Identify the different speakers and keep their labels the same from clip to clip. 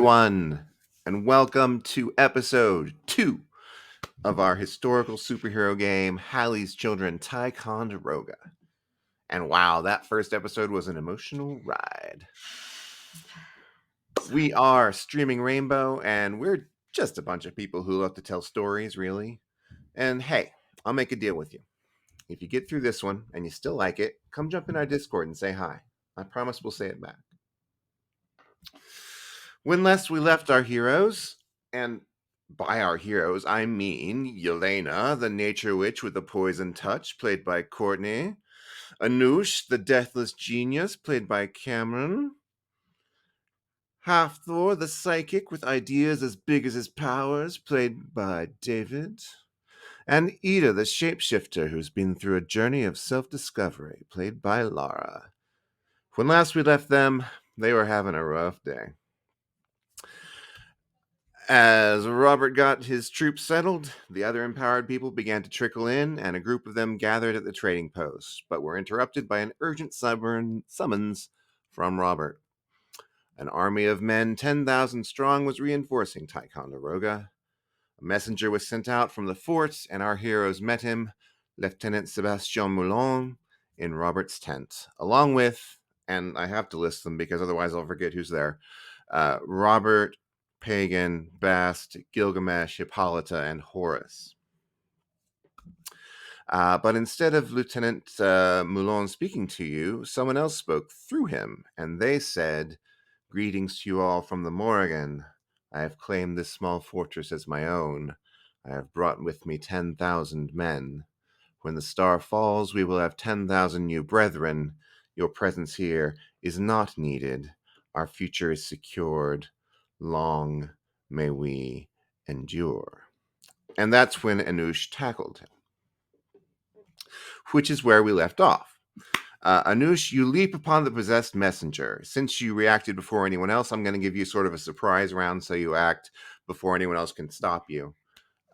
Speaker 1: everyone, and welcome to episode 2 of our historical superhero game, Halley's Children, Ticonderoga. And wow, that first episode was an emotional ride. We are Streaming Rainbow, and we're just a bunch of people who love to tell stories, really. And hey, I'll make a deal with you. If you get through this one and you still like it, come jump in our Discord and say hi. I promise we'll say it back. When last we left our heroes, and by our heroes, I mean Yelena, the nature witch with a poison touch, played by Courtney, Anoush, the deathless genius, played by Cameron, Half-Thor, the psychic with ideas as big as his powers, played by David, and Ida, the shapeshifter who's been through a journey of self-discovery, played by Lara. When last we left them, they were having a rough day. As Robert got his troops settled, the other empowered people began to trickle in, and a group of them gathered at the trading post, but were interrupted by an urgent summons from Robert. An army of men 10,000 strong was reinforcing Ticonderoga. A messenger was sent out from the fort, and our heroes met him, Lieutenant Sebastien Moulin, in Robert's tent, along with, and I have to list them because otherwise I'll forget who's there, Robert, Pagan, Bast, Gilgamesh, Hippolyta, and Horus. But instead of Lieutenant Moulin speaking to you, someone else spoke through him, and they said, "Greetings to you all from the Morrigan. I have claimed this small fortress as my own. I have brought with me 10,000 men. When the star falls, we will have 10,000 new brethren. Your presence here is not needed. Our future is secured. Long may we endure." And that's when Anoush tackled him, which is where we left off. Anoush, you leap upon the possessed messenger. Since you reacted before anyone else, I'm going to give you sort of a surprise round so you act before anyone else can stop you.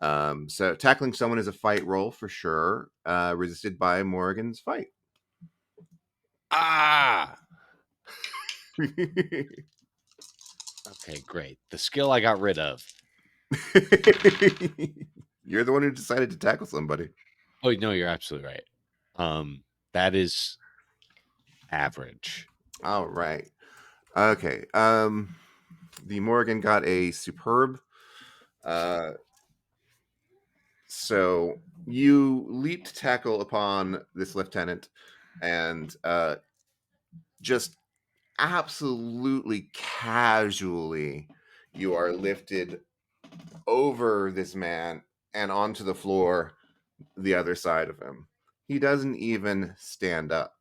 Speaker 1: So tackling someone is a fight roll for sure, resisted by Morrigan's fight.
Speaker 2: Ah! Okay, great. The skill I got rid of.
Speaker 1: You're the one who decided to tackle somebody.
Speaker 2: Oh, no, you're absolutely right. That is average.
Speaker 1: All right. Okay. The Morrigan got a superb. So you leap to tackle upon this lieutenant and just absolutely casually you are lifted over this man and onto the floor the other side of him. He doesn't even stand up.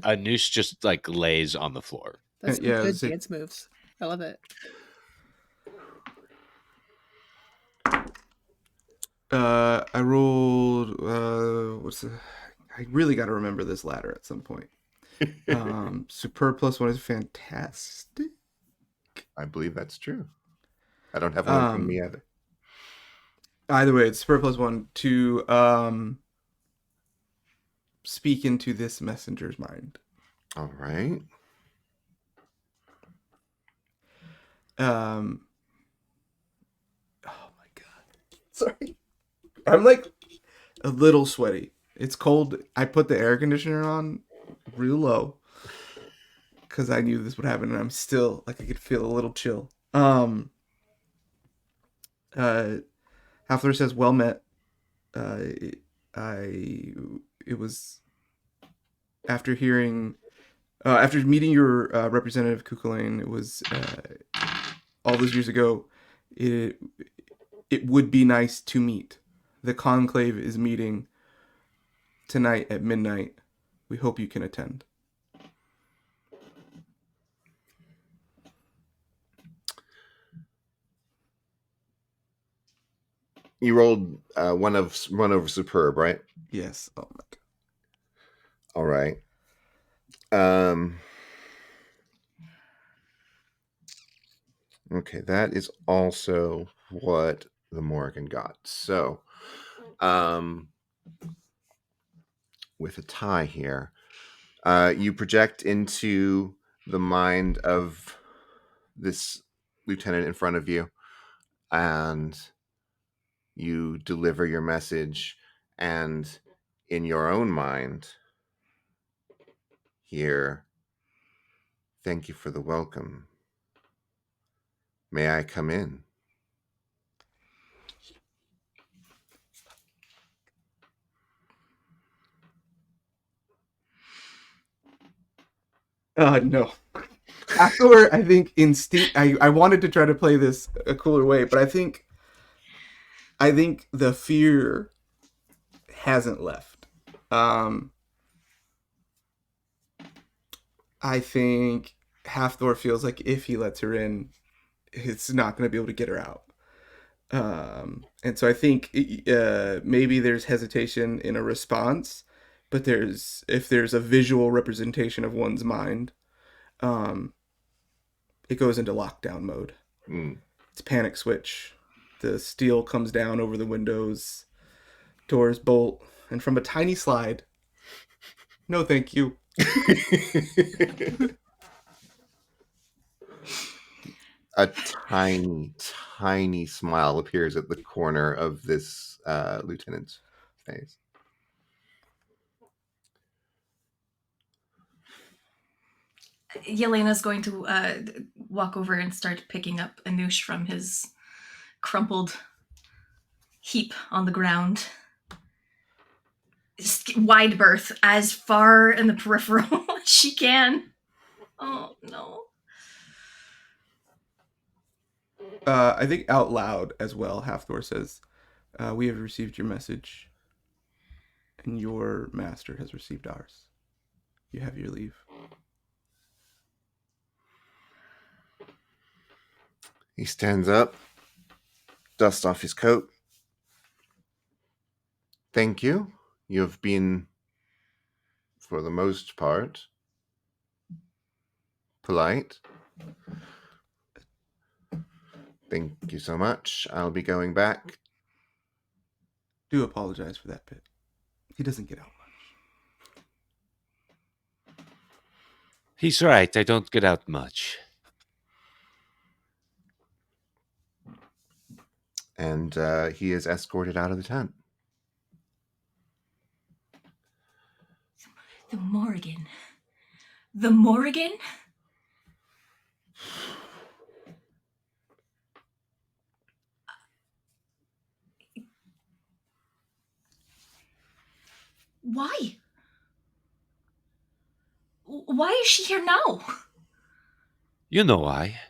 Speaker 2: A noose just like lays on the floor.
Speaker 3: That's some good dance moves. I love it.
Speaker 4: I rolled. I really got to remember this ladder at some point. Superb +1 is fantastic.
Speaker 1: I believe that's true. I don't have one from me either.
Speaker 4: Either way, it's Superb +1 to speak into this messenger's mind.
Speaker 1: All right.
Speaker 4: Oh my god. Sorry. I'm like a little sweaty. It's cold. I put the air conditioner on real low because I knew this would happen, and I'm still like I could feel a little chill. Halfler says, "Well met. It was after meeting your representative Kukulane. It was all those years ago. It would be nice to meet. The Conclave is meeting tonight at midnight. We hope you can attend."
Speaker 1: You rolled one over superb, right?
Speaker 4: Yes. Oh my god.
Speaker 1: All right. Okay, that is also what the Morrigan got. So, with a tie here, You project into the mind of this lieutenant in front of you, and you deliver your message, and in your own mind, hear, "Thank you for the welcome. May I come in?"
Speaker 4: No. Hathor, I think I wanted to try to play this a cooler way, but I think the fear hasn't left. I think Hathor feels like if he lets her in, it's not going to be able to get her out. And so I think maybe there's hesitation in a response, but if there's a visual representation of one's mind, it goes into lockdown mode. It's panic switch. The steel comes down over the windows, doors bolt, and from a tiny slide, "No thank you."
Speaker 1: A tiny smile appears at the corner of this lieutenant's face.
Speaker 5: Yelena's going to walk over and start picking up Anoush from his crumpled heap on the ground. Wide berth, as far in the peripheral as she can. Oh, no.
Speaker 4: I think out loud as well, Hathor says, "We have received your message, and your master has received ours. You have your leave."
Speaker 1: He stands up, dusts off his coat. "Thank you. You have been, for the most part, polite. Thank you so much. I'll be going back."
Speaker 4: Do apologize for that bit. He doesn't get out much.
Speaker 2: He's right. I don't get out much.
Speaker 1: And he is escorted out of the tent.
Speaker 5: The Morrigan. The Morrigan? Why? Why is she here now?
Speaker 2: You know why.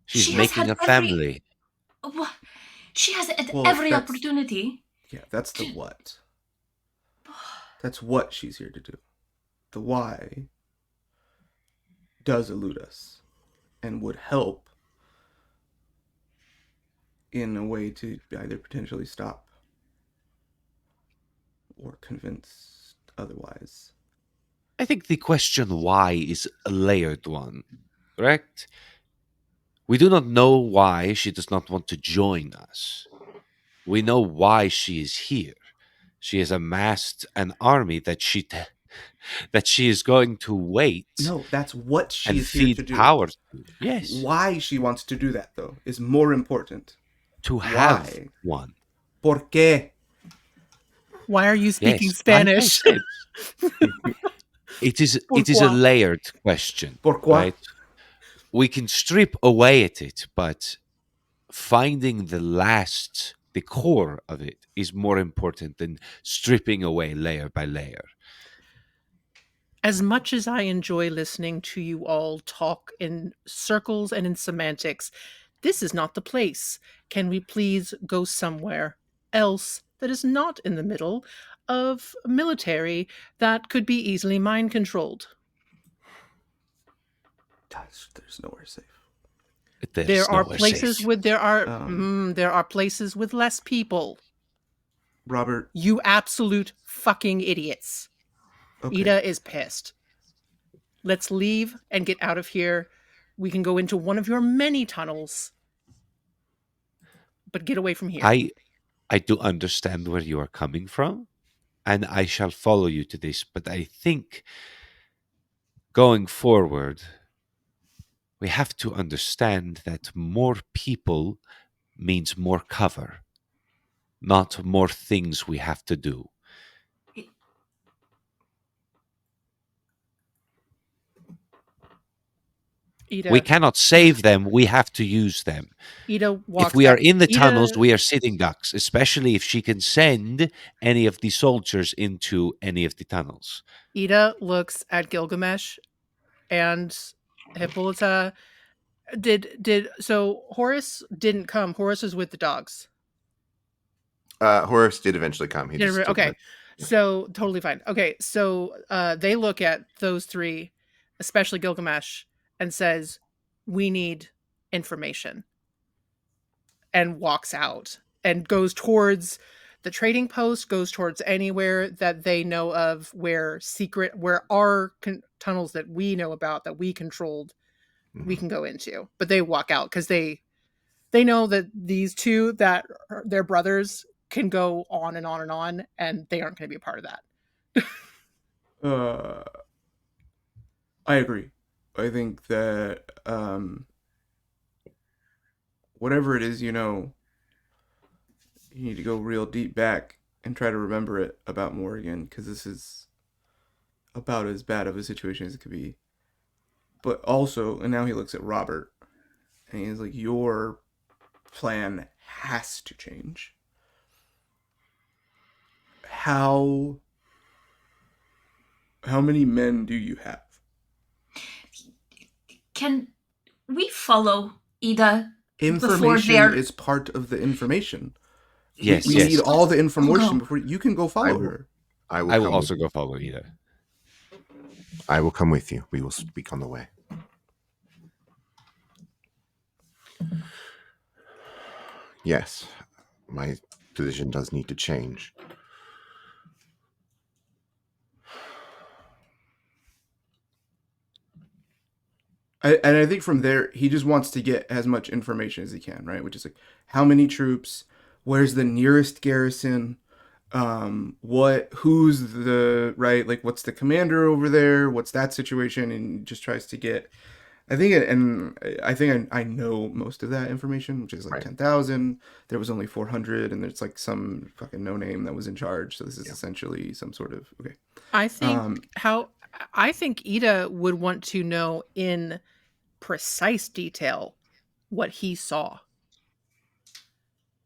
Speaker 2: She's
Speaker 5: She has
Speaker 2: making
Speaker 5: had
Speaker 2: a family.
Speaker 5: She has had
Speaker 4: Well,
Speaker 5: every
Speaker 4: that's-
Speaker 5: opportunity.
Speaker 4: Yeah, that's the what. That's what she's here to do. The why does elude us and would help in a way to either potentially stop or convince otherwise.
Speaker 2: I think the question why is a layered one, correct? We do not know why she does not want to join us. We know why she is here. She has amassed an army that she is going to wait.
Speaker 4: No, that's what
Speaker 2: and
Speaker 4: she's here
Speaker 2: feed
Speaker 4: to do.
Speaker 2: power to. Yes,
Speaker 4: Why she wants to do that, though, is more important.
Speaker 2: to have
Speaker 4: Why?
Speaker 2: one.
Speaker 4: ¿Por qué?
Speaker 3: Why are you speaking
Speaker 2: Yes, like I
Speaker 3: Spanish?
Speaker 2: said. It is a
Speaker 3: Pourquoi?
Speaker 2: layered question.
Speaker 4: Pourquoi?
Speaker 2: Right? We can strip away at it, but finding the core of it is more important than stripping away layer by layer.
Speaker 3: As much as I enjoy listening to you all talk in circles and in semantics, this is not the place. Can we please go somewhere else that is not in the middle of military that could be easily mind controlled?
Speaker 4: There's nowhere safe.
Speaker 3: There are places
Speaker 2: safe.
Speaker 3: with there are places with less people.
Speaker 4: Robert.
Speaker 3: You absolute fucking idiots.
Speaker 4: Okay.
Speaker 3: Ida is pissed. Let's leave and get out of here. We can go into one of your many tunnels, but get away from here.
Speaker 2: I do understand where you are coming from, and I shall follow you to this. But I think going forward, we have to understand that more people means more cover, not more things we have to do.
Speaker 3: Ida,
Speaker 2: We cannot save them, we have to use them.
Speaker 3: Ida
Speaker 2: If
Speaker 3: walks
Speaker 2: we are
Speaker 3: back.
Speaker 2: in the tunnels,
Speaker 3: Ida,
Speaker 2: we are sitting ducks, especially if she can send any of the soldiers into any of the tunnels.
Speaker 3: Ida looks at Gilgamesh and Hippolyta. So Horace didn't come. Horace was with the dogs.
Speaker 1: Horace did eventually come. He just
Speaker 3: Okay.
Speaker 1: didn't.
Speaker 3: So totally fine. Okay, so they look at those three, especially Gilgamesh, and says, "We need information," and walks out and goes towards the trading post, goes towards anywhere that they know of where our tunnels that we know about that we controlled, we can go into. But they walk out because they know that these two that are their brothers can go on and on and on, and they aren't going to be a part of that.
Speaker 4: I agree. I think that whatever it is, you need to go real deep back and try to remember it about Morrigan, because this is about as bad of a situation as it could be. But also, and now he looks at Robert, and he's like, your plan has to change. How many men do you have?
Speaker 5: Can we follow Ida?
Speaker 4: Information is part of the information.
Speaker 2: Yes,
Speaker 4: we
Speaker 2: yes.
Speaker 4: need all the information before you can go follow her.
Speaker 1: I
Speaker 2: will also go follow Ida.
Speaker 1: I will come with you. We will speak on the way. Yes, my position does need to change.
Speaker 4: And I think from there, he just wants to get as much information as he can, right? Which is like, how many troops? Where's the nearest garrison? Who's the, right? Like, what's the commander over there? What's that situation? And just tries to get, I think I know most of that information, which is like 10,000. There was only 400, and there's like some fucking no name that was in charge. So this is essentially some sort of, okay.
Speaker 3: I think Ida would want to know in precise detail what he saw.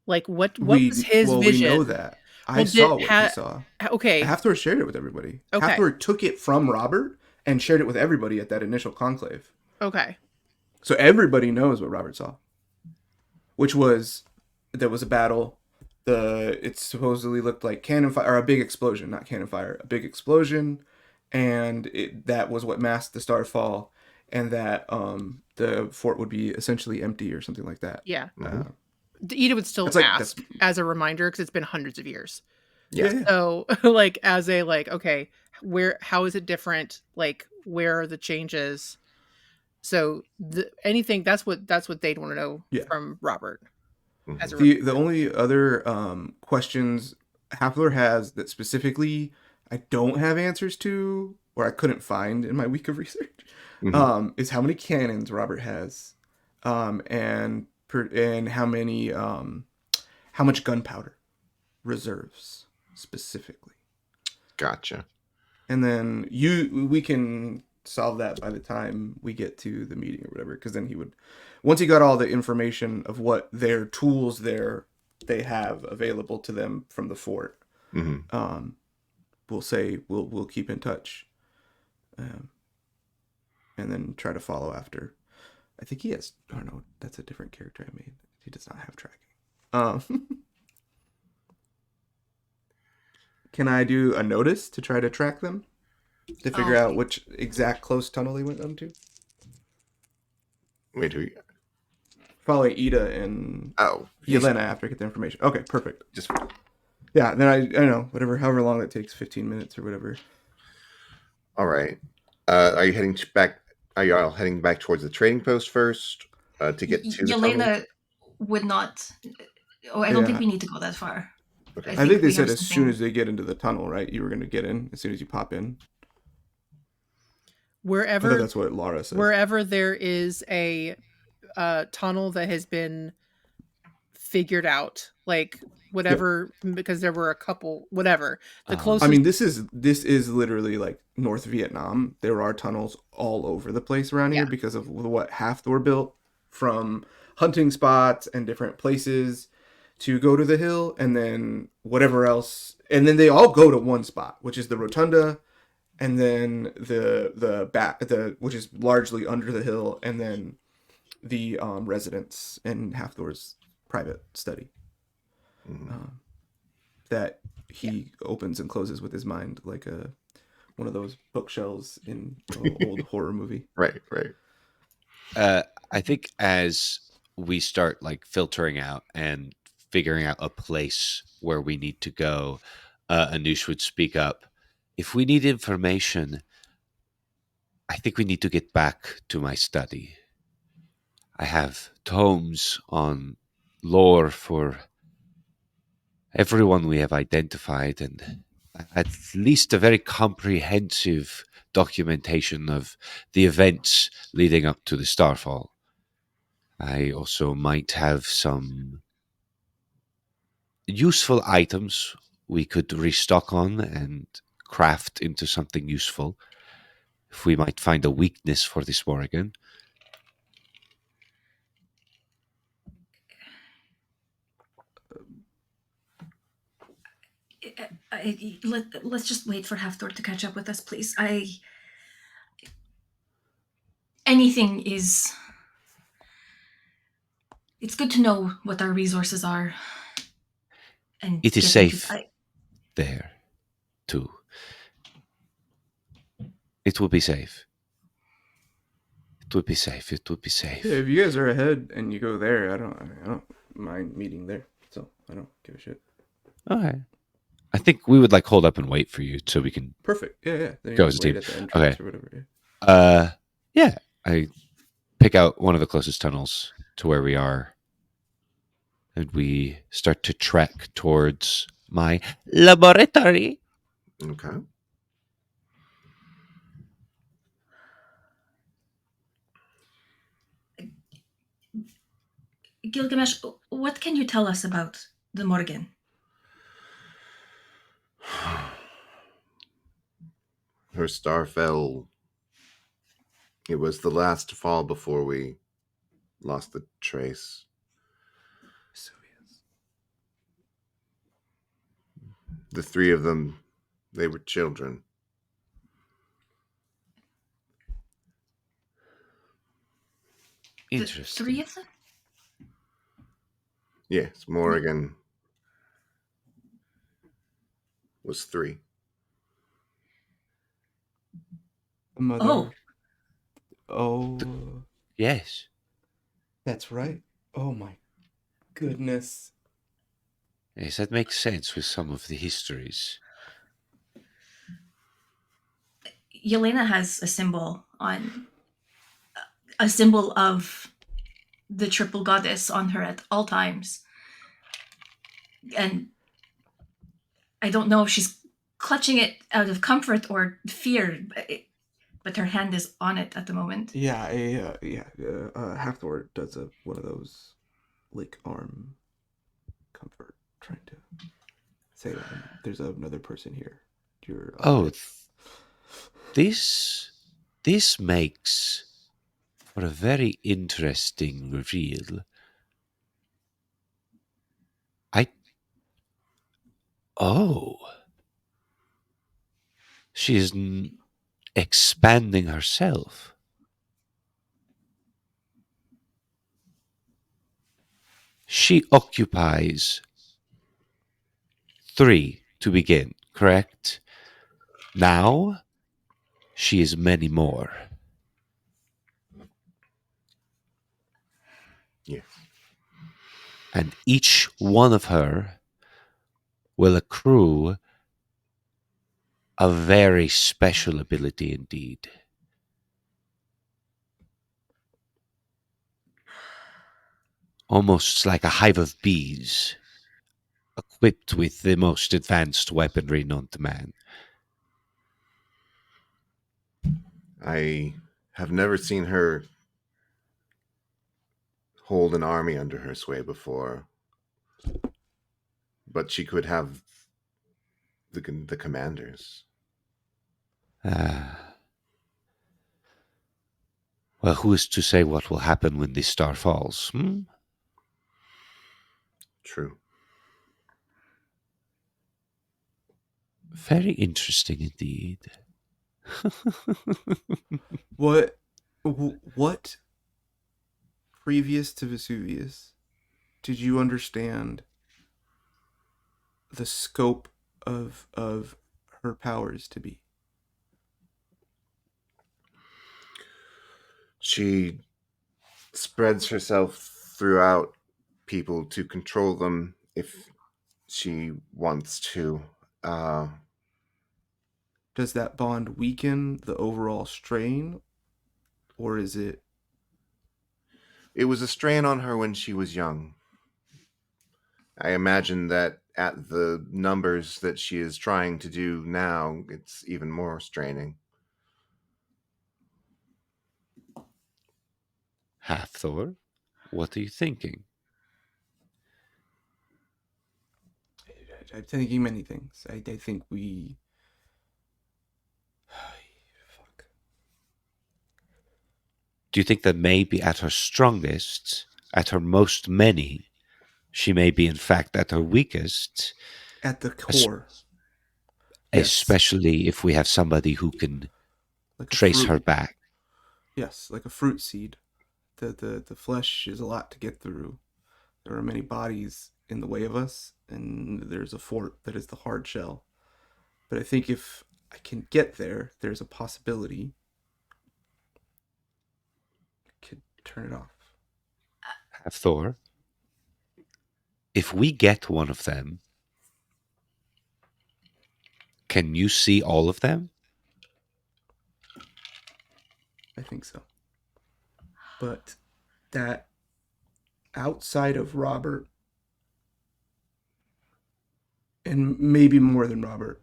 Speaker 3: Like what was his vision?
Speaker 4: We know that. I saw what he saw.
Speaker 3: Okay.
Speaker 4: Hathor shared it with everybody.
Speaker 3: Okay.
Speaker 4: Hathor took it from Robert and shared it with everybody at that initial conclave.
Speaker 3: Okay.
Speaker 4: So everybody knows what Robert saw. Which was, there was a battle. It supposedly looked like cannon fire, or a big explosion, not cannon fire, a big explosion. And that was what masked the starfall, and that the fort would be essentially empty or something like that.
Speaker 3: Yeah. Ida would still ask as a reminder, because it's been hundreds of years.
Speaker 4: Yeah.
Speaker 3: So like as a okay, how is it different? Like where are the changes? So anything that's what they'd want to know from Robert. As
Speaker 4: the only other questions Hathor has that specifically I don't have answers to, or I couldn't find in my week of research, is how many cannons Robert has, and how many how much gunpowder reserves specifically.
Speaker 1: Gotcha.
Speaker 4: And then we can solve that by the time we get to the meeting or whatever, because then once he got all the information of what their tools they have available to them from the fort, we'll say we'll keep in touch, and then try to follow after. I think he has. Oh no, that's a different character I made. He does not have tracking. Can I do a notice to try to track them? To figure out which exact close tunnel they went into?
Speaker 1: Wait, who?
Speaker 4: Following Ida and Yelena after I get the information. Okay, perfect.
Speaker 1: Just
Speaker 4: yeah, then I don't know, however long it takes, 15 minutes or whatever.
Speaker 1: All right. Are you heading back? Are you all heading back towards the trading post first to get to
Speaker 5: Yelena would not. Oh, I don't think we need to go that far.
Speaker 1: Okay.
Speaker 4: I think they
Speaker 5: we
Speaker 4: said
Speaker 5: have
Speaker 4: as soon
Speaker 5: something-
Speaker 4: as they get into the tunnel, right? You were going to get in as soon as you pop in. I thought
Speaker 3: Wherever
Speaker 4: that's what Laura said.
Speaker 3: wherever there is a tunnel that has been figured out, like whatever, because there were a couple, whatever. The closest.
Speaker 4: I mean, this is literally like North Vietnam. There are tunnels all over the place around here
Speaker 3: Yeah.
Speaker 4: because of what Halfthor built from hunting spots and different places to go to the hill, and then whatever else, and then they all go to one spot, which is the rotunda, and then the which is largely under the hill, and then the residence and Halfthor's private study. That he opens and closes with his mind, like one of those bookshelves in an old horror movie.
Speaker 1: Right, right.
Speaker 2: I think as we start like filtering out and figuring out a place where we need to go, Anush would speak up. If we need information, I think we need to get back to my study. I have tomes on lore for everyone we have identified, and at least a very comprehensive documentation of the events leading up to the Starfall. I also might have some useful items we could restock on and craft into something useful. If we might find a weakness for this Morrigan.
Speaker 5: Let's just wait for Halfthor to catch up with us, please. Anything is. It's good to know what our resources are. And
Speaker 2: It is safe there, too. It will be safe. It would be safe. It would be safe.
Speaker 4: Yeah, if you guys are ahead and you go there, I don't mind meeting there. So I don't give a shit.
Speaker 2: Okay. I think we would like hold up and wait for you so we can.
Speaker 4: Perfect. Yeah. Then you
Speaker 2: Go
Speaker 4: just
Speaker 2: as a
Speaker 4: wait
Speaker 2: team.
Speaker 4: at the entrance
Speaker 2: Okay.
Speaker 4: or whatever. Yeah.
Speaker 2: Yeah. I pick out one of the closest tunnels to where we are, and we start to trek towards my laboratory.
Speaker 1: Okay.
Speaker 5: Gilgamesh, what can you tell us about the Morrigan?
Speaker 1: Her star fell. It was the last to fall before we lost the trace. The three of them, they were children.
Speaker 2: Interesting.
Speaker 5: The 3 of them?
Speaker 1: Yes, Morrigan was 3.
Speaker 4: Mother.
Speaker 5: Oh.
Speaker 4: Oh.
Speaker 2: Yes.
Speaker 4: That's right. Oh my goodness.
Speaker 2: Yes, that makes sense with some of the histories.
Speaker 5: Yelena has a symbol of the triple goddess on her at all times. And I don't know if she's clutching it out of comfort or fear, but her hand is on it at the moment.
Speaker 4: Yeah, Halfthor does one of those like arm comfort, trying to say there's another person here. You're
Speaker 2: this makes for a very interesting reveal. She is expanding herself. She occupies 3 to begin, correct? Now, she is many more.
Speaker 1: Yes.
Speaker 2: And each one of her will accrue a very special ability indeed. Almost like a hive of bees, equipped with the most advanced weaponry known to man.
Speaker 1: I have never seen her hold an army under her sway before, but she could have the commanders.
Speaker 2: Well, who is to say what will happen when this star falls?
Speaker 1: True.
Speaker 2: Very interesting indeed.
Speaker 4: What previous to Vesuvius did you understand the scope of her powers to be?
Speaker 1: She spreads herself throughout people to control them if she wants to.
Speaker 4: Does that bond weaken the overall strain, or is it?
Speaker 1: It was a strain on her when she was young. I imagine that at the numbers that she is trying to do now, it's even more straining.
Speaker 2: Hathor, what are you thinking?
Speaker 4: I'm thinking many things. I think we. Fuck.
Speaker 2: Do you think that maybe at her strongest, at her most many, she may be in fact at her weakest?
Speaker 4: At the core.
Speaker 2: Especially if we have somebody who can
Speaker 4: like
Speaker 2: trace her back.
Speaker 4: Yes, like a fruit seed. The flesh is a lot to get through. There are many bodies in the way of us, and there's a fort that is the hard shell. But I think if I can get there, there's a possibility I could turn it off.
Speaker 2: Hathor, if we get one of them, can you see all of them?
Speaker 4: I think so. But that outside of Robert, and maybe more than Robert,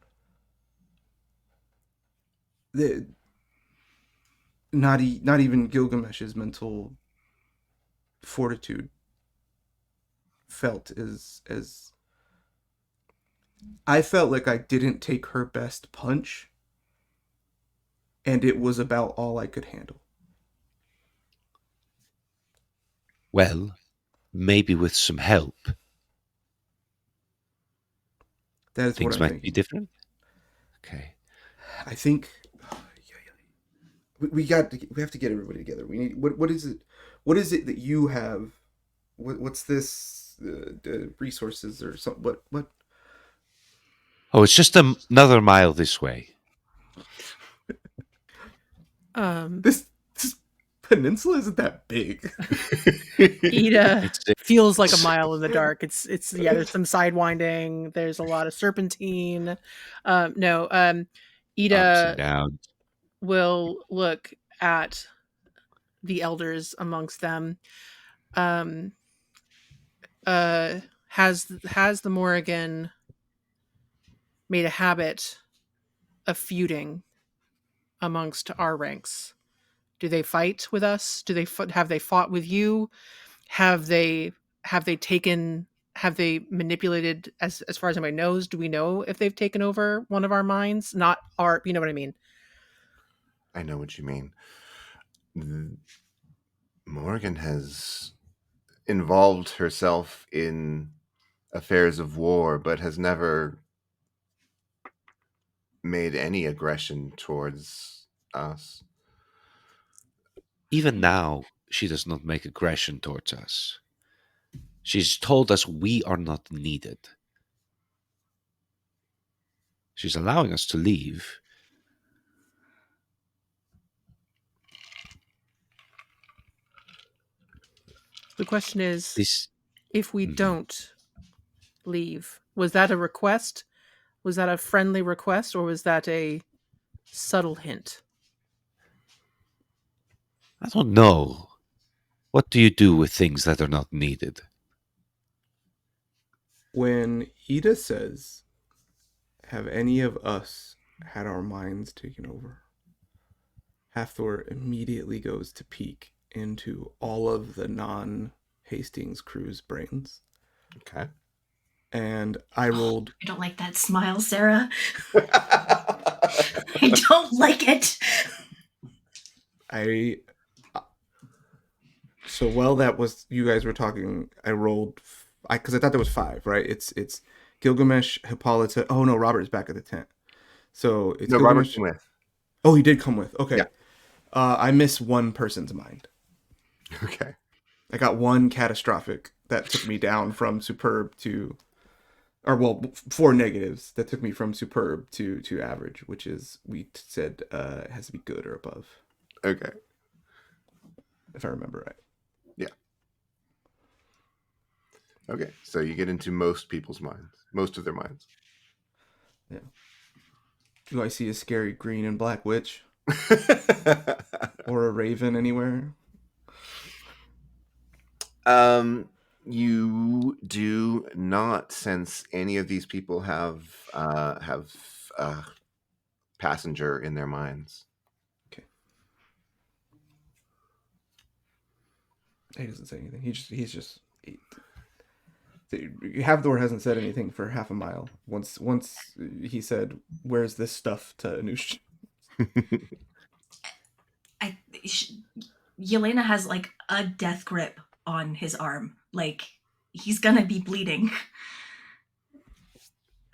Speaker 4: not even Gilgamesh's mental fortitude felt as I felt like I didn't take her best punch, and it was about all I could handle.
Speaker 2: Well, maybe with some help,
Speaker 4: that is
Speaker 2: things
Speaker 4: what I'm
Speaker 2: might be
Speaker 4: thinking.
Speaker 2: different. Okay.
Speaker 4: I think we have to get everybody together. We need what is it? What is it that you have? What's this? Resources or something? What?
Speaker 2: Oh, it's just another mile this way.
Speaker 4: This peninsula isn't that big.
Speaker 3: Ida feels like a mile in the dark. It's yeah. There's some sidewinding. There's a lot of serpentine. Ida
Speaker 2: Ups and downs.
Speaker 3: will look at the elders amongst them. Has the Morrigan made a habit of feuding amongst our ranks? Do they fight with us? Have they fought with you? Have they manipulated, as far as anybody knows? Do we know if they've taken over one of our minds? Not our, you know what I mean?
Speaker 1: I know what you mean. Morrigan has involved herself in affairs of war, but has never made any aggression towards us.
Speaker 2: Even now, she does not make aggression towards us. She's told us we are not needed. She's allowing us to leave.
Speaker 3: The question is, if we don't leave, was that a request? Was that a friendly request, or was that a subtle hint?
Speaker 2: I don't know. What do you do with things that are not needed?
Speaker 4: when Ida says, "Have any of us had our minds taken over?" Hathor immediately goes to peek into all of the non-Hastings crew's brains.
Speaker 1: Okay.
Speaker 4: And I rolled.
Speaker 5: I don't like that smile, Sarah. I don't like it.
Speaker 4: So while that was you guys were talking, I rolled because I thought there was 5, right? It's Gilgamesh, Hippolyta. Oh no, Robert is back at the tent. So it's
Speaker 1: No, Robert
Speaker 4: Gilgamesh.
Speaker 1: came with.
Speaker 4: Oh, he did come with. Okay.
Speaker 1: Yeah.
Speaker 4: I miss one person's mind.
Speaker 1: Okay.
Speaker 4: I got one catastrophic that took me down from superb to, or well, 4 negatives that took me from superb to average, which is we said it has to be good or above.
Speaker 1: Okay.
Speaker 4: If I remember right.
Speaker 1: Yeah. Okay. So you get into most people's minds, most of their minds.
Speaker 4: Yeah. Do I see a scary green and black witch or a raven anywhere?
Speaker 1: You do not sense any of these people have passenger in their minds.
Speaker 4: Okay. He doesn't say anything. He's just. Havdor hasn't said anything for half a mile. Once he said, "Where's this stuff?" to Anush.
Speaker 5: Yelena has like a death grip on his arm. Like he's gonna be bleeding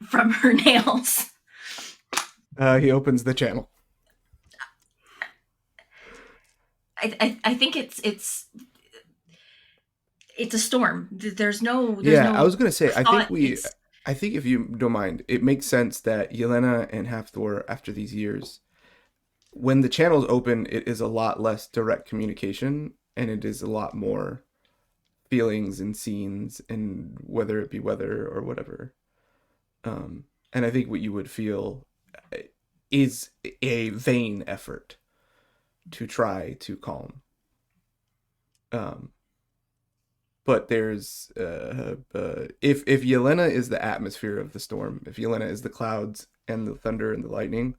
Speaker 5: from her nails.
Speaker 4: He opens the channel.
Speaker 5: I think it's a storm. There's no.
Speaker 4: I was gonna say. I think if you don't mind, it makes sense that Yelena and Hafthor, after these years, when the channels open, it is a lot less direct communication, and it is a lot more feelings and scenes, and whether it be weather or whatever. And I think what you would feel is a vain effort to try to calm. But there's if Yelena is the atmosphere of the storm, if Yelena is the clouds and the thunder and the lightning,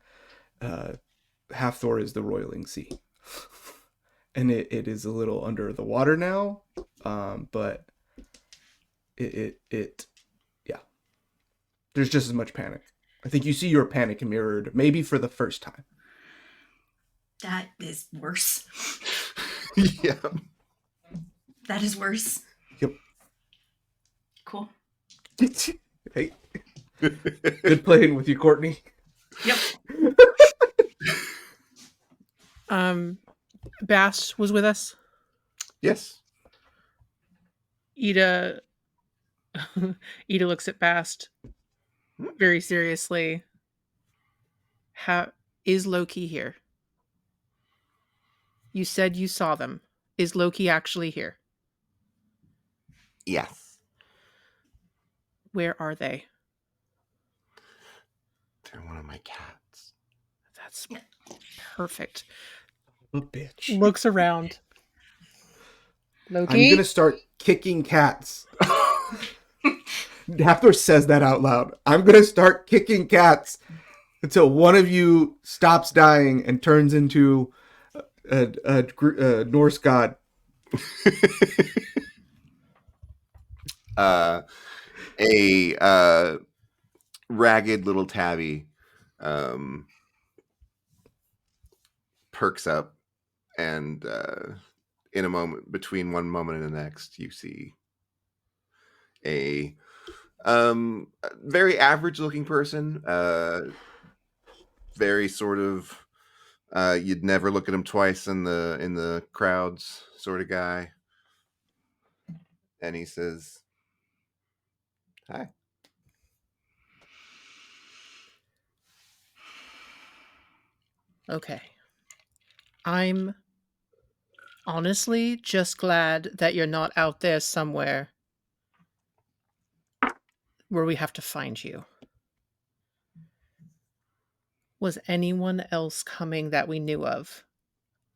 Speaker 4: Hafthor is the roiling sea. And it is a little under the water now, but it yeah. There's just as much panic. I think you see your panic mirrored, maybe for the first time.
Speaker 5: That is worse.
Speaker 1: Yeah.
Speaker 5: That is worse.
Speaker 4: Yep.
Speaker 5: Cool.
Speaker 4: Hey. Good playing with you, Courtney.
Speaker 5: Yep.
Speaker 3: Bass was with us.
Speaker 1: Yes.
Speaker 3: Ida looks at Bast very seriously. How is Loki here? You said you saw them. Is Loki actually here?
Speaker 1: Yes.
Speaker 3: Where are they?
Speaker 1: They're one of my cats.
Speaker 3: That's perfect.
Speaker 4: A bitch.
Speaker 3: Looks around. Loki?
Speaker 4: I'm gonna start kicking cats. Hafthor says that out loud. I'm gonna start kicking cats until one of you stops dying and turns into a Norse god.
Speaker 1: A ragged little tabby perks up, and in a moment, between one moment and the next, you see a very average looking person, very sort of you'd never look at him twice in the crowds sort of guy, and he says, "Hi."
Speaker 3: Okay. I'm honestly just glad that you're not out there somewhere where we have to find you. Was anyone else coming that we knew of?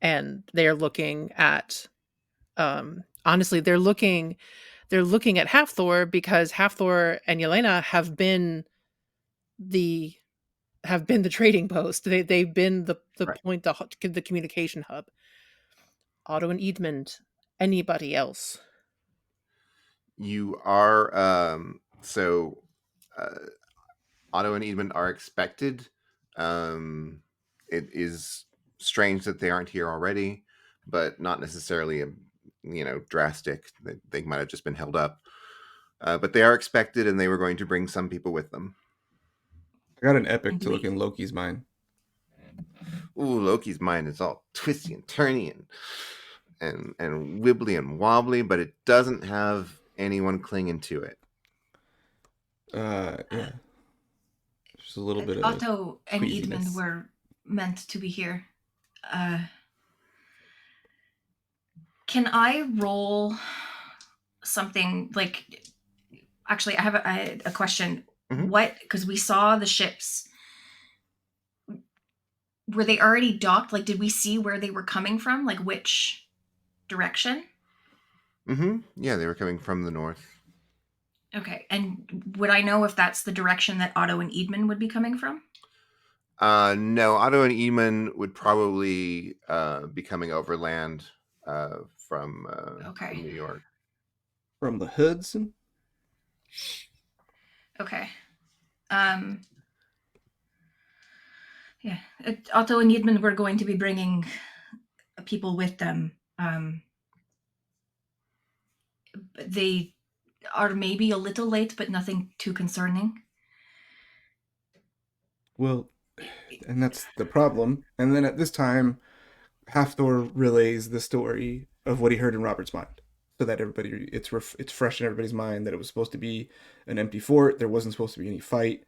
Speaker 3: And they're looking at honestly, they're looking they're looking at Halfthor because Halfthor and Yelena have been the trading post. They've been the
Speaker 1: Right.
Speaker 3: point, the communication hub. Otto and Edmund, anybody else?
Speaker 1: You are so uh, Otto and Edmund are expected. It is strange that they aren't here already, but not necessarily drastic. They might have just been held up. But they are expected, and they were going to bring some people with them.
Speaker 4: I got an epic
Speaker 5: Do
Speaker 4: to look
Speaker 5: we-
Speaker 4: in Loki's mind.
Speaker 1: Ooh, Loki's mind is all twisty and turny and wibbly and wobbly, but it doesn't have anyone clinging to it.
Speaker 4: Yeah. Just a little bit of
Speaker 5: Otto and
Speaker 4: queasiness.
Speaker 5: Edmund were meant to be here. Can I roll something like? Actually, I have a question.
Speaker 1: Mhm.
Speaker 5: What? Because we saw the ships. Were they already docked? Like, did we see where they were coming from? Like, which direction?
Speaker 1: Yeah, they were coming from the north.
Speaker 5: Okay, and would I know if that's the direction that Otto and Edmund would be coming from?
Speaker 1: No, Otto and Eamon would probably be coming overland from
Speaker 5: Okay.
Speaker 1: New York.
Speaker 4: From the Hudson?
Speaker 5: Okay. Yeah, Otto and Edmund were going to be bringing people with them. They are maybe a little late, but nothing too concerning.
Speaker 4: Well, and that's the problem. And then at this time, Halfthor relays the story of what he heard in Robert's mind, so that everybody it's fresh in everybody's mind that it was supposed to be an empty fort. There wasn't supposed to be any fight.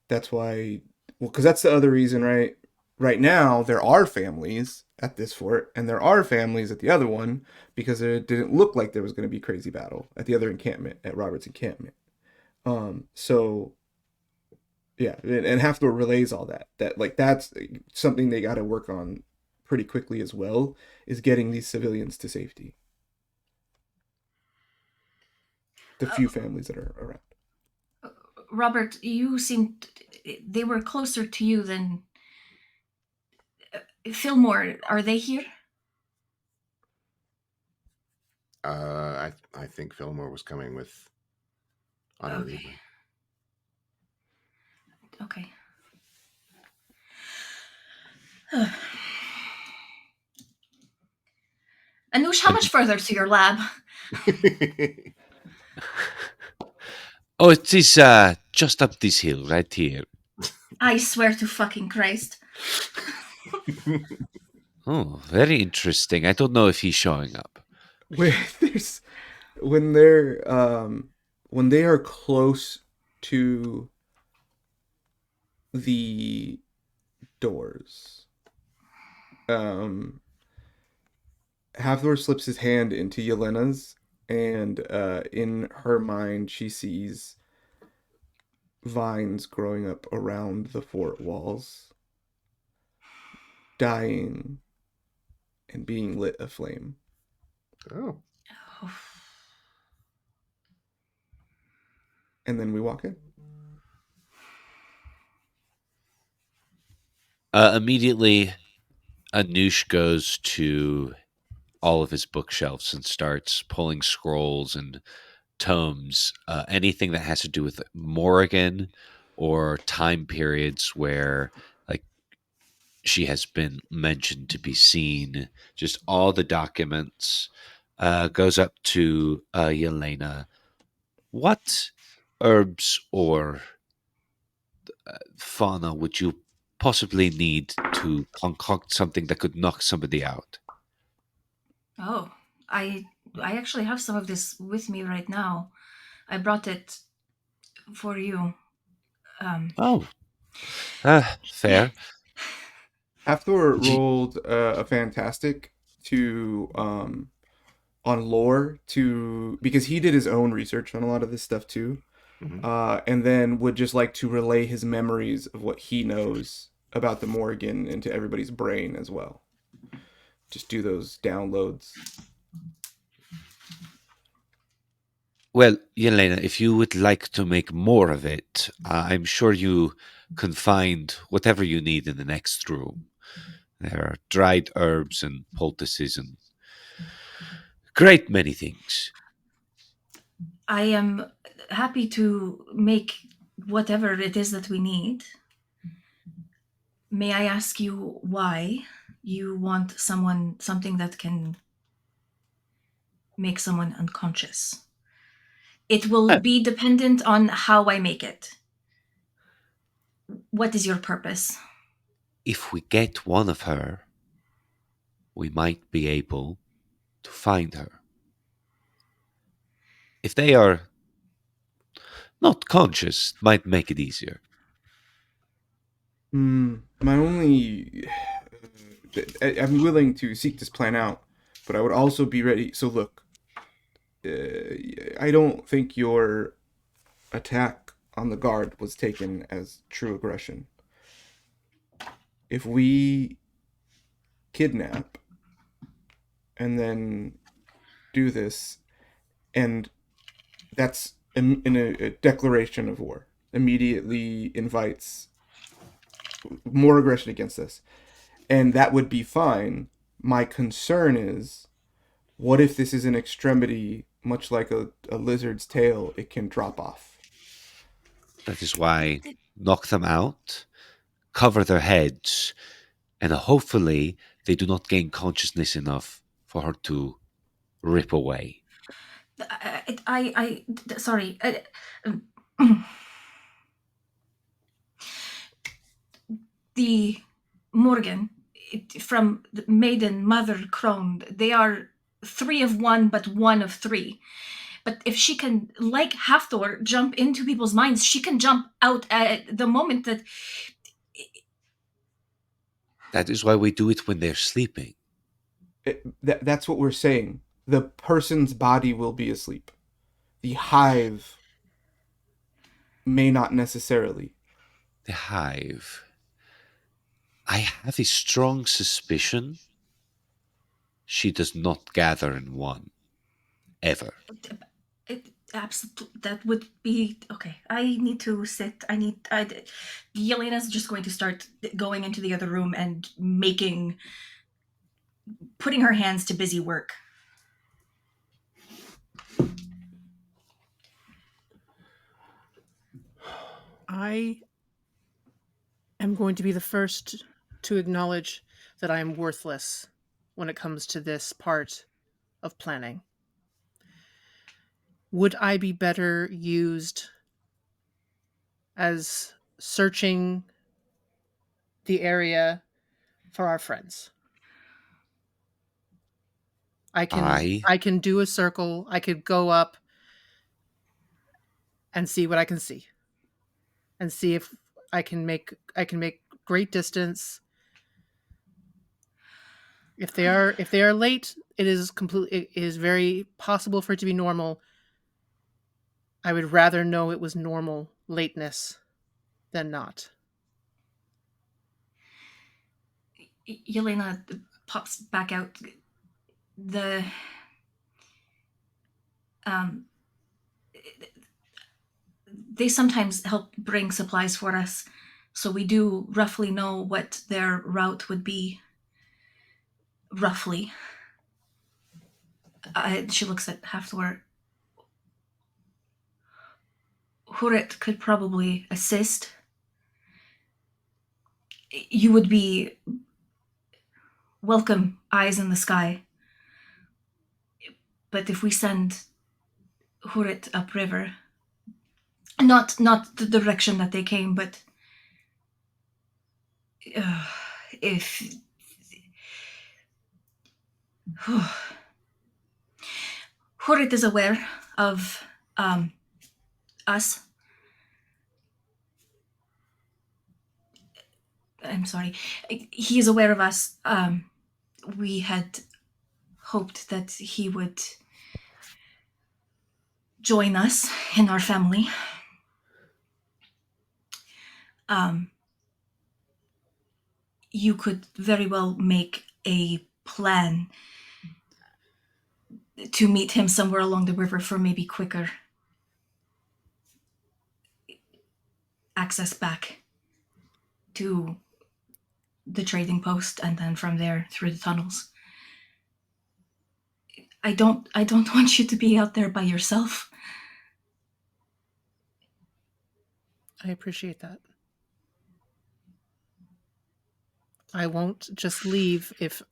Speaker 4: That's why, well, because that's the other reason, right? Right now, there are families at this fort, and there are families at the other one because it didn't look like there was going to be crazy battle at the other encampment, at Robert's encampment. So yeah, and Halfdor relays all that. That's something they got to work on pretty quickly as well, is getting these civilians to safety. The few families that are around.
Speaker 5: Robert, you seemed they were closer to you than Fillmore. Are they here?
Speaker 1: I think Fillmore was coming with Otto and
Speaker 5: Okay.
Speaker 1: Eamon.
Speaker 5: Okay. Anoush, how much further to your lab?
Speaker 2: Oh, it is just up this hill right here.
Speaker 5: I swear to fucking Christ.
Speaker 2: Oh, very interesting. I don't know if he's showing up.
Speaker 4: When they are close to the doors, Havthor slips his hand into Yelena's, and in her mind she sees vines growing up around the fort walls, dying and being lit aflame.
Speaker 1: Oh.
Speaker 4: And then we walk in.
Speaker 2: Immediately, Anoush goes to all of his bookshelves and starts pulling scrolls and tomes, anything that has to do with Morrigan or time periods where, like, she has been mentioned to be seen. Just all the documents. Goes up to Yelena. What herbs or fauna would you possibly need to concoct something that could knock somebody out?
Speaker 5: Oh, I actually have some of this with me right now. I brought it for you.
Speaker 2: Oh, fair.
Speaker 4: Hafthor
Speaker 2: Do you-
Speaker 4: rolled a fantastic to on lore to because he did his own research on a lot of this stuff too,
Speaker 1: Mhm.
Speaker 4: and then would just like to relay his memories of what he knows about the Morrigan into everybody's brain as well. Just do those downloads.
Speaker 2: Well, Yelena, if you would like to make more of it, I'm sure you can find whatever you need in the next room. There are dried herbs and poultices and great many things.
Speaker 5: I am happy to make whatever it is that we need. May I ask you why you want something that can make someone unconscious? It will
Speaker 2: Uh,
Speaker 5: be dependent on how I make it. What is your purpose?
Speaker 2: if we get one of her, we might be able to find her. If they are not conscious, it might make it easier.
Speaker 4: My only. I'm willing to seek this plan out, but I would also be ready. So, look, I don't think your attack on the guard was taken as true aggression. If we kidnap and then do this, and that's in a declaration of war, immediately invites more aggression against us, and that would be fine. My concern is, what if this is an extremity, much like a lizard's tail, it can drop off?
Speaker 2: That is why knock them out, cover their heads, and hopefully they do not gain consciousness enough for her to rip away.
Speaker 5: Sorry. The Morrigan from the Maiden, Mother, Crone, they are 3 of 1, but 1 of 3. But if she can, like Hafthor, jump into people's minds, she can jump out at the moment that.
Speaker 2: That is why we do it when they're sleeping.
Speaker 4: That's what we're saying. The person's body will be asleep. The hive may not necessarily.
Speaker 2: The hive. I have a strong suspicion she does not gather in one. Ever.
Speaker 5: Absolutely, that would be okay. I need to sit. Yelena's just going to start going into the other room and putting her hands to busy work.
Speaker 3: I am going to be the first to acknowledge that I am worthless when it comes to this part of planning. Would I be better used as searching the area for our friends? I can do a circle. I could go up and see what I can see, and see if I can make great distance. If they are late, it is very possible for it to be normal. I would rather know it was normal lateness than not.
Speaker 5: Yelena pops back out. Um, they sometimes help bring supplies for us, so we do roughly know what their route would be. Roughly. She looks at Hafthor. Huret could probably assist. You would be welcome eyes in the sky. But if we send Huret upriver, not the direction that they came, but if Huret is aware of us. I'm sorry. He is aware of us. We had hoped that he would join us in our family. You could very well make a plan to meet him somewhere along the river for maybe quicker access back to the trading post, and then from there through the tunnels. I don't want you to be out there by yourself.
Speaker 3: I appreciate that. I won't just leave if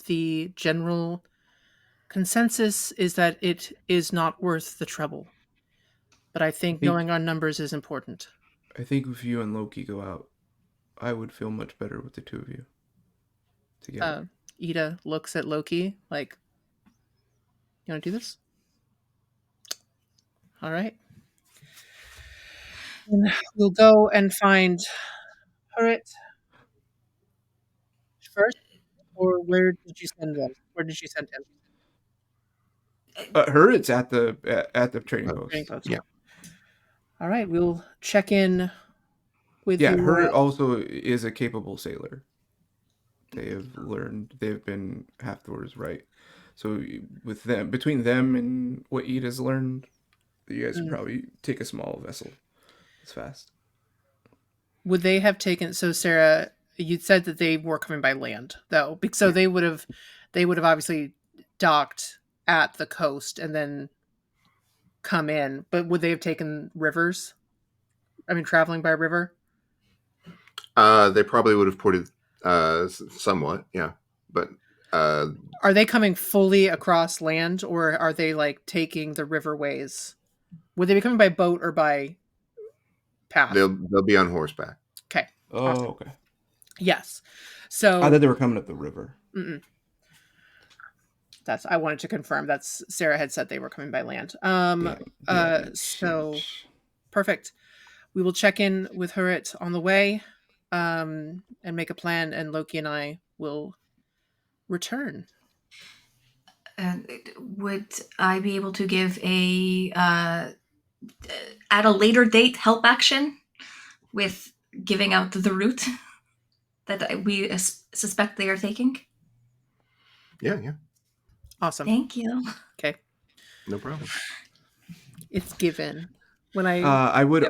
Speaker 3: the general consensus is that it is not worth the trouble. But I think knowing our numbers is important.
Speaker 4: I think if you and Loki go out, I would feel much better with the two of you together.
Speaker 3: Ida looks at Loki like, you want to do this? All right. And we'll go and find Hurrit first, or where did you send them? Where did you send him?
Speaker 4: Her, it's at the trading
Speaker 3: Trading
Speaker 4: post.
Speaker 3: post.
Speaker 1: Yeah.
Speaker 3: All right, we'll check in with
Speaker 4: Yeah,
Speaker 3: you.
Speaker 4: her also is a capable sailor. They have learned. They've been half doors right. So with them, between them and what Ida's learned, you guys would probably take a small vessel. It's fast.
Speaker 3: Would they have taken? So Sarah, you said that they were coming by land, though. So
Speaker 4: Yeah.
Speaker 3: they would have obviously docked at the coast and then come in. But would they have taken rivers? I mean, traveling by river.
Speaker 1: They probably would have ported somewhat, yeah. But
Speaker 3: Are they coming fully across land, or are they like taking the riverways? Would they be coming by boat or by path?
Speaker 1: they'll be on horseback.
Speaker 3: Okay.
Speaker 4: Oh,
Speaker 3: Awesome.
Speaker 4: okay.
Speaker 3: Yes. So
Speaker 4: I thought they were coming up the river.
Speaker 3: That's I wanted to confirm. That's Sarah had said they were coming by land. So perfect. We will check in with Hurrit on the way, and make a plan, and Loki and I will return.
Speaker 5: Would I be able to give a at a later date help action with giving out the route that we suspect they are taking?
Speaker 1: Yeah.
Speaker 3: Awesome.
Speaker 5: Thank you.
Speaker 3: Okay.
Speaker 1: No problem.
Speaker 3: It's given. When
Speaker 4: I would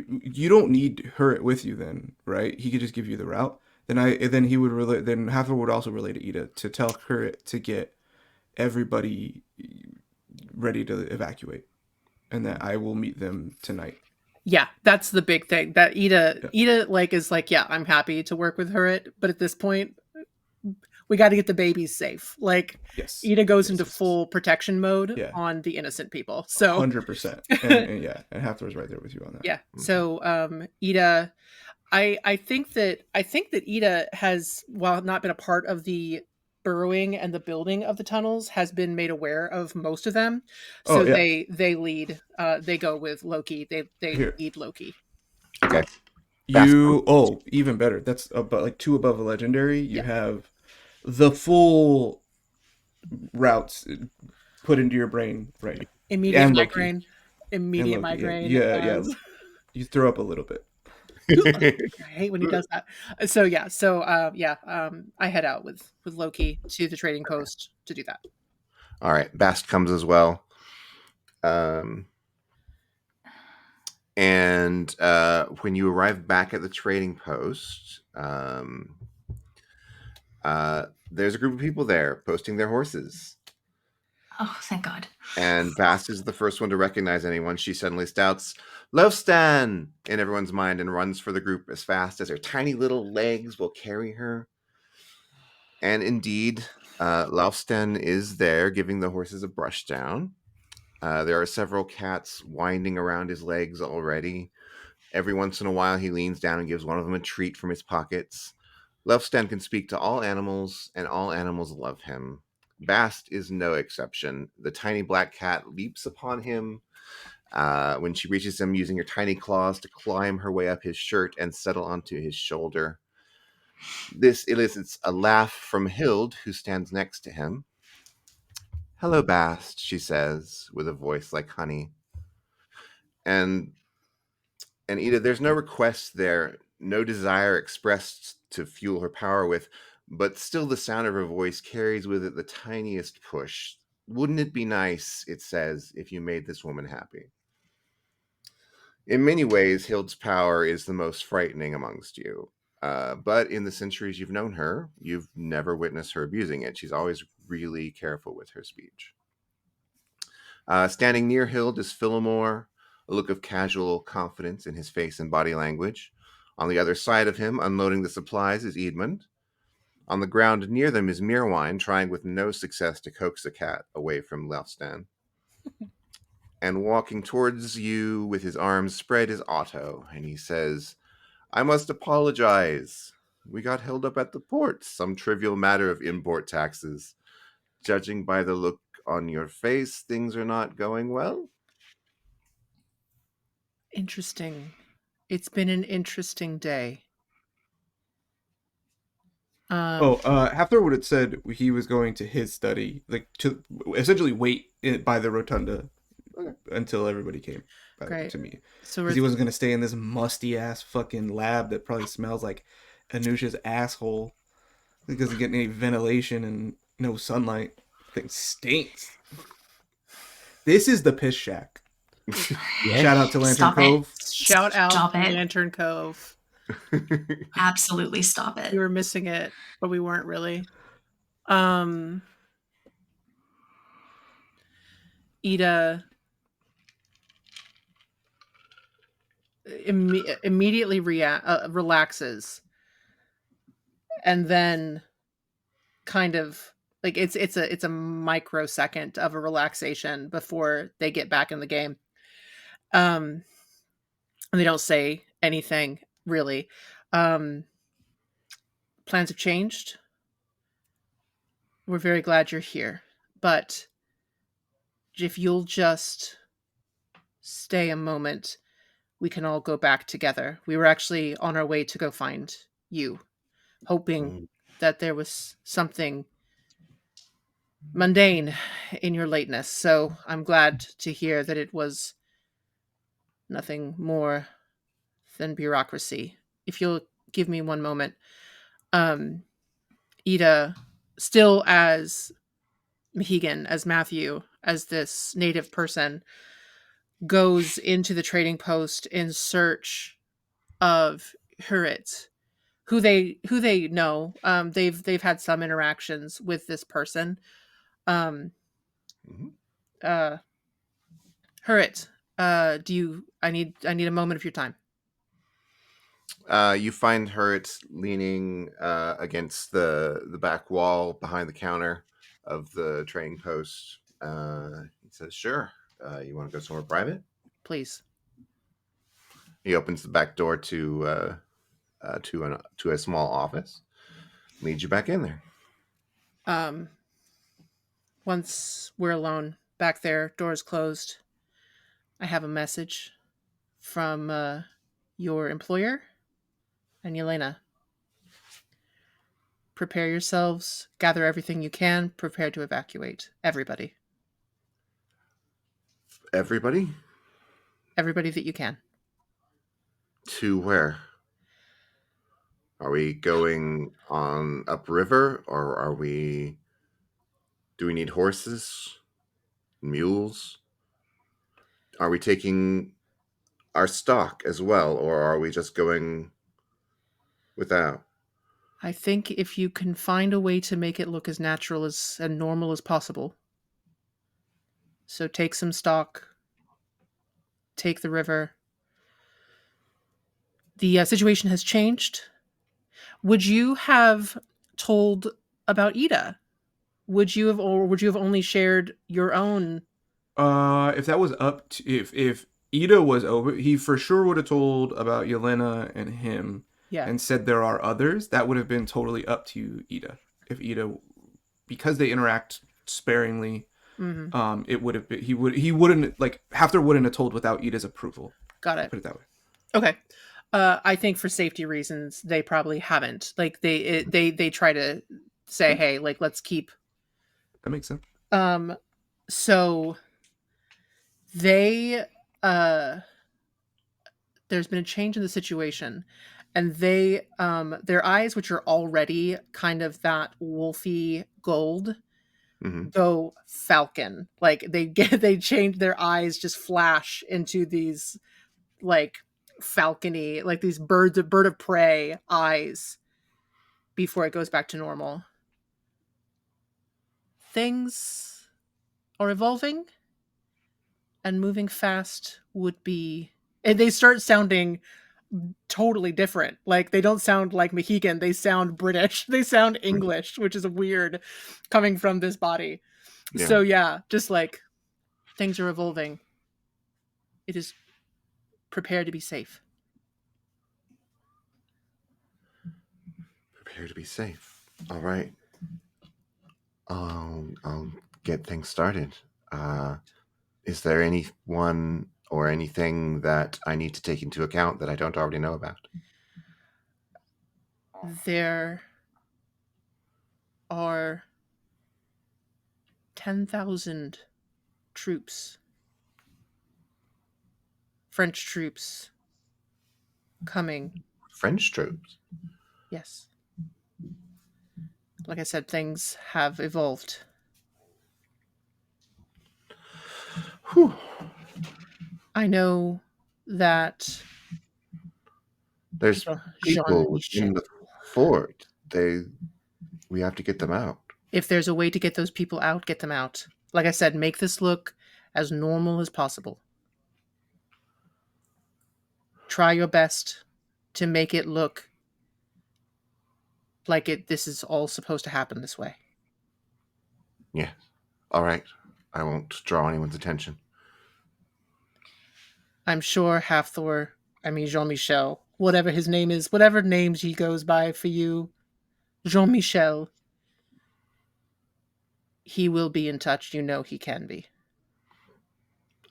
Speaker 4: you don't need her with you then, right? He could just give you the route. Then he would relay. Then Hafer would also relay to Ida to tell her to get everybody ready to evacuate, and that I will meet them tonight.
Speaker 3: Yeah, that's the big thing. That Ida is like, yeah, I'm happy to work with Hurrit, but at this point, we got to get the babies safe. Like,
Speaker 4: yes,
Speaker 3: Ida goes into full protection mode on the innocent people. So
Speaker 4: 100%, and Hafer's right there with you on that.
Speaker 3: Yeah. So Ida, I think that Ida has, while not been a part of the burrowing and the building of the tunnels, has been made aware of most of them. So they lead. They go with Loki. They lead Loki.
Speaker 1: Okay.
Speaker 4: Even better. That's about like 2 above a legendary. You have the full routes put into your brain, right?
Speaker 3: Immediate migraine. Immediate migraine.
Speaker 4: Yeah. You throw up a little bit.
Speaker 3: I hate when he does that. I head out with Loki to the trading post to do that.
Speaker 1: All right, Bast comes as well. And when you arrive back at the trading post, there's a group of people there posting their horses.
Speaker 5: Oh, thank God.
Speaker 1: And Bast is the first one to recognize anyone. She suddenly shouts, "Lofstan!" in everyone's mind and runs for the group as fast as her tiny little legs will carry her. And indeed, Lofstan is there giving the horses a brush down. There are several cats winding around his legs already. Every once in a while, he leans down and gives one of them a treat from his pockets. Lofstan can speak to all animals, and all animals love him. Bast is no exception. The tiny black cat leaps upon him when she reaches him, using her tiny claws to climb her way up his shirt and settle onto his shoulder. This elicits a laugh from Hild, who stands next to him. "Hello, Bast," she says, with a voice like honey. And Ida, there's no request there, no desire expressed to fuel her power with, but still the sound of her voice carries with it the tiniest push. "Wouldn't it be nice," it says, "if you made this woman happy?" In many ways, Hild's power is the most frightening amongst you. But in the centuries you've known her, you've never witnessed her abusing it. She's always really careful with her speech. Standing near Hild is Philomore, a look of casual confidence in his face and body language. On the other side of him, unloading the supplies, is Edmund. On the ground near them is Mirwine, trying with no success to coax a cat away from Lefstan. And walking towards you with his arms spread is Otto, and he says, I must apologize. We got held up at the port, some trivial matter of import taxes. Judging by the look on your face, things are not going well.
Speaker 3: Interesting. It's been an interesting day.
Speaker 4: Hafthor would have said he was going to his study, like to essentially wait by the rotunda until everybody came
Speaker 3: Great.
Speaker 4: to me.
Speaker 3: So
Speaker 4: Because he wasn't going to stay in this musty ass fucking lab that probably smells like Anusha's asshole. He doesn't get any ventilation and no sunlight. Thing stinks. This is the piss shack. Shout out to Lantern
Speaker 5: Stop
Speaker 4: Cove.
Speaker 3: shout out
Speaker 5: Stop
Speaker 3: to
Speaker 5: it.
Speaker 3: Lantern Cove.
Speaker 5: Absolutely stop it.
Speaker 3: We were missing it, but we weren't really. Ida immediately relaxes, and then kind of like it's a microsecond of a relaxation before they get back in the game. And they don't say anything really. Plans have changed. We're very glad you're here, but if you'll just stay a moment, we can all go back together. We were actually on our way to go find you, hoping that there was something mundane in your lateness. So I'm glad to hear that it was nothing more than bureaucracy. If you'll give me one moment. Ida, still as Mohegan, as Matthew, as this native person, goes into the trading post in search of Hurit, who they know. They've had some interactions with this person. Hurit, I need a moment of your time.
Speaker 1: You find her leaning against the back wall behind the counter of the trading post. He says, "Sure. You want to go somewhere private?"
Speaker 3: Please.
Speaker 1: He opens the back door to a small office. Leads you back in there.
Speaker 3: Once we're alone back there, doors closed, I have a message from your employer and Yelena. Prepare yourselves, gather everything you can, prepare to evacuate. Everybody.
Speaker 1: Everybody?
Speaker 3: Everybody that you can.
Speaker 1: To where? Are we going on upriver, or do we need horses? Mules? Are we taking our stock as well, or are we just going without?
Speaker 3: I think if you can find a way to make it look as natural and normal as possible. So take some stock, take the river. The situation has changed. Would you have told about Ida? Would you have only shared your own?
Speaker 4: If that was up to if Ida was over, he for sure would have told about Yelena and him.
Speaker 3: Yeah.
Speaker 4: And said there are others. That would have been totally up to Ida. If Ida, because they interact sparingly, it would have been he wouldn't like Hafthor wouldn't have told without Ida's approval.
Speaker 3: Got it.
Speaker 4: Put it that way.
Speaker 3: Okay. I think for safety reasons, they probably haven't. Like they try to say, hey, like let's keep.
Speaker 4: That makes sense.
Speaker 3: So they there's been a change in the situation, and they their eyes, which are already kind of that wolfy gold, go falcon. Like they change, their eyes just flash into these like falcony, like these bird of prey eyes before it goes back to normal. Things are evolving and moving fast would be, and they start sounding totally different. Like they don't sound like Mohegan, they sound British. They sound English, which is weird coming from this body.
Speaker 1: Yeah.
Speaker 3: So yeah, just like things are evolving. It is prepare to be safe.
Speaker 1: Prepare to be safe. All right. I'll get things started. Is there anyone or anything that I need to take into account that I don't already know about?
Speaker 3: There are 10,000 troops, French troops, coming.
Speaker 1: French troops?
Speaker 3: Yes. Like I said, things have evolved.
Speaker 1: Whew.
Speaker 3: I know that
Speaker 1: There's people
Speaker 3: Jean-Michel,
Speaker 1: in the fort. We have to get them out.
Speaker 3: if there's a way to get those people out, get them out. Like I said, make this look as normal as possible. Try your best to make it look like this is all supposed to happen this way.
Speaker 1: Yes. All right. I won't draw anyone's attention.
Speaker 3: I'm sure Jean-Michel, whatever his name is, whatever names he goes by for you, Jean-Michel, he will be in touch. You know he can be.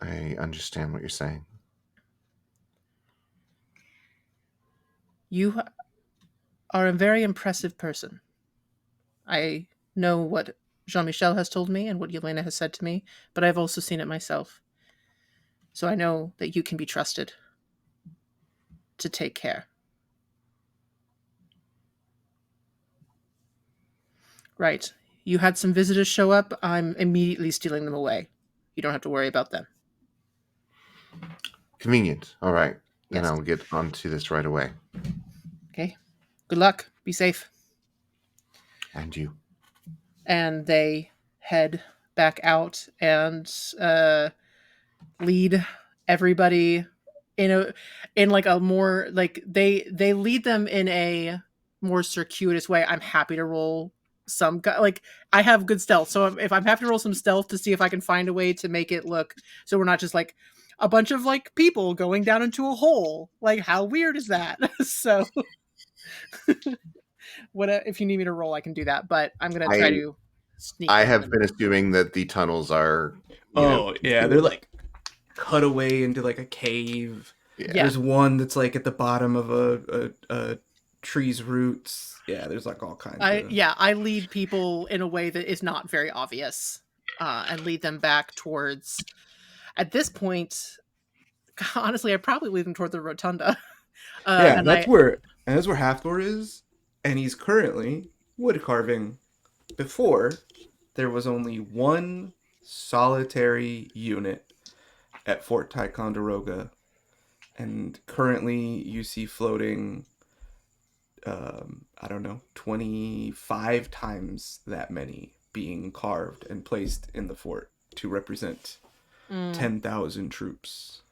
Speaker 1: I understand what you're saying.
Speaker 3: You are a very impressive person. I know what Jean-Michel has told me and what Yelena has said to me, but I've also seen it myself. So I know that you can be trusted to take care. Right. You had some visitors show up. I'm immediately stealing them away. You don't have to worry about them.
Speaker 1: Convenient. All right. Then
Speaker 3: Yes.
Speaker 1: I'll get onto this right away.
Speaker 3: Okay. Good luck. Be safe.
Speaker 1: And you.
Speaker 3: And they head back out and lead everybody in like a more like they lead them in a more circuitous way. I'm happy to roll some like I have good stealth, so if I'm happy to roll some stealth to see if I can find a way to make it look so we're not just like a bunch of like people going down into a hole. Like how weird is that? So what if you need me to roll I can do that, but I'm gonna try to sneak
Speaker 1: I
Speaker 3: in.
Speaker 1: have been assuming that the tunnels are
Speaker 4: They're like cut away into like a cave.
Speaker 1: Yeah.
Speaker 4: There's one that's like at the bottom of a tree's roots. Yeah, there's like all kinds of...
Speaker 3: I lead people in a way that is not very obvious, and lead them back towards, at this point, honestly, I probably lead them toward the rotunda.
Speaker 4: and that's where Hathor is, and he's currently wood carving. Before, there was only one solitary unit at Fort Ticonderoga, and currently you see floating 25 times that many being carved and placed in the fort to represent 10,000 troops.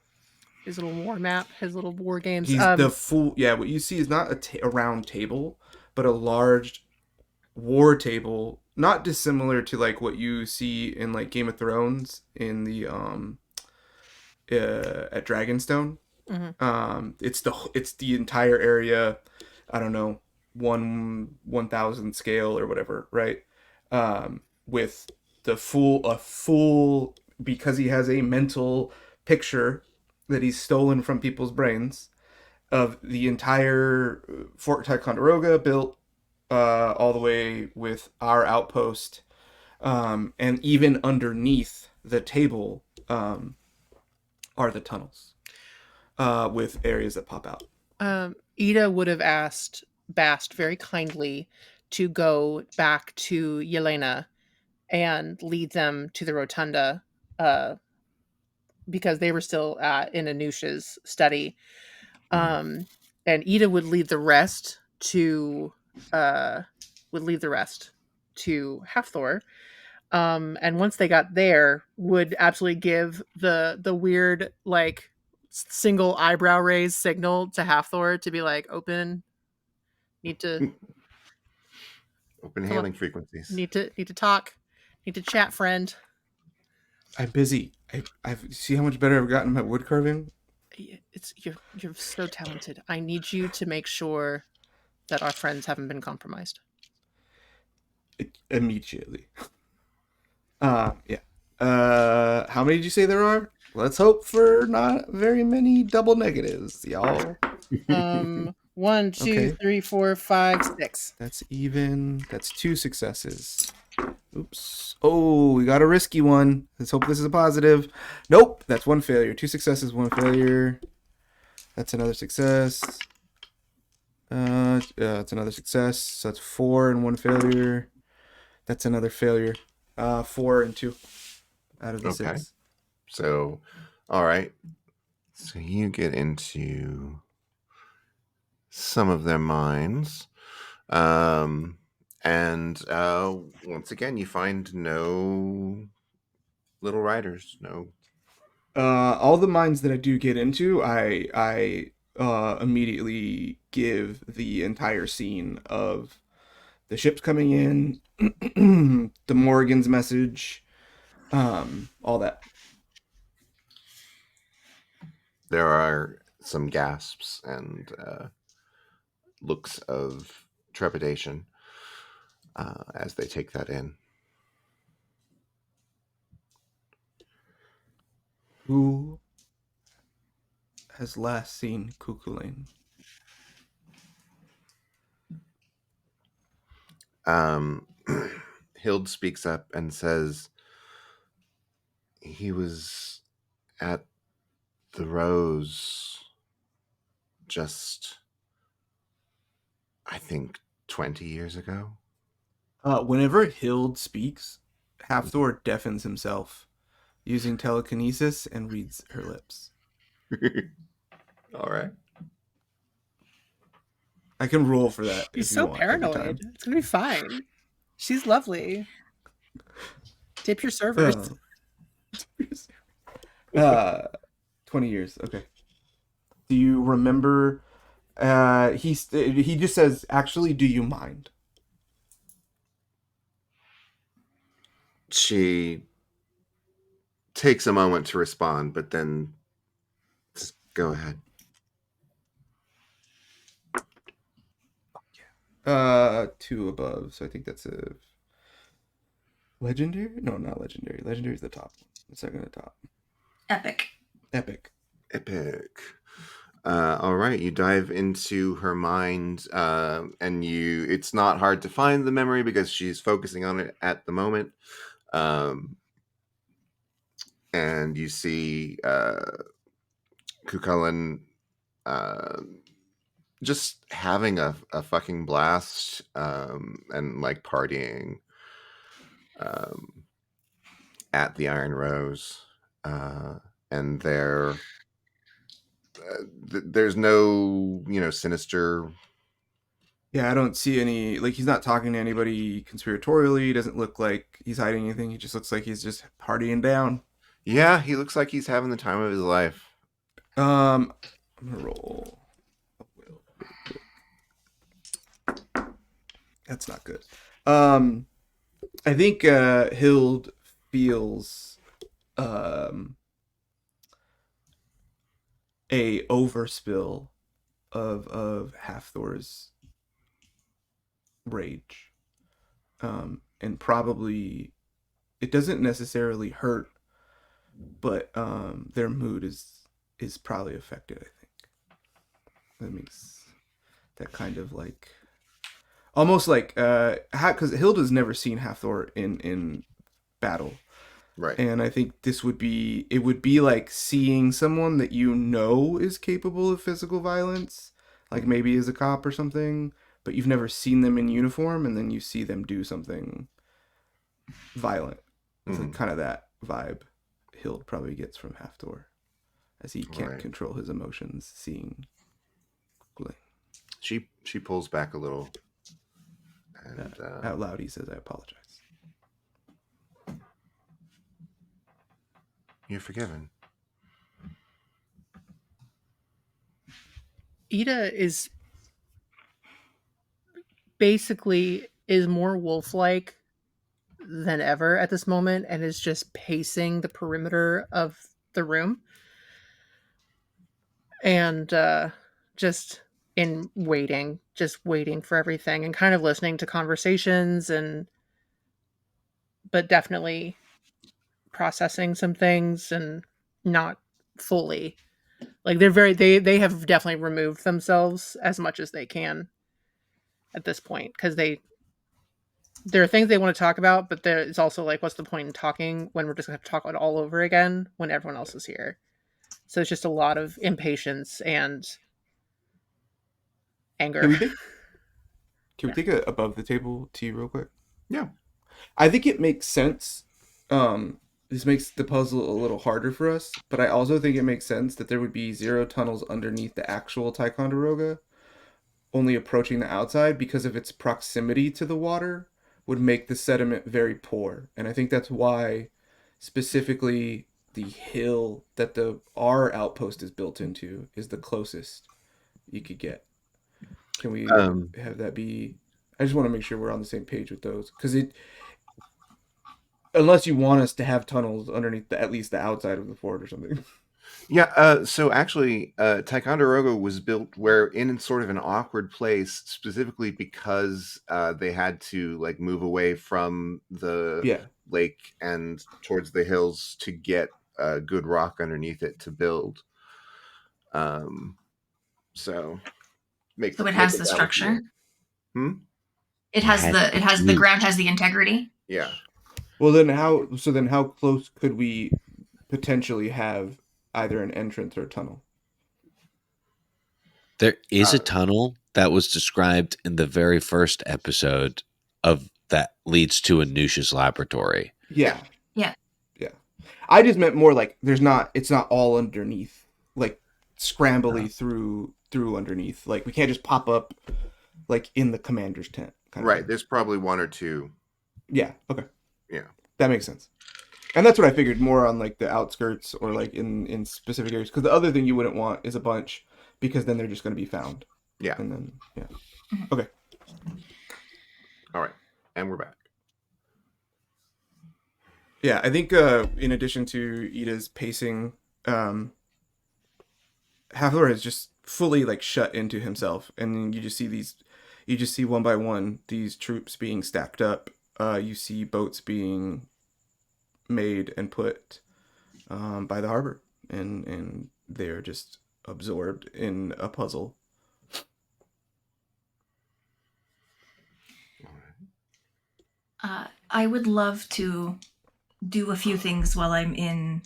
Speaker 3: His little war map, his little war games.
Speaker 4: He's the full... Yeah, what you see is not a round table, but a large war table, not dissimilar to like what you see in like Game of Thrones in the at Dragonstone.
Speaker 3: Mm-hmm.
Speaker 4: It's the entire area. I don't know, 1,000 scale or whatever, right? With a full, because he has a mental picture that he's stolen from people's brains of the entire Fort Ticonderoga built all the way with our outpost, and even underneath the table are the tunnels with areas that pop out.
Speaker 3: Ida would have asked Bast very kindly to go back to Yelena and lead them to the rotunda because they were still in Anusha's study.
Speaker 1: Mhm.
Speaker 3: And Ida would leave the rest to Halfthor. And once they got there, would absolutely give the weird like single eyebrow raise signal to Halfthor to be like, open, need to
Speaker 1: Open
Speaker 3: come on,
Speaker 1: hailing frequencies.
Speaker 3: need to talk, need to chat, friend.
Speaker 4: I'm busy. I've see how much better I've gotten at wood carving.
Speaker 3: It's you're so talented. I need you to make sure that our friends haven't been compromised.
Speaker 4: Immediately. Yeah. How many did you say there are? Let's hope for not very many double negatives, y'all.
Speaker 3: 1, 2,
Speaker 4: Okay.
Speaker 3: 3, 4, 5, 6.
Speaker 4: That's even. That's 2 successes. Oops. Oh, we got a risky one. Let's hope this is a positive. Nope. That's 1 failure. 2 successes, 1 failure. That's another success. That's another success. So that's 4 and 1 failure. That's another failure. 4 and 2 out of the
Speaker 1: Okay.
Speaker 4: 6.
Speaker 1: So, all right. So you get into some of their minds. And once again, you find no little riders. No.
Speaker 4: All the mines that I do get into, I immediately give the entire scene of the ships coming in, the Morrigan's message, all that.
Speaker 1: There are some gasps and looks of trepidation as they take that in.
Speaker 4: Who has last seen Cuchulainn?
Speaker 1: Hild speaks up and says he was at the Rose just, I think, 20 years ago.
Speaker 4: Whenever Hild speaks, Halfthor deafens himself using telekinesis and reads her lips.
Speaker 1: All right.
Speaker 4: I can roll for that
Speaker 3: She's
Speaker 4: if you
Speaker 3: so
Speaker 4: want every time.
Speaker 3: paranoid. It's gonna be fine. She's lovely. Tip your servers.
Speaker 4: Uh, 20 years. Okay. Do you remember? He just says, "Actually, do you mind?"
Speaker 1: She takes a moment to respond, but then just go ahead.
Speaker 4: 2 above. So I think that's a legendary. No, not legendary. Legendary is the top. The second at the top.
Speaker 5: Epic.
Speaker 4: Epic.
Speaker 1: Epic. All right, you dive into her mind, and it's not hard to find the memory because she's focusing on it at the moment. And you see Cuchulainn just having a fucking blast and like partying at the Iron Rose. And there's no, sinister.
Speaker 4: Yeah, I don't see any. Like, he's not talking to anybody conspiratorially. He doesn't look like he's hiding anything. He just looks like he's just partying down.
Speaker 1: Yeah, he looks like he's having the time of his life.
Speaker 4: I'm gonna roll. That's not good. I think Hild feels a overspill of Halfthor's rage, and probably it doesn't necessarily hurt, but their mood is probably affected. I think that makes that kind of like almost like because Hilda's never seen Halfthor in battle.
Speaker 1: Right.
Speaker 4: And I think it would be like seeing someone that you know is capable of physical violence, like maybe as a cop or something, but you've never seen them in uniform, and then you see them do something violent. It's like kind of that vibe Hild probably gets from Haftor, as he can't
Speaker 1: Right.
Speaker 4: control his emotions, seeing Glenn.
Speaker 1: She pulls back a little, and
Speaker 4: Out loud, he says, "I apologize."
Speaker 1: you're forgiven.
Speaker 3: Ida is basically is more wolf-like than ever at this moment and is just pacing the perimeter of the room and just just waiting for everything and kind of listening to conversations but definitely processing some things and not fully. Like they have definitely removed themselves as much as they can at this point because there are things they want to talk about, but it's also like, what's the point in talking when we're just going to talk about it all over again when everyone else is here? So it's just a lot of impatience and anger.
Speaker 4: Can we take a above the table tea real quick?
Speaker 1: Yeah.
Speaker 4: I think it makes sense. This makes the puzzle a little harder for us, but I also think it makes sense that there would be 0 tunnels underneath the actual Ticonderoga, only approaching the outside because of its proximity to the water would make the sediment very poor. And I think that's why specifically the hill that our outpost is built into is the closest you could get. Can we have that be? I just want to make sure we're on the same page with those, because unless you want us to have tunnels underneath at least the outside of the fort or something.
Speaker 1: Yeah, so actually, Ticonderoga was built where in sort of an awkward place, specifically because they had to like move away from the
Speaker 4: Yeah.
Speaker 1: lake and towards the hills to get good rock underneath it to build. So
Speaker 5: it has the structure. It has the ground has the integrity.
Speaker 1: Yeah.
Speaker 4: Well, then how close could we potentially have either an entrance or a tunnel?
Speaker 2: There is a tunnel that was described in the very first episode of that leads to Anusha's laboratory.
Speaker 4: Yeah.
Speaker 5: Yeah.
Speaker 4: Yeah. I just meant more like it's not all underneath, like scrambly through underneath. Like we can't just pop up like in the commander's tent.
Speaker 1: Right. There's probably 1 or 2.
Speaker 4: Yeah. Okay.
Speaker 1: Yeah.
Speaker 4: That makes sense. And that's what I figured, more on like the outskirts or like in specific areas. Because the other thing you wouldn't want is a bunch, because then they're just going to be found.
Speaker 1: Yeah.
Speaker 4: And then, yeah. Okay.
Speaker 1: All right. And we're back.
Speaker 4: Yeah, I think in addition to Ida's pacing, Hafthor has just fully like shut into himself. And you just see one by one these troops being stacked up. You see boats being made and put by the harbor, and they're just absorbed in a puzzle.
Speaker 5: I would love to do a few things while I'm in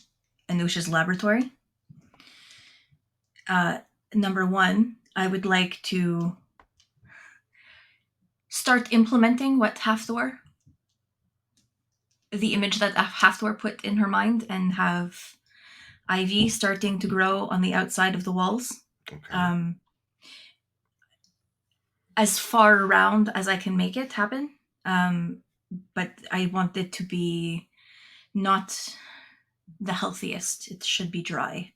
Speaker 5: Anusha's laboratory. Number 1, I would like to start implementing what the image that Hafthor put in her mind, and have ivy starting to grow on the outside of the walls.
Speaker 1: Okay.
Speaker 5: As far around as I can make it happen. But I want it to be not the healthiest. It should be dry.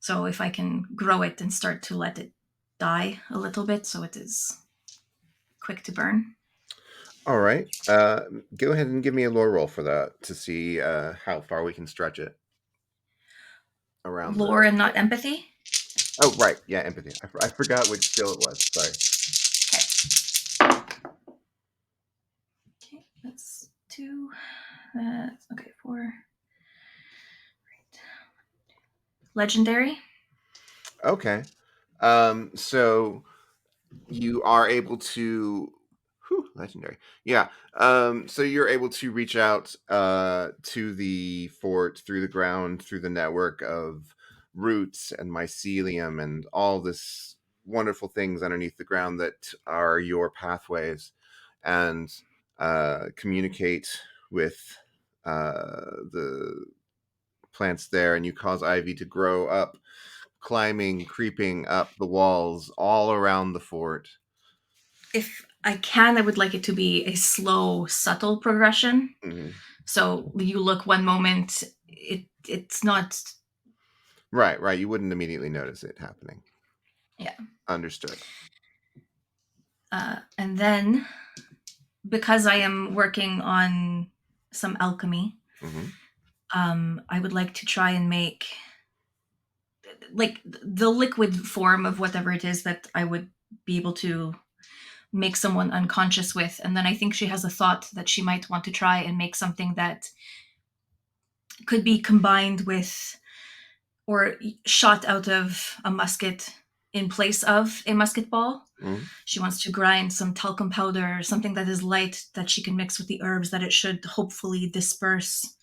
Speaker 5: So if I can grow it and start to let it die a little bit so it is quick to burn.
Speaker 1: All right. Go ahead and give me a lore roll for that to see how far we can stretch it around.
Speaker 5: Lore and not empathy?
Speaker 1: Oh, right. Yeah, empathy. I forgot which skill it was. Sorry.
Speaker 5: Okay, that's 2. That's okay, 4. Right. Legendary.
Speaker 1: Okay. So you are able to legendary. Yeah. So you're able to reach out to the fort through the ground, through the network of roots and mycelium and all this wonderful things underneath the ground that are your pathways, and communicate with the plants there, and you cause ivy to grow up, climbing, creeping up the walls all around the fort.
Speaker 5: If I can, I would like it to be a slow, subtle progression.
Speaker 1: Mm-hmm.
Speaker 5: So you look one moment, it's not.
Speaker 1: Right. You wouldn't immediately notice it happening.
Speaker 5: Yeah.
Speaker 1: Understood.
Speaker 5: And then, because I am working on some alchemy, I would like to try and make like the liquid form of whatever it is that I would be able to make someone unconscious with. And then I think she has a thought that she might want to try and make something that could be combined with or shot out of a musket in place of a musket ball. She wants to grind some talcum powder, something that is light that she can mix with the herbs that it should hopefully disperse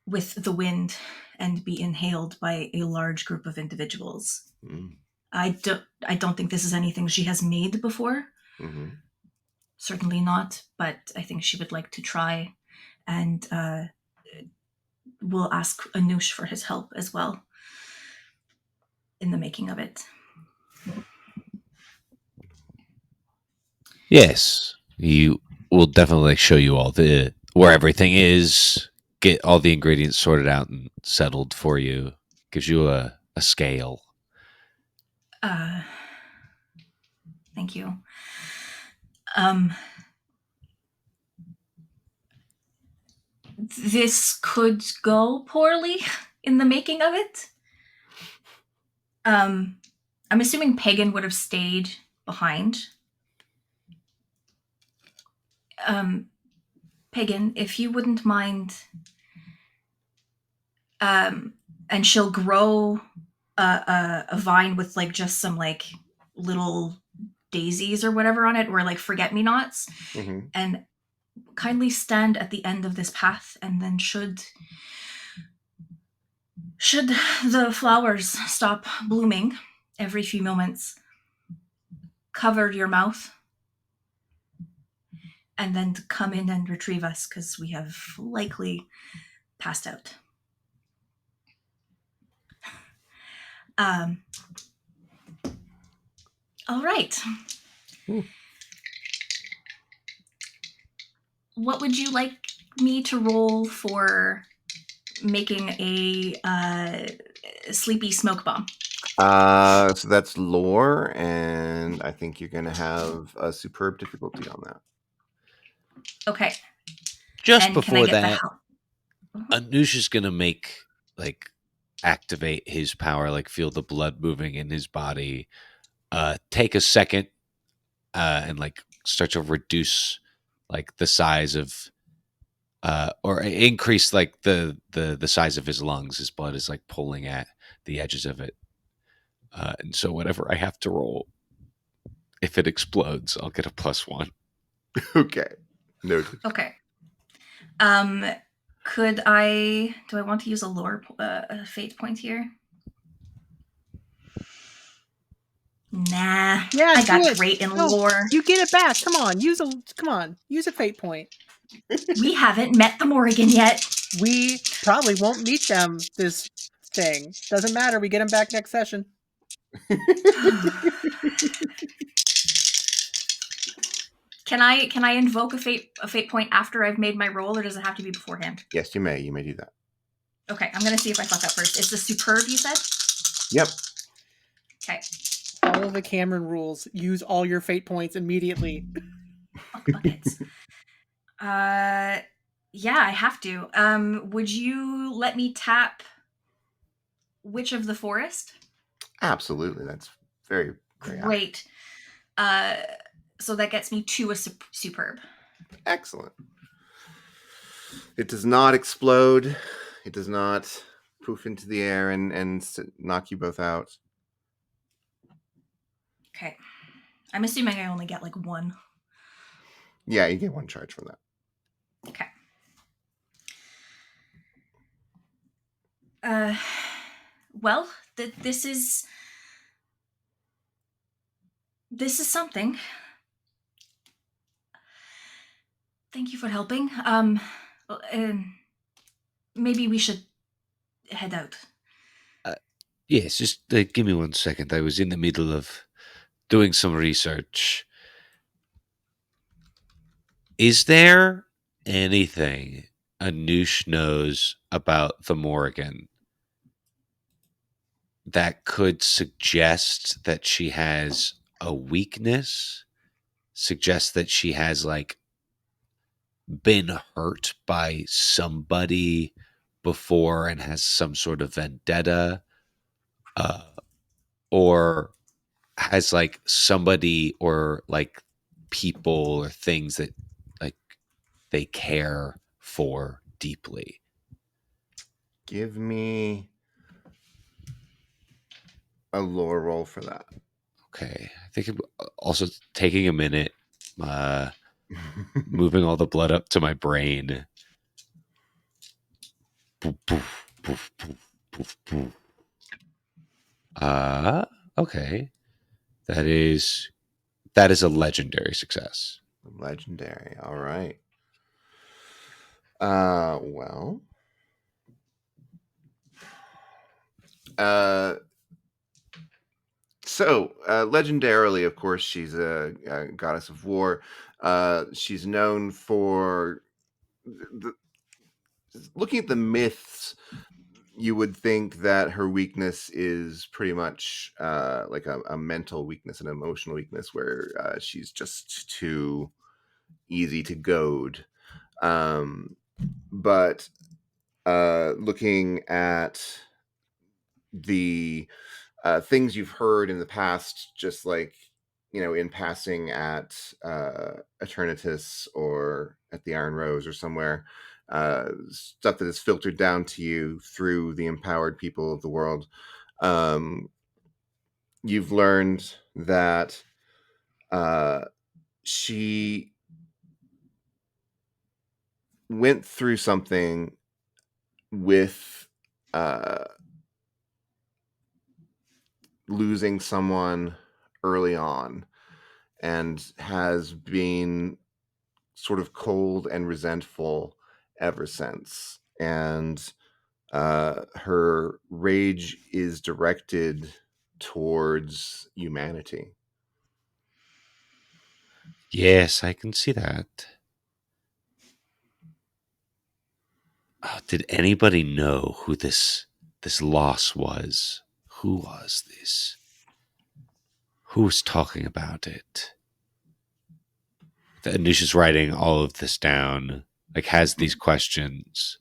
Speaker 5: with the wind and be inhaled by a large group of individuals. I don't think this is anything she has made before. Certainly not, but I think she would like to try, and we'll ask Anush for his help as well in the making of it.
Speaker 2: Yes, you will definitely show you all the where everything is, get all the ingredients sorted out and settled for you. Gives you a scale.
Speaker 5: Thank you. This could go poorly in the making of it. I'm assuming Pagan would have stayed behind. Pagan, if you wouldn't mind, and she'll grow a vine with like just some like little daisies or whatever on it, or like forget-me-nots, and kindly stand at the end of this path, and then should the flowers stop blooming every few moments, cover your mouth and then come in and retrieve us, because we have likely passed out. All right. What would you like me to roll for making a sleepy smoke bomb?
Speaker 1: So that's lore, and I think you're going to have a superb difficulty on that.
Speaker 5: Okay.
Speaker 2: Just
Speaker 5: And
Speaker 2: before
Speaker 5: can I get
Speaker 2: that,
Speaker 5: the help?
Speaker 2: Anush is gonna make like activate his power, like feel the blood moving in his body. Take a second and like start to reduce like the size of or increase like the size of his lungs. His blood is like pulling at the edges of it. And so whatever I have to roll, if it explodes, I'll get a +1.
Speaker 1: Okay. Noted.
Speaker 5: Okay. Do I want to use a lore a fate point here? Nah.
Speaker 3: Yeah,
Speaker 5: I got
Speaker 3: do it.
Speaker 5: great in
Speaker 3: No,
Speaker 5: lore.
Speaker 3: You get it back. Come on, use a fate point.
Speaker 5: We haven't met the Morrigan yet.
Speaker 3: We probably won't meet them this thing. Doesn't matter. We get them back next session.
Speaker 5: Can I invoke a fate point after I've made my roll, or does it have to be beforehand?
Speaker 1: Yes, you may. You may do that.
Speaker 5: Okay, I'm gonna see if I fuck up first. It's the superb, you said?
Speaker 1: Yep.
Speaker 5: Okay.
Speaker 3: Follow the Cameron rules. Use all your fate points immediately.
Speaker 5: Fuck buckets. Yeah, I have to. Would you let me tap Witch of the Forest?
Speaker 1: Absolutely. That's very, very
Speaker 5: Great. So that gets me to a superb.
Speaker 1: excellent. It does not explode. It does not poof into the air and knock you both out.
Speaker 5: Okay. I'm assuming I only get like one.
Speaker 1: Yeah, you get one charge from that.
Speaker 5: Okay. Well, this is something. Thank you for helping. maybe we should head out.
Speaker 2: Yes, just give me 1 second. I was in the middle of doing some research. Is there anything Anoush knows about the Morrigan that could suggest that she has a weakness? Suggest that she has like been hurt by somebody before and has some sort of vendetta, uh, or has like somebody or like people or things that like they care for deeply.
Speaker 1: Give me a lore roll for that.
Speaker 2: Okay, I think I'm also taking a minute, uh, moving all the blood up to my brain. Poof, poof, poof, poof, poof, poof. Okay, that is a legendary success.
Speaker 1: Legendary. All right. Well. So, legendarily, of course, she's a goddess of war. She's known for looking at the myths. You would think that her weakness is pretty much like a mental weakness, an emotional weakness, where she's just too easy to goad. But looking at the things you've heard in the past, just like in passing at Eternatus or at the Iron Rose or somewhere, stuff that is filtered down to you through the empowered people of the world. You've learned that she went through something with losing someone early on and has been sort of cold and resentful ever since. And her rage is directed towards humanity.
Speaker 2: Yes, I can see that. Did anybody know who this loss was? Who was this? Who was talking about it? Anush is writing all of this down, like has these questions,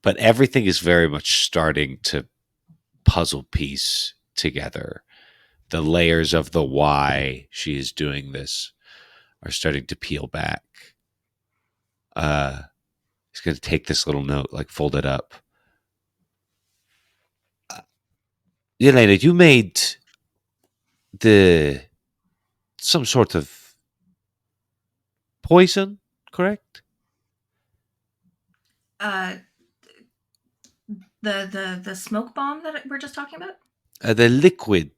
Speaker 2: but everything is very much starting to puzzle piece together. The layers of the why she is doing this are starting to peel back. He's going to take this little note, like fold it up. Yelena, you made the some sort of poison, correct?
Speaker 5: Uh, the smoke bomb that we're just talking about.
Speaker 2: The liquid.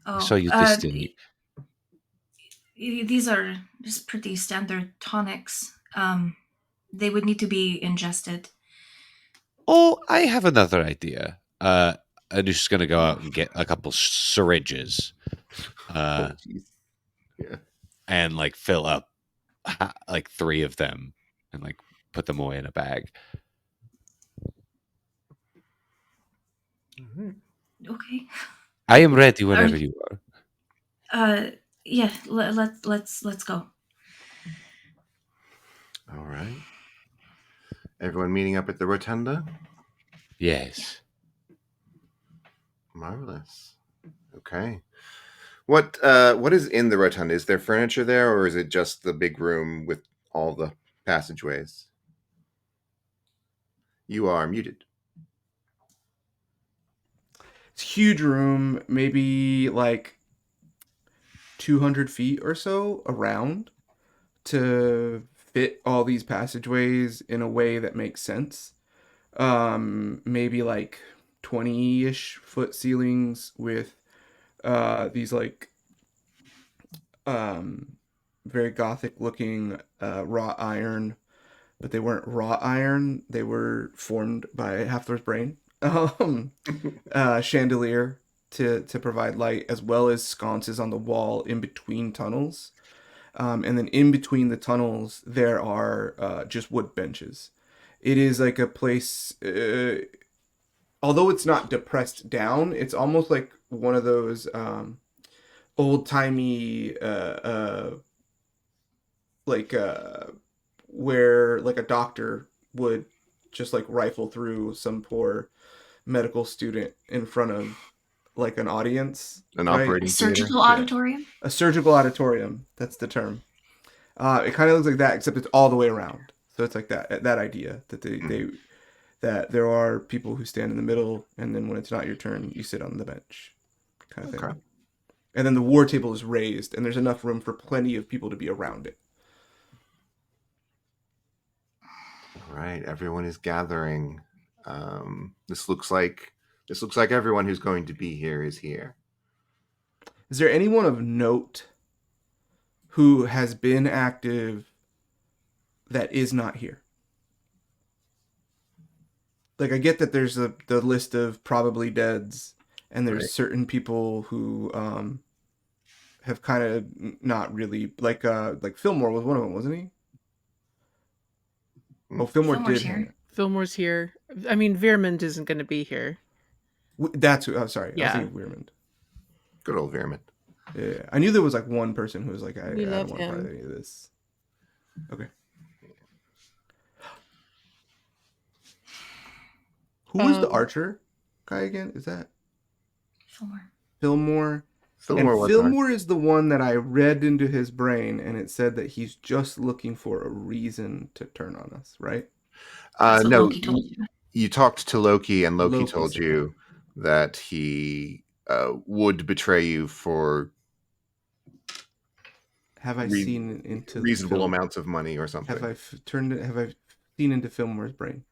Speaker 2: I saw
Speaker 5: Oh,
Speaker 2: you distilling.
Speaker 5: these are just pretty standard tonics. They would need to be ingested.
Speaker 2: Oh, I have another idea. Anush is going to go out and get a couple syringes,
Speaker 1: Oh, jeez. Yeah.
Speaker 2: and like fill up like 3 of them, and like put them away in a bag.
Speaker 5: Okay.
Speaker 2: I am ready whenever
Speaker 5: Are-
Speaker 2: you are.
Speaker 5: Yeah. Let's go.
Speaker 1: All right. Everyone meeting up at the rotunda?
Speaker 2: Yes.
Speaker 1: Marvelous. Okay. What is in the rotunda? Is there furniture there, or is it just the big room with all the passageways? You are muted.
Speaker 4: It's a huge room, maybe like 200 feet or so around to fit all these passageways in a way that makes sense. Maybe like 20-ish foot ceilings with these like very gothic looking wrought iron but they weren't wrought iron. They were formed by Hafthor's brain. Chandelier to provide light, as well as sconces on the wall in between tunnels. And then in between the tunnels, there are just wood benches. It is like a place, although it's not depressed down, it's almost like one of those old-timey, like, where like a doctor would just like rifle through some poor medical student in front of like an audience.
Speaker 1: An
Speaker 4: right?
Speaker 1: operating theater.
Speaker 5: Surgical auditorium.
Speaker 4: A surgical auditorium. That's the term. It kind of looks like that, except it's all the way around. So it's like that idea that that there are people who stand in the middle, and then when it's not your turn, you sit on the bench, kind of thing.
Speaker 1: Okay.
Speaker 4: And then the war table is raised, and there's enough room for plenty of people to be around it.
Speaker 1: All right, everyone is gathering. This looks like everyone who's going to be here is here.
Speaker 4: Is there anyone of note who has been active that is not here? Like, I get that there's the list of probably deads, and there's
Speaker 1: Right.
Speaker 4: certain people who have kind of not really, like Fillmore was one of them, wasn't he? Oh, Fillmore
Speaker 5: Fillmore's
Speaker 4: did.
Speaker 5: here.
Speaker 3: Fillmore's here. I mean, Veermond isn't going to be here.
Speaker 4: That's who. Oh, sorry. I was
Speaker 3: Yeah.
Speaker 4: thinking Weirmond.
Speaker 1: Good old Veerman.
Speaker 4: Yeah, I knew there was like one person who was like, I
Speaker 3: We
Speaker 4: don't
Speaker 3: love
Speaker 4: want to part of
Speaker 3: him.
Speaker 4: any of this. Okay. Who was the archer guy again? Is that
Speaker 5: Fillmore.
Speaker 4: Fillmore?
Speaker 1: Fillmore
Speaker 4: And
Speaker 1: was
Speaker 4: Fillmore is the one that I read into his brain, and it said that he's just looking for a reason to turn on us, right?
Speaker 5: That's what
Speaker 1: no,
Speaker 5: Loki told you.
Speaker 1: you talked to Loki, and Loki
Speaker 4: Loki
Speaker 1: told
Speaker 4: said
Speaker 1: you that he would betray you for
Speaker 4: Have I seen into
Speaker 1: reasonable
Speaker 4: Fill-
Speaker 1: amounts of money or something.
Speaker 4: Have I have I seen into Fillmore's brain?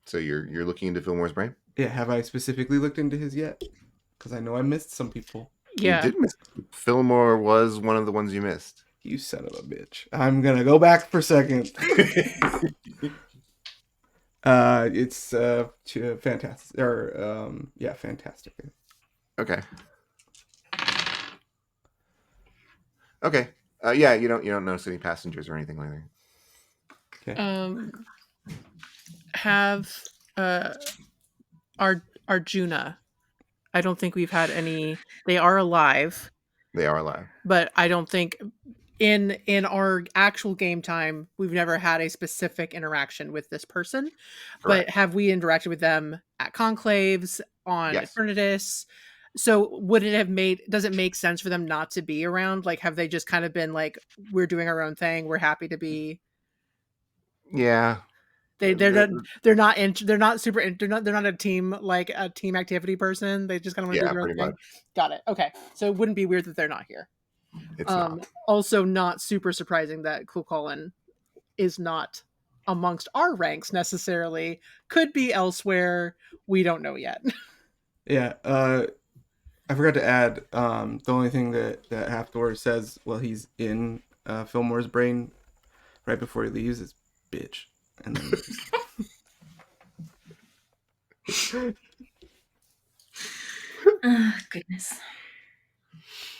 Speaker 1: So you're looking into Fillmore's brain?
Speaker 4: Yeah, have I specifically looked into his yet? Because I know I missed some people.
Speaker 3: Yeah.
Speaker 1: You did miss. Fillmore was one of the ones you missed.
Speaker 4: You son of a bitch. I'm gonna go back for a second. It's fantastic. Or yeah, fantastic.
Speaker 1: Okay. Okay. Yeah, you don't notice any passengers or anything like that.
Speaker 4: Okay.
Speaker 3: Have Arjuna. I don't think we've had any. They are alive,
Speaker 1: They are alive.
Speaker 3: but I don't think in our actual game time we've never had a specific interaction with this person.
Speaker 1: Correct.
Speaker 3: But have we interacted with them at conclaves on
Speaker 1: Yes.
Speaker 3: Eternatus? So does it make sense for them not to be around? Like, have they just kind of been like, we're doing our own thing, we're happy to be?
Speaker 1: Yeah.
Speaker 3: They're not a team, like a team activity person. They just kind of want to
Speaker 1: Yeah,
Speaker 3: do their own
Speaker 1: pretty
Speaker 3: thing.
Speaker 1: much.
Speaker 3: Got it. Okay, so it wouldn't be weird that they're not here.
Speaker 1: It's not.
Speaker 3: Also, not super surprising that Cuchulainn is not amongst our ranks necessarily. Could be elsewhere. We don't know yet.
Speaker 4: Yeah. I forgot to add. The only thing that Hafthor says while he's in Fillmore's brain, right before he leaves, is "bitch," and then.
Speaker 5: Goodness.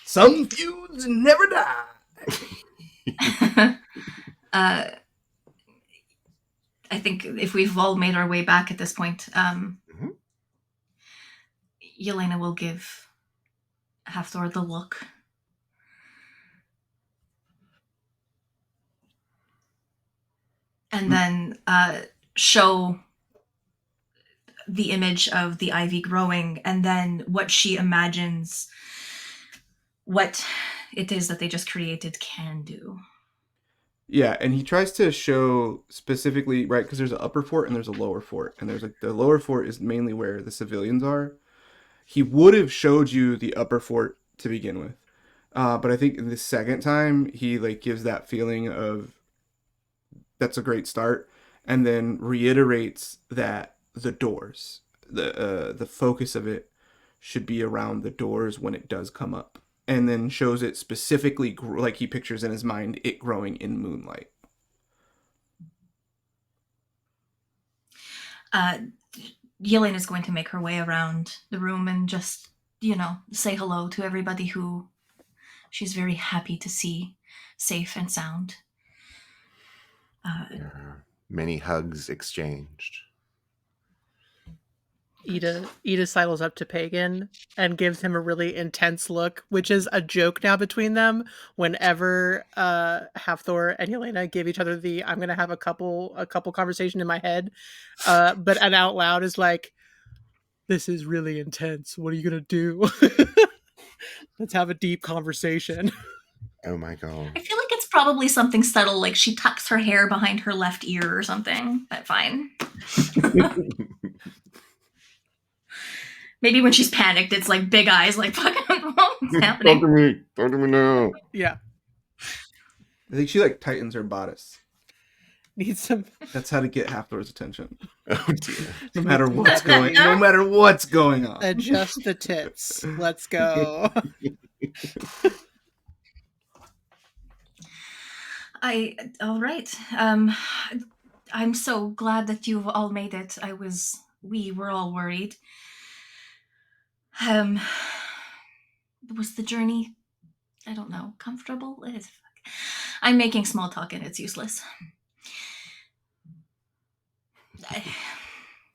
Speaker 4: Some feuds never die.
Speaker 5: I think if we've all made our way back at this point, Yelena will give Hafthor the look. And then show the image of the ivy growing, and then what she imagines what it is that they just created can do.
Speaker 4: Yeah, and he tries to show specifically, right, because there's an upper fort and there's a lower fort, and there's like the lower fort is mainly where the civilians are. He would have showed you the upper fort to begin with, but I think in the second time he like gives that feeling of that's a great start, and then reiterates that the doors, the focus of it should be around the doors when it does come up. and then shows it specifically like he pictures in his mind it growing in moonlight.
Speaker 5: Yelena is going to make her way around the room and just, say hello to everybody who she's very happy to see safe and sound.
Speaker 1: Many hugs exchanged.
Speaker 3: Ida sidles up to Pagan and gives him a really intense look, which is a joke now between them. Whenever Hafthor and Yelena give each other the "I'm gonna have a couple conversation in my head," but an out loud is like, "This is really intense. What are you gonna do? Let's have a deep conversation."
Speaker 1: Oh my god.
Speaker 5: I feel like it's probably something subtle, like she tucks her hair behind her left ear or something, but fine. Maybe when she's panicked, it's like big eyes, like, fucking, what's happening?
Speaker 1: Talk to me now.
Speaker 3: Yeah.
Speaker 4: I think she like tightens her bodice.
Speaker 3: Needs some.
Speaker 4: That's how to get Hafthor's attention.
Speaker 1: Oh dear.
Speaker 4: No matter what's going on.
Speaker 3: Adjust the tits. Let's go.
Speaker 5: All right. I'm so glad that you've all made it. We were all worried. Was the journey, I don't know, comfortable? I'm making small talk and it's useless.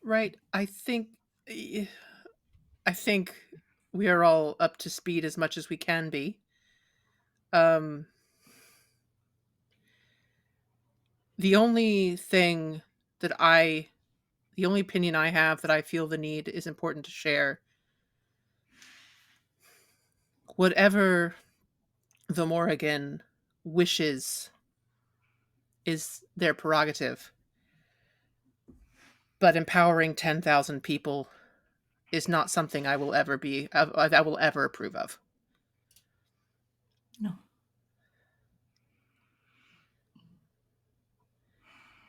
Speaker 3: Right. I think we are all up to speed as much as we can be. The only opinion I have that I feel the need is important to share. Whatever the Morrigan wishes is their prerogative. But empowering 10,000 people is not something I will ever approve of.
Speaker 5: No.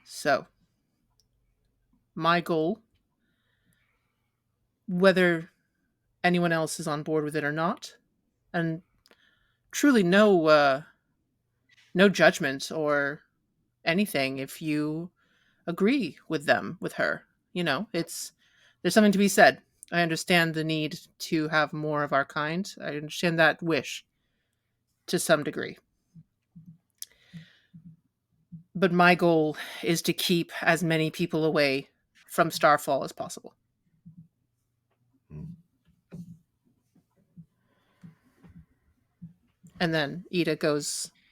Speaker 3: So, my goal, whether anyone else is on board with it or not, and truly no judgment or anything if you agree with her. There's something to be said. I understand the need to have more of our kind. I understand that wish to some degree. But my goal is to keep as many people away from Starfall as possible. And then Ida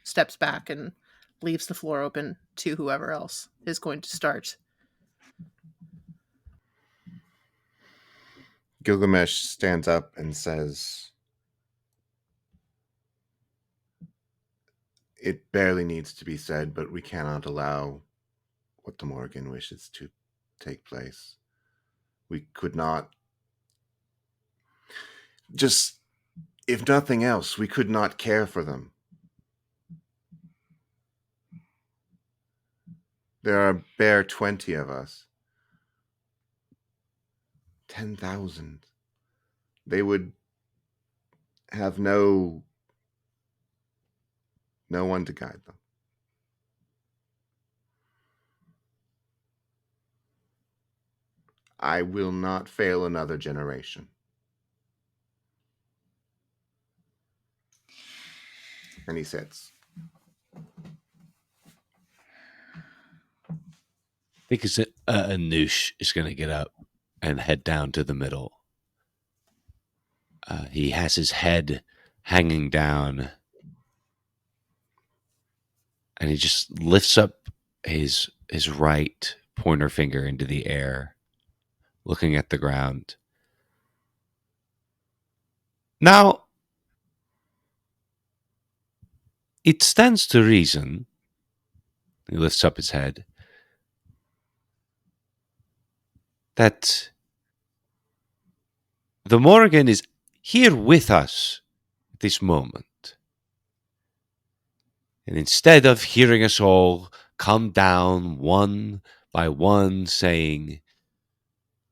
Speaker 3: steps back and leaves the floor open to whoever else is going to start.
Speaker 1: Gilgamesh stands up and says, "It barely needs to be said, but we cannot allow what the Morrigan wishes to take place. We could not, just, if nothing else, we could not care for them. There are bare 20 of us. 10,000. They would have no one to guide them. I will not fail another generation." And he sits.
Speaker 2: I think it's Anoush is going to get up and head down to the middle. He has his head hanging down, and he just lifts up his right pointer finger into the air, looking at the ground. Now, it stands to reason, he lifts up his head, that the Morrigan is here with us at this moment. And instead of hearing us all come down one by one saying,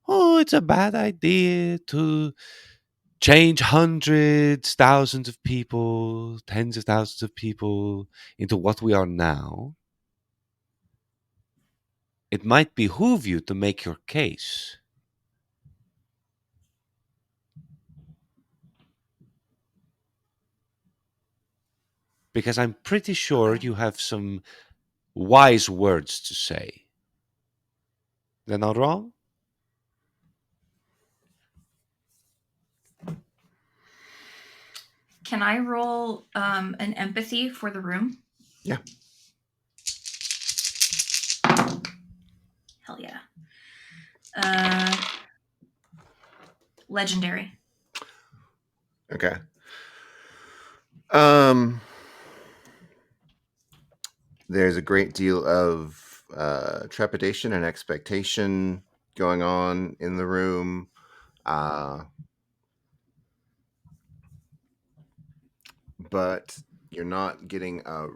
Speaker 2: "Oh, it's a bad idea to change hundreds, thousands of people, tens of thousands of people into what we are now, it might behoove you to make your case. Because I'm pretty sure
Speaker 5: Okay.
Speaker 2: you have some wise words to say. They're not wrong?
Speaker 5: Can I roll an empathy for the room?
Speaker 1: Yeah.
Speaker 5: Hell yeah. Legendary.
Speaker 1: Okay. There's a great deal of trepidation and expectation going on in the room. But you're not getting a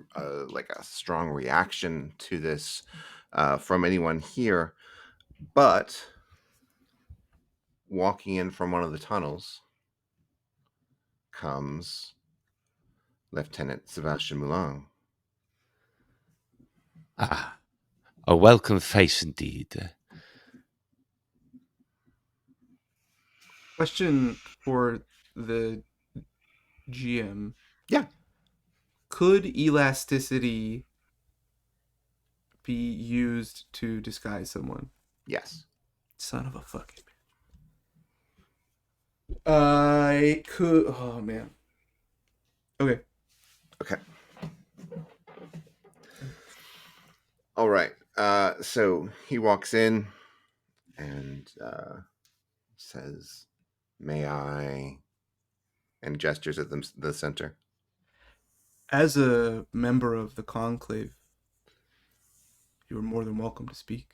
Speaker 1: strong reaction to this from anyone here. But walking in from one of the tunnels comes Lieutenant Sebastian Moulin.
Speaker 2: Ah, a welcome face indeed.
Speaker 4: Question for the GM.
Speaker 1: Yeah.
Speaker 4: Could elasticity be used to disguise someone?
Speaker 1: Yes.
Speaker 4: Son of a fucking. I could. Oh man. Okay.
Speaker 1: Okay. All right. So he walks in and says, "May I?" and gestures at the center.
Speaker 4: As a member of the Conclave, you are more than welcome to speak.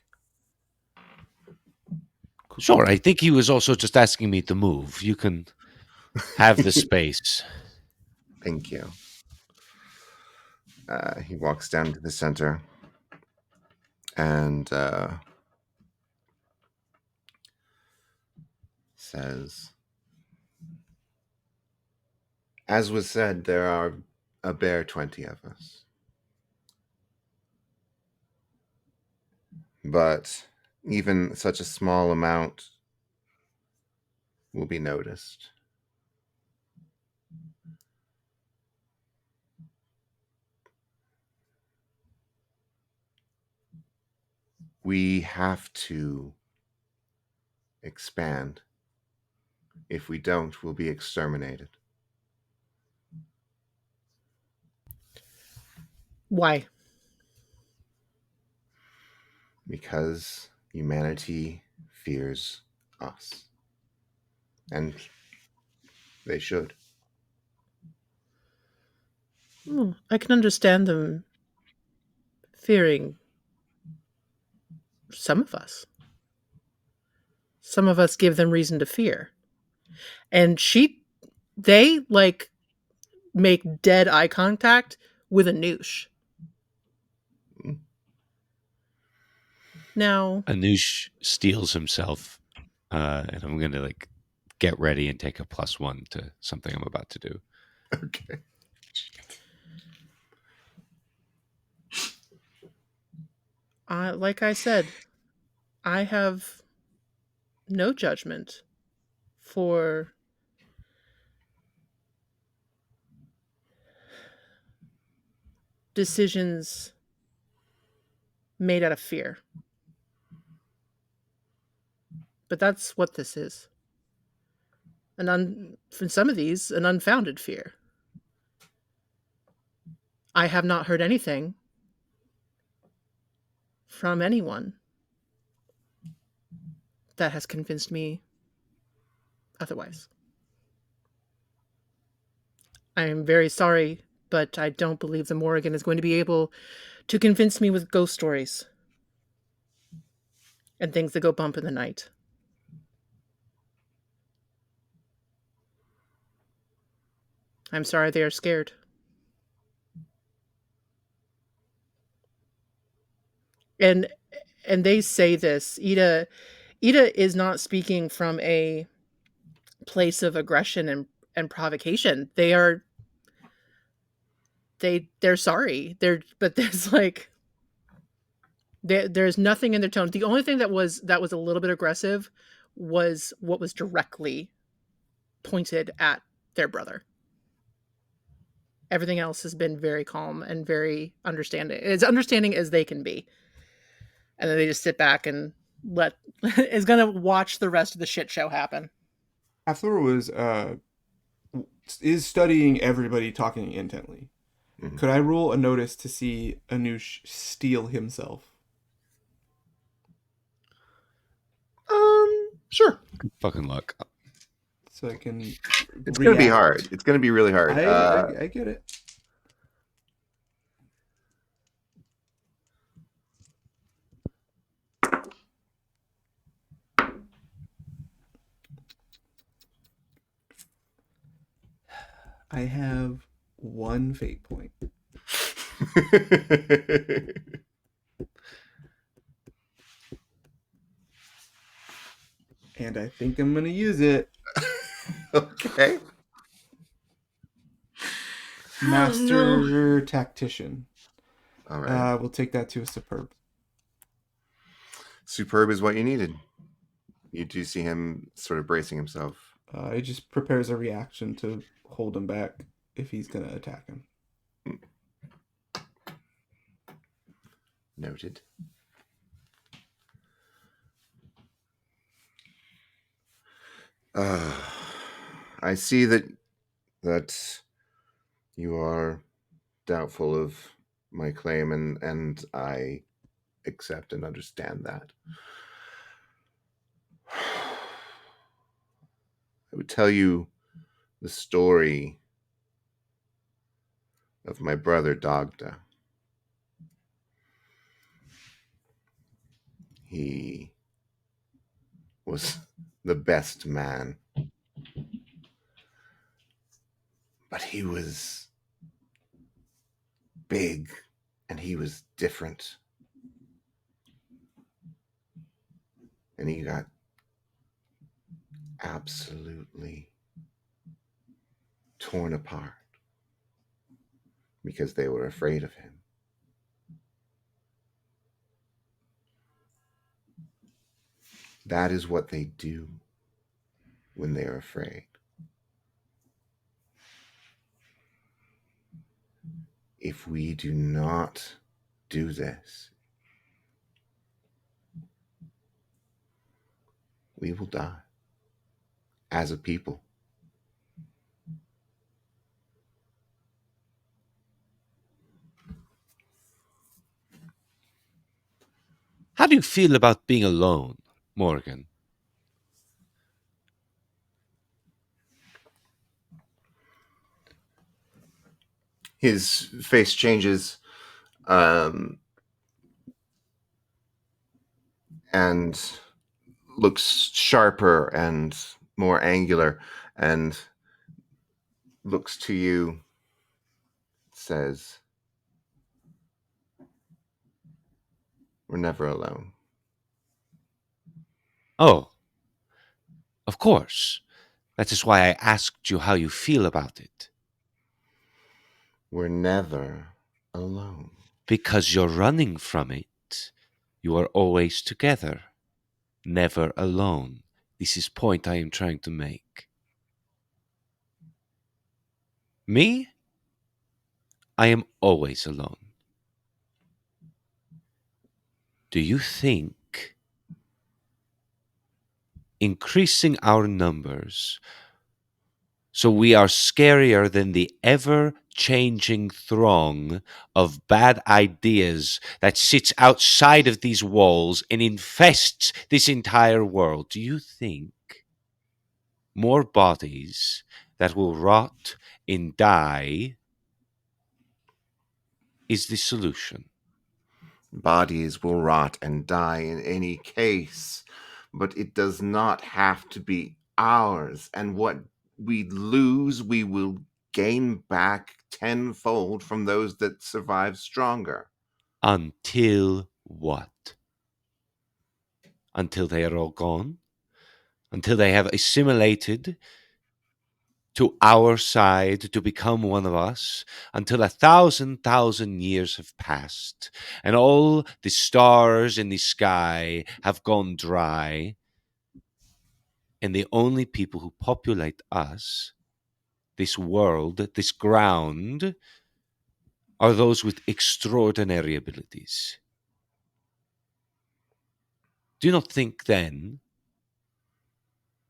Speaker 2: Sure, I think he was also just asking me to move. You can have the space.
Speaker 1: Thank you. He walks down to the center and says, "As was said, there are a bare 20 of us. But even such a small amount will be noticed. We have to expand. If we don't, we'll be exterminated.
Speaker 3: Why?
Speaker 1: Because humanity fears us. And they should."
Speaker 3: I can understand them fearing some of us. Some of us give them reason to fear. And they like make dead eye contact with Anoush.
Speaker 1: Mm.
Speaker 3: Now,
Speaker 2: Anoush steals himself, and I'm going to like get ready and take a +1 to something I'm about to do.
Speaker 1: Okay.
Speaker 3: like I said, I have no judgment for decisions made out of fear. But that's what this is. For some of these, an unfounded fear. I have not heard anything from anyone that has convinced me otherwise. I am very sorry, but I don't believe the Morrigan is going to be able to convince me with ghost stories and things that go bump in the night. I'm sorry they are scared. And they say this. Ida is not speaking from a place of aggression and provocation. They're sorry. But there's like there's nothing in their tone. The only thing that was a little bit aggressive was what was directly pointed at their brother. Everything else has been very calm and very understanding, as understanding as they can be. And then they just sit back and is gonna watch the rest of the shit show happen.
Speaker 4: After is studying everybody talking intently.
Speaker 1: Mhm.
Speaker 4: Could I roll a notice to see Anush steal himself?
Speaker 1: Sure.
Speaker 2: Fucking luck.
Speaker 4: So I can.
Speaker 1: It's going to be hard. It's going to be really hard.
Speaker 4: I get it. I have 1 fate point. And I think I'm going to use it.
Speaker 1: Okay.
Speaker 4: Master Tactician.
Speaker 1: All right.
Speaker 4: We'll take that to a superb.
Speaker 1: Superb is what you needed. You do see him sort of bracing himself.
Speaker 4: It just prepares a reaction to hold him back if he's going to attack him.
Speaker 1: Noted. I see that you are doubtful of my claim, and I accept and understand that. I would tell you the story of my brother Dagda. He was the best man, but he was big and he was different. And he got absolutely torn apart because they were afraid of him. That is what they do when they are afraid. If we do not do this, we will die as a people.
Speaker 2: How do you feel about being alone, Morrigan?
Speaker 1: His face changes, and looks sharper and more angular, and looks to you, says, "We're never alone."
Speaker 2: Oh, of course. That is why I asked you how you feel about it.
Speaker 1: We're never alone.
Speaker 2: Because you're running from it. You are always together, never alone. This is point I am trying to make. Me? I am always alone. Do you think increasing our numbers so we are scarier than the ever-changing throng of bad ideas that sits outside of these walls and infests this entire world, do you think more bodies that will rot and die is the solution?
Speaker 1: Bodies will rot and die in any case, but it does not have to be ours. And what we lose, we will gain back tenfold from those that survive stronger.
Speaker 2: Until what? Until they are all gone? Until they have assimilated to our side to become one of us until 1,000 years have passed and all the stars in the sky have gone dry, and the only people who populate us, this world, this ground, are those with extraordinary abilities. Do you not think then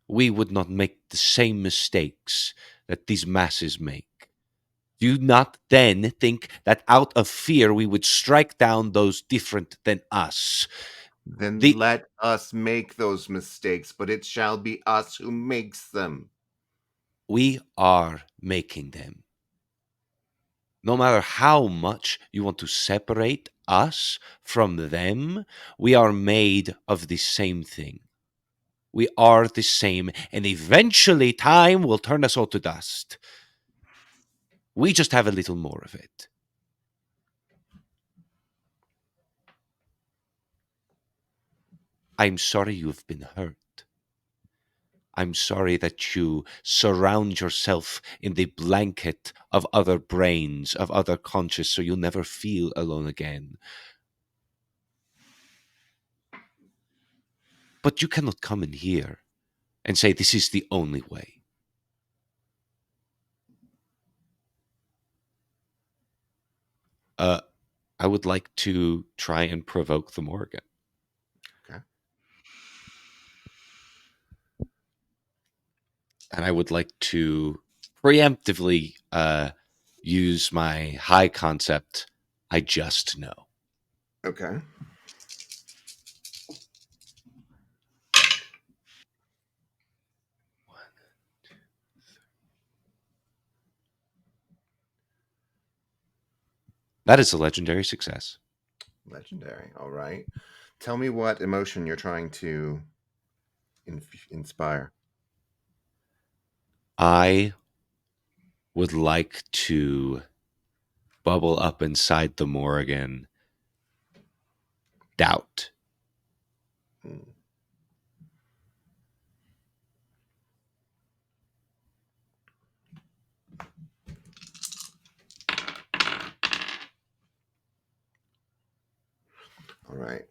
Speaker 2: we would not make the same mistakes that these masses make? Do you not then think that out of fear we would strike down those different than us?
Speaker 1: Then
Speaker 2: The
Speaker 1: let us make those mistakes, but it shall be us who makes them.
Speaker 2: We are making them. No matter how much you want to separate us from them, we are made of the same thing. We are the same, and eventually time will turn us all to dust. We just have a little more of it. I'm sorry you've been hurt. I'm sorry that you surround yourself in the blanket of other brains, of other conscious, so you'll never feel alone again. But you cannot come in here and say this is the only way. I would like to try and provoke the Morrigan.
Speaker 1: Okay.
Speaker 2: And I would like to preemptively use my high concept, I just know.
Speaker 1: Okay.
Speaker 2: That is a legendary success.
Speaker 1: Legendary. All right. Tell me what emotion you're trying to inspire.
Speaker 2: I would like to bubble up inside the Morrigan doubt.
Speaker 1: All right.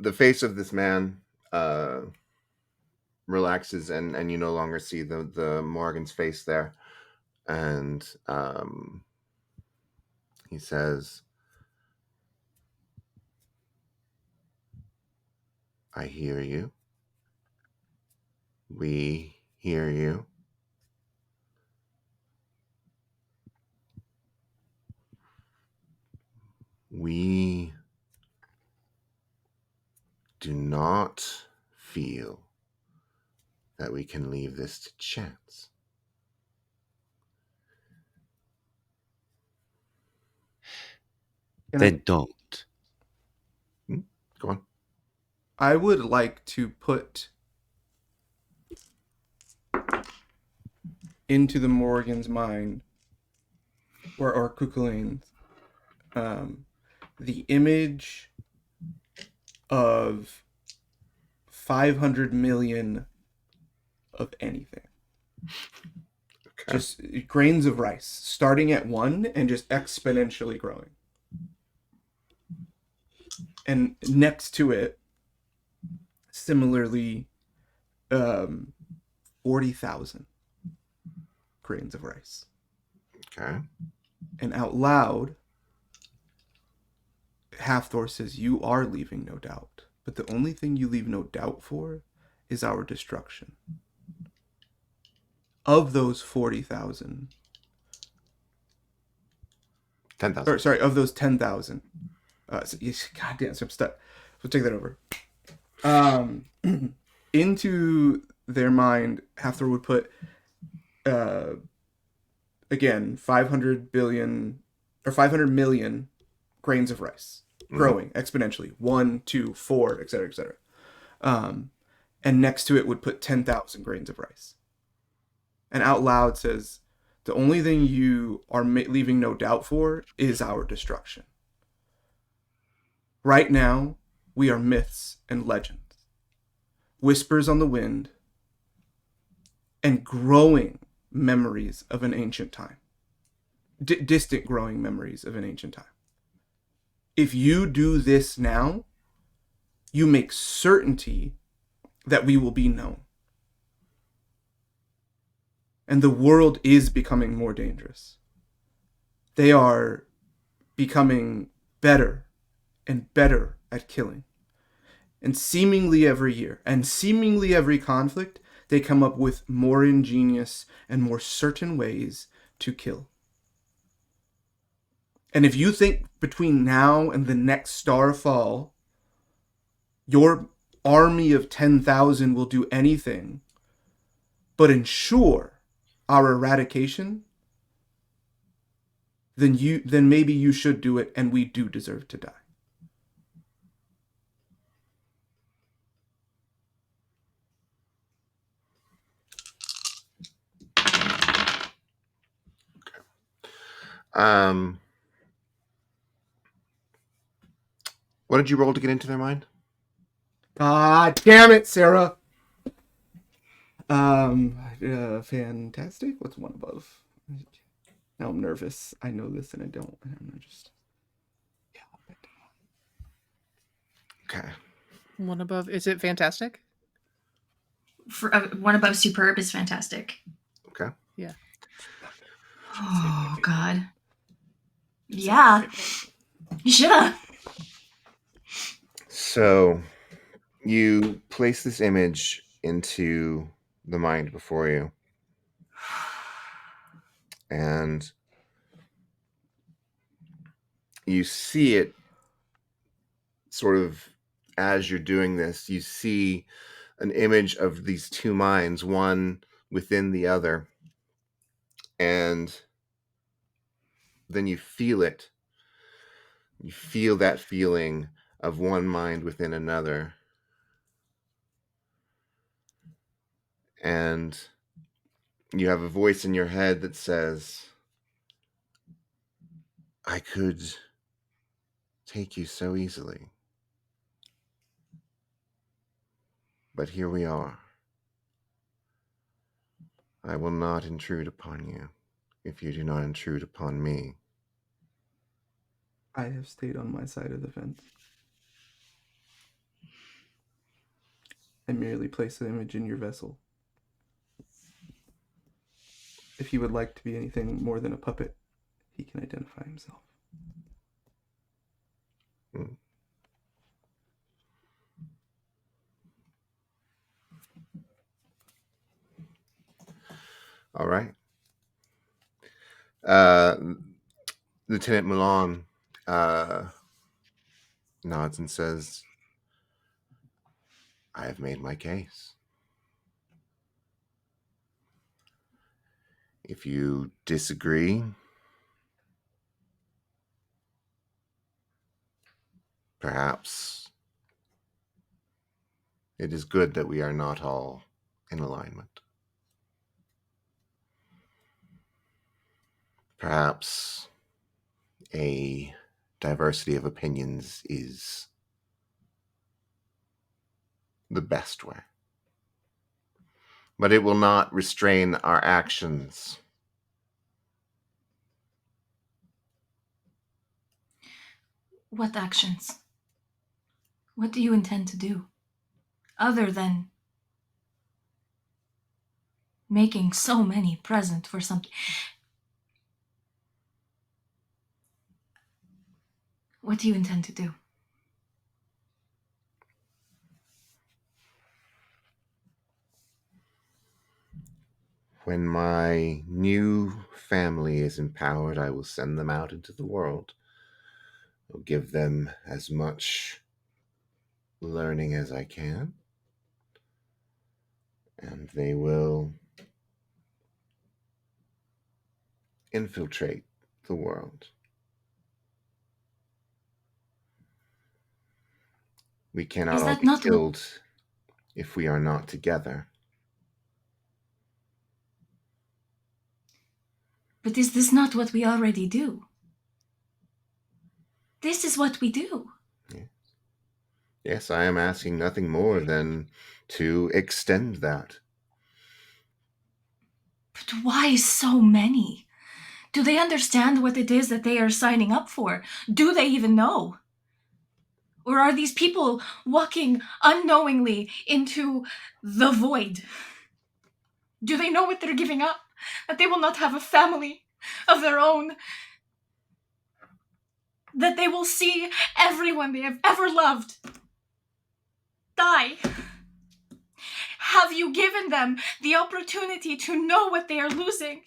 Speaker 1: The face of this man relaxes, and you no longer see the Morgan's face there, and he says, "I hear you. We hear you. We do not feel that we can leave this to chance."
Speaker 2: Then don't.
Speaker 1: Go on.
Speaker 4: I would like to put into the Morrigan's mind, or Cuchulain's, the image of 500 million of anything.
Speaker 1: Okay.
Speaker 4: Just grains of rice, starting at 1 and just exponentially growing. And next to it, similarly, 40,000 grains of rice.
Speaker 1: Okay.
Speaker 4: And out loud, Halfthor says, "You are leaving no doubt, but the only thing you leave no doubt for is our destruction." Of those 40,000,
Speaker 1: 10,000.
Speaker 4: or sorry, of those 10,000, God damn, so I'm stuck. So take that over. Into their mind, Halfthor would put, again, 500 billion or 500 million grains of rice, growing exponentially, 1, 2, 4, etc., etc. And next to it would put 10,000 grains of rice. And out loud says, "The only thing you are leaving no doubt for is our destruction." Right now, we are myths and legends, whispers on the wind, and growing memories of an ancient time. Distant growing memories of an ancient time. If you do this now, you make certainty that we will be known. And the world is becoming more dangerous. They are becoming better and better at killing. And seemingly every year, and seemingly every conflict, they come up with more ingenious and more certain ways to kill. And if you think between now and the next starfall, your army of 10,000 will do anything but ensure our eradication, then maybe you should do it, and we do deserve to die.
Speaker 1: What did you roll to get into their mind?
Speaker 4: God damn it, Sarah. Fantastic. What's one above? Now I'm nervous. I know this and I don't. And I'm just.
Speaker 1: Okay.
Speaker 3: One above. Is it fantastic?
Speaker 5: For one above superb is fantastic.
Speaker 1: Okay.
Speaker 3: Yeah.
Speaker 5: Oh God. Yeah. You shoulda.
Speaker 1: So you place this image into the mind before you, and you see it sort of as you're doing this. You see an image of these two minds, one within the other, and then you feel it. You feel that feeling of one mind within another. And you have a voice in your head that says, I could take you so easily. But here we are. I will not intrude upon you if you do not intrude upon me.
Speaker 4: I have stayed on my side of the fence. I merely place the image in your vessel. If he would like to be anything more than a puppet, he can identify himself.
Speaker 1: Mm. All right. Lieutenant Milan nods and says, I have made my case. If you disagree, perhaps it is good that we are not all in alignment. Perhaps a diversity of opinions is the best way. But it will not restrain our actions.
Speaker 5: What actions? What do you intend to do? Other than making so many present for something. What do you intend to do?
Speaker 1: When my new family is empowered, I will send them out into the world. I'll give them as much learning as I can, and they will infiltrate the world. We cannot
Speaker 5: Is
Speaker 1: all
Speaker 5: that
Speaker 1: be
Speaker 5: not
Speaker 1: killed if we are not together.
Speaker 5: But is this not what we already do? This is what we do.
Speaker 1: Yeah. Yes, I am asking nothing more than to extend that.
Speaker 5: But why so many? Do they understand what it is that they are signing up for? Do they even know? Or are these people walking unknowingly into the void? Do they know what they're giving up? That they will not have a family of their own? That they will see everyone they have ever loved die? Have you given them the opportunity to know what they are losing?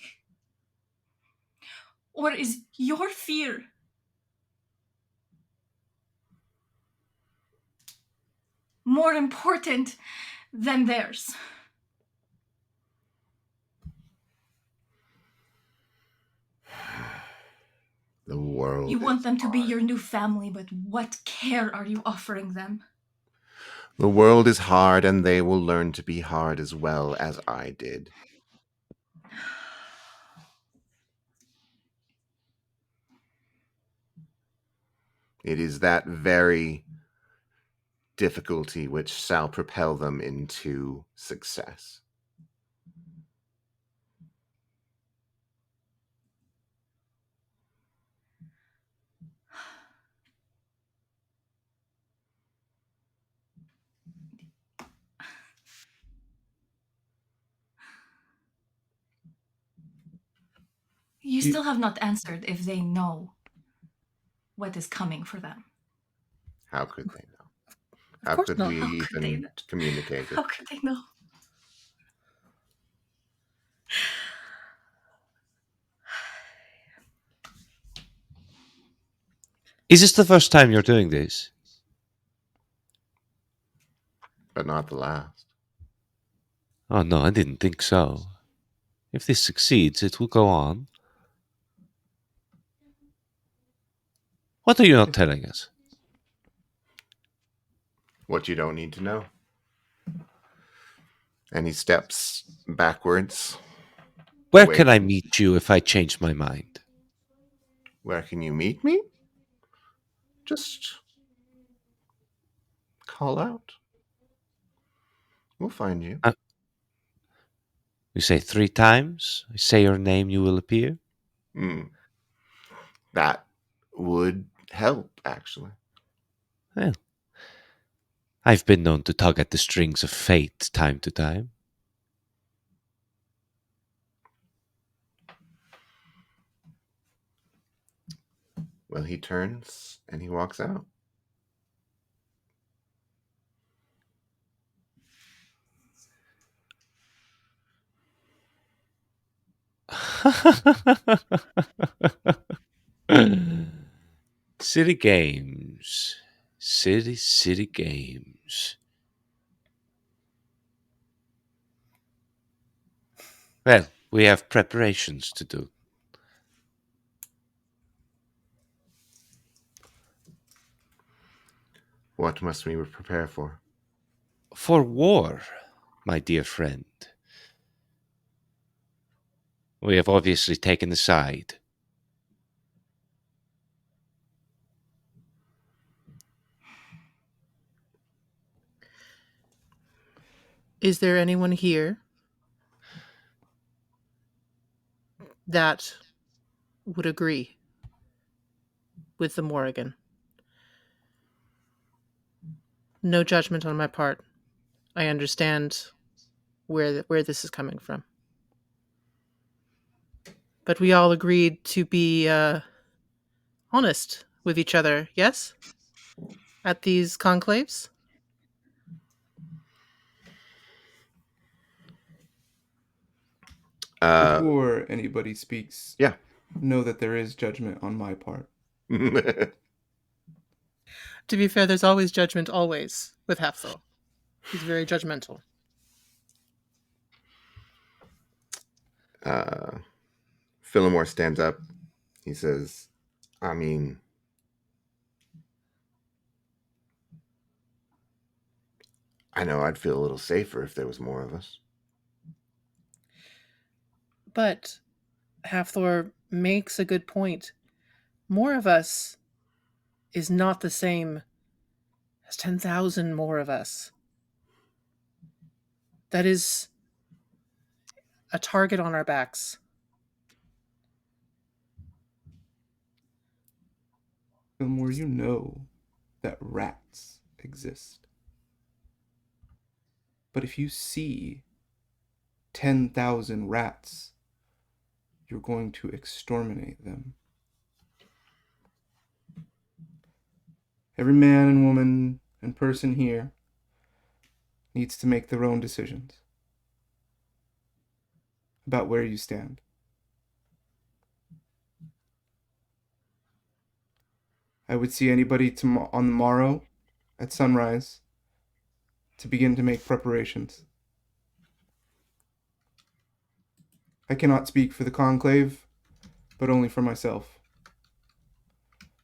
Speaker 5: Or is your fear more important than theirs?
Speaker 1: The world.
Speaker 5: You want them to be your new family, but what care are you offering them?
Speaker 1: The world is hard, and they will learn to be hard as well as I did. It is that very difficulty which shall propel them into success.
Speaker 5: You
Speaker 4: Do you-
Speaker 5: still have not answered if they know what is coming for them.
Speaker 1: How could they know?
Speaker 3: Of
Speaker 1: How
Speaker 3: course
Speaker 1: could
Speaker 3: not.
Speaker 1: we
Speaker 5: How could they
Speaker 1: even
Speaker 5: know?
Speaker 1: communicate it?
Speaker 5: How could they know?
Speaker 2: Is this the first time you're doing this?
Speaker 1: But not the last.
Speaker 2: Oh no, I didn't think so. If this succeeds, it will go on. What are you not telling us?
Speaker 1: What you don't need to know. And he steps backwards.
Speaker 2: Where
Speaker 1: away
Speaker 2: can I
Speaker 1: from-
Speaker 2: meet you if I change my mind?
Speaker 1: Where can you meet me? Just call out. We'll find you.
Speaker 2: You say 3 times, I say your name, you will appear.
Speaker 1: Hmm. That would help, actually.
Speaker 2: Well, I've been known to tug at the strings of fate time to time.
Speaker 1: Well, he turns and he walks out.
Speaker 2: City games. City games. Well, we have preparations to do.
Speaker 1: What must we prepare for?
Speaker 2: For war, my dear friend. We have obviously taken a side.
Speaker 3: Is there anyone here that would agree with the Morrigan? No judgment on my part. I understand where this is coming from. But we all agreed to be honest with each other, yes? At these conclaves?
Speaker 4: Before anybody speaks,
Speaker 1: Yeah.
Speaker 4: know that there is judgment on my part.
Speaker 3: To be fair, there's always judgment, always, with Hafthor. He's very judgmental.
Speaker 1: Phillimore stands up. He says, I mean, I know I'd feel a little safer if there was more of us.
Speaker 3: But Hafthor makes a good point. More of us is not the same That's 10,000 more of us. That is a target on our backs.
Speaker 4: Fillmore, you know that rats exist. But if you see 10,000 rats, you're going to exterminate them. Every man and woman and person here needs to make their own decisions about where you stand. I would see anybody on the morrow at sunrise to begin to make preparations. I cannot speak for the Conclave, but only for myself.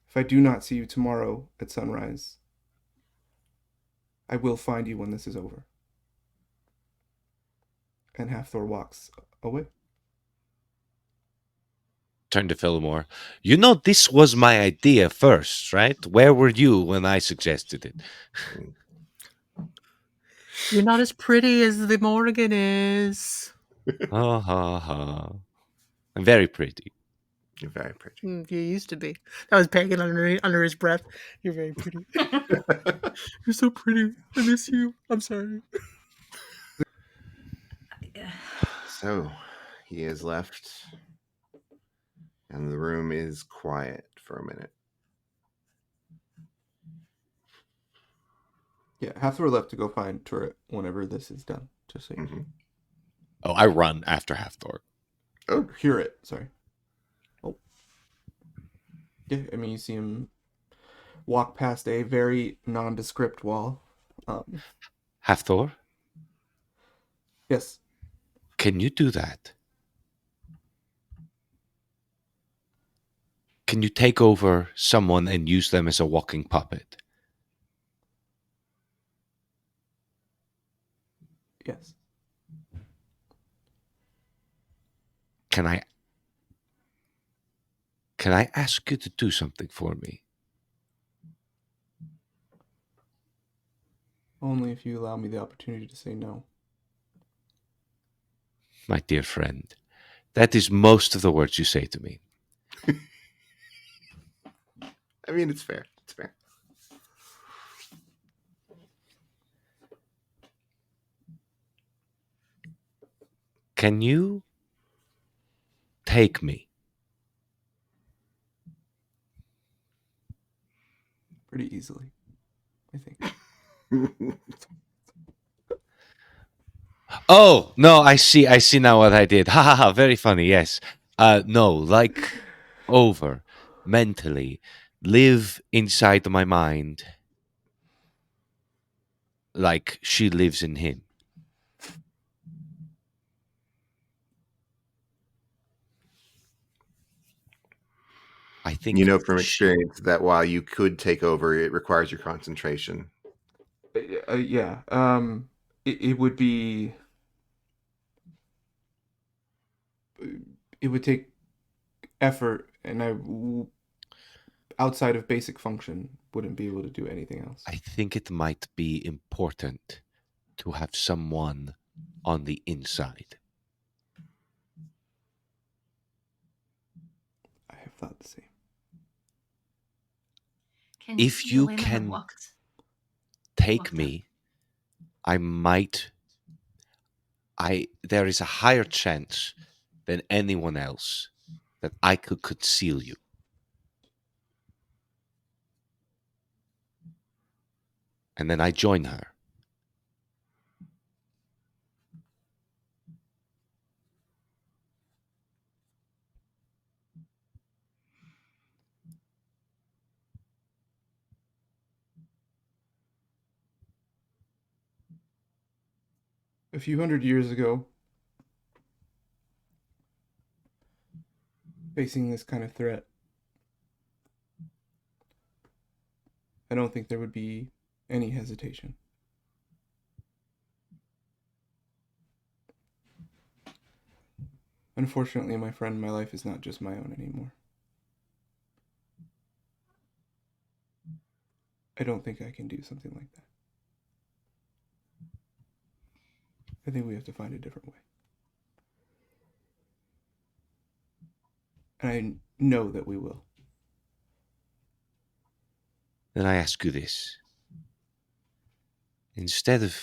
Speaker 4: If I do not see you tomorrow at sunrise, I will find you when this is over. And Halfthor walks away.
Speaker 2: Turn to Fillmore. You know this was my idea first, right? Where were you when I suggested it?
Speaker 3: You're not as pretty as the Morrigan is.
Speaker 2: Ha ha ha. I'm very pretty.
Speaker 1: You're very pretty.
Speaker 3: You used to be. That was Pagan under his breath. You're very pretty. You're so pretty. I miss you. I'm sorry.
Speaker 1: So, he is left, and the room is quiet for a minute.
Speaker 4: Yeah, Halfthor left to go find Turret whenever this is done. Just so you know.
Speaker 2: Oh, I run after Halfthor.
Speaker 4: Oh, hear it. Sorry. Oh. Yeah, I mean, you see him walk past a very nondescript wall.
Speaker 2: Halfthor,
Speaker 4: Yes.
Speaker 2: can you do that? Can you take over someone and use them as a walking puppet?
Speaker 4: Yes.
Speaker 2: Can I ask you to do something for me?
Speaker 4: Only if you allow me the opportunity to say no.
Speaker 2: My dear friend, that is most of the words you say to me.
Speaker 1: I mean, it's fair. It's fair.
Speaker 2: Can you take me?
Speaker 4: Pretty easily, I think.
Speaker 2: Oh, no, I see now what I did. Ha ha ha, very funny, yes. No, like over, mentally, live inside my mind like she lives in him. I think
Speaker 1: You know from
Speaker 2: she,
Speaker 1: experience that while you could take over, it requires your concentration.
Speaker 4: Yeah. It would be. It would take effort, and outside of basic function, wouldn't be able to do anything else.
Speaker 2: I think it might be important to have someone on the inside.
Speaker 4: I have thought the same.
Speaker 5: Can
Speaker 2: If you
Speaker 5: Yelena have
Speaker 2: can
Speaker 5: walked?
Speaker 2: take
Speaker 5: Walked
Speaker 2: me, there is a higher chance than anyone else that I could conceal you. And then I join her.
Speaker 4: A few hundred years ago, facing this kind of threat, I don't think there would be any hesitation. Unfortunately, my friend, my life is not just my own anymore. I don't think I can do something like that. I think we have to find a different way. And I know that we will.
Speaker 2: Then I ask you this. Instead of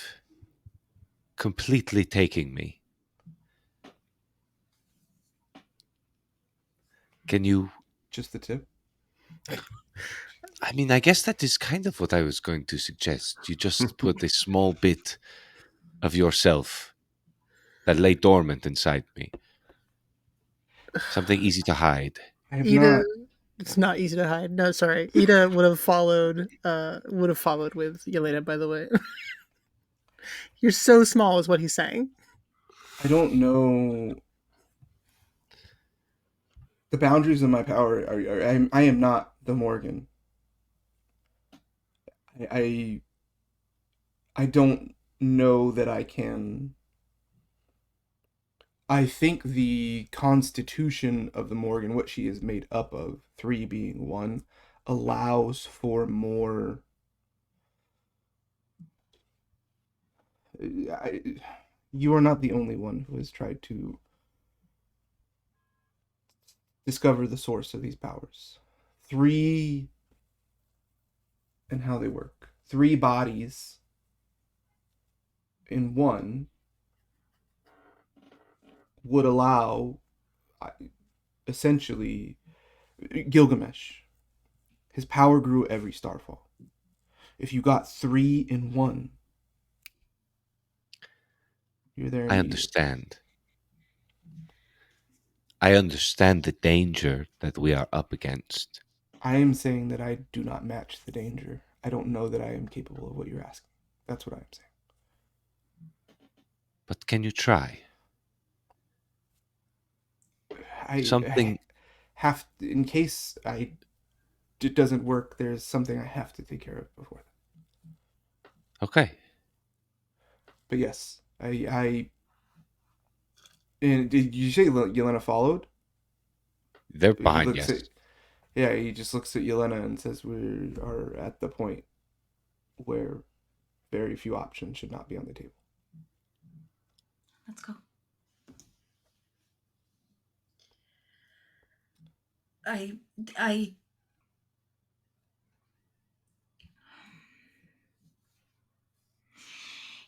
Speaker 2: completely taking me, can you...
Speaker 4: Just the tip?
Speaker 2: I mean, I guess that is kind of what I was going to suggest. You just put a small bit of yourself that lay dormant inside me. Something easy to hide.
Speaker 4: I have
Speaker 3: Ida,
Speaker 4: not.
Speaker 3: it's not easy to hide. No, sorry. Ida would have followed with Yelena, by the way. You're so small is what he's saying.
Speaker 4: I don't know. The boundaries of my power I am not the Morgan. I don't know that I can. I think the constitution of the Morgan, what she is made up of, 3 being 1, allows for more. You are not the only one who has tried to discover the source of these powers. 3 and how they work. 3 bodies in 1 would allow, essentially, Gilgamesh. His power grew every starfall. If you got 3 in 1, you're there.
Speaker 2: I understand. I understand the danger that we are up against.
Speaker 4: I am saying that I do not match the danger. I don't know that I am capable of what you're asking. That's what I am saying.
Speaker 2: But can you try?
Speaker 4: I have to, in case it doesn't work, there's something I have to take care of before that.
Speaker 2: Okay.
Speaker 4: But yes, I and did you say Yelena followed?
Speaker 2: They're behind, yes.
Speaker 4: Yeah, he just looks at Yelena and says, "We are at the point where very few options should not be on the table."
Speaker 5: Let's go. I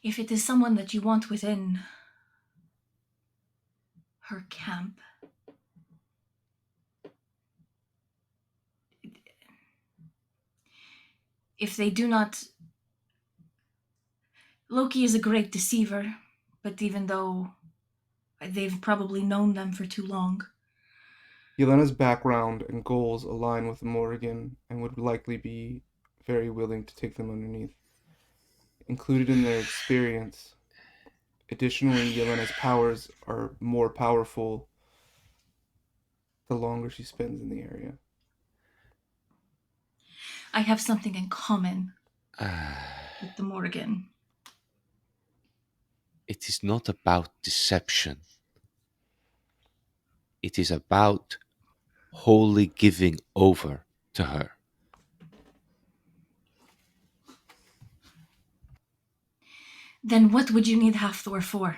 Speaker 5: if it is someone that you want within her camp, if they do not, Loki is a great deceiver, but even though they've probably known them for too long.
Speaker 4: Yelena's background and goals align with Morrigan and would likely be very willing to take them underneath. Included in their experience. Additionally, Yelena's powers are more powerful the longer she spends in the area.
Speaker 5: I have something in common with the Morrigan.
Speaker 2: It is not about deception. It is about wholly giving over to her.
Speaker 5: Then what would you need Halfthor for?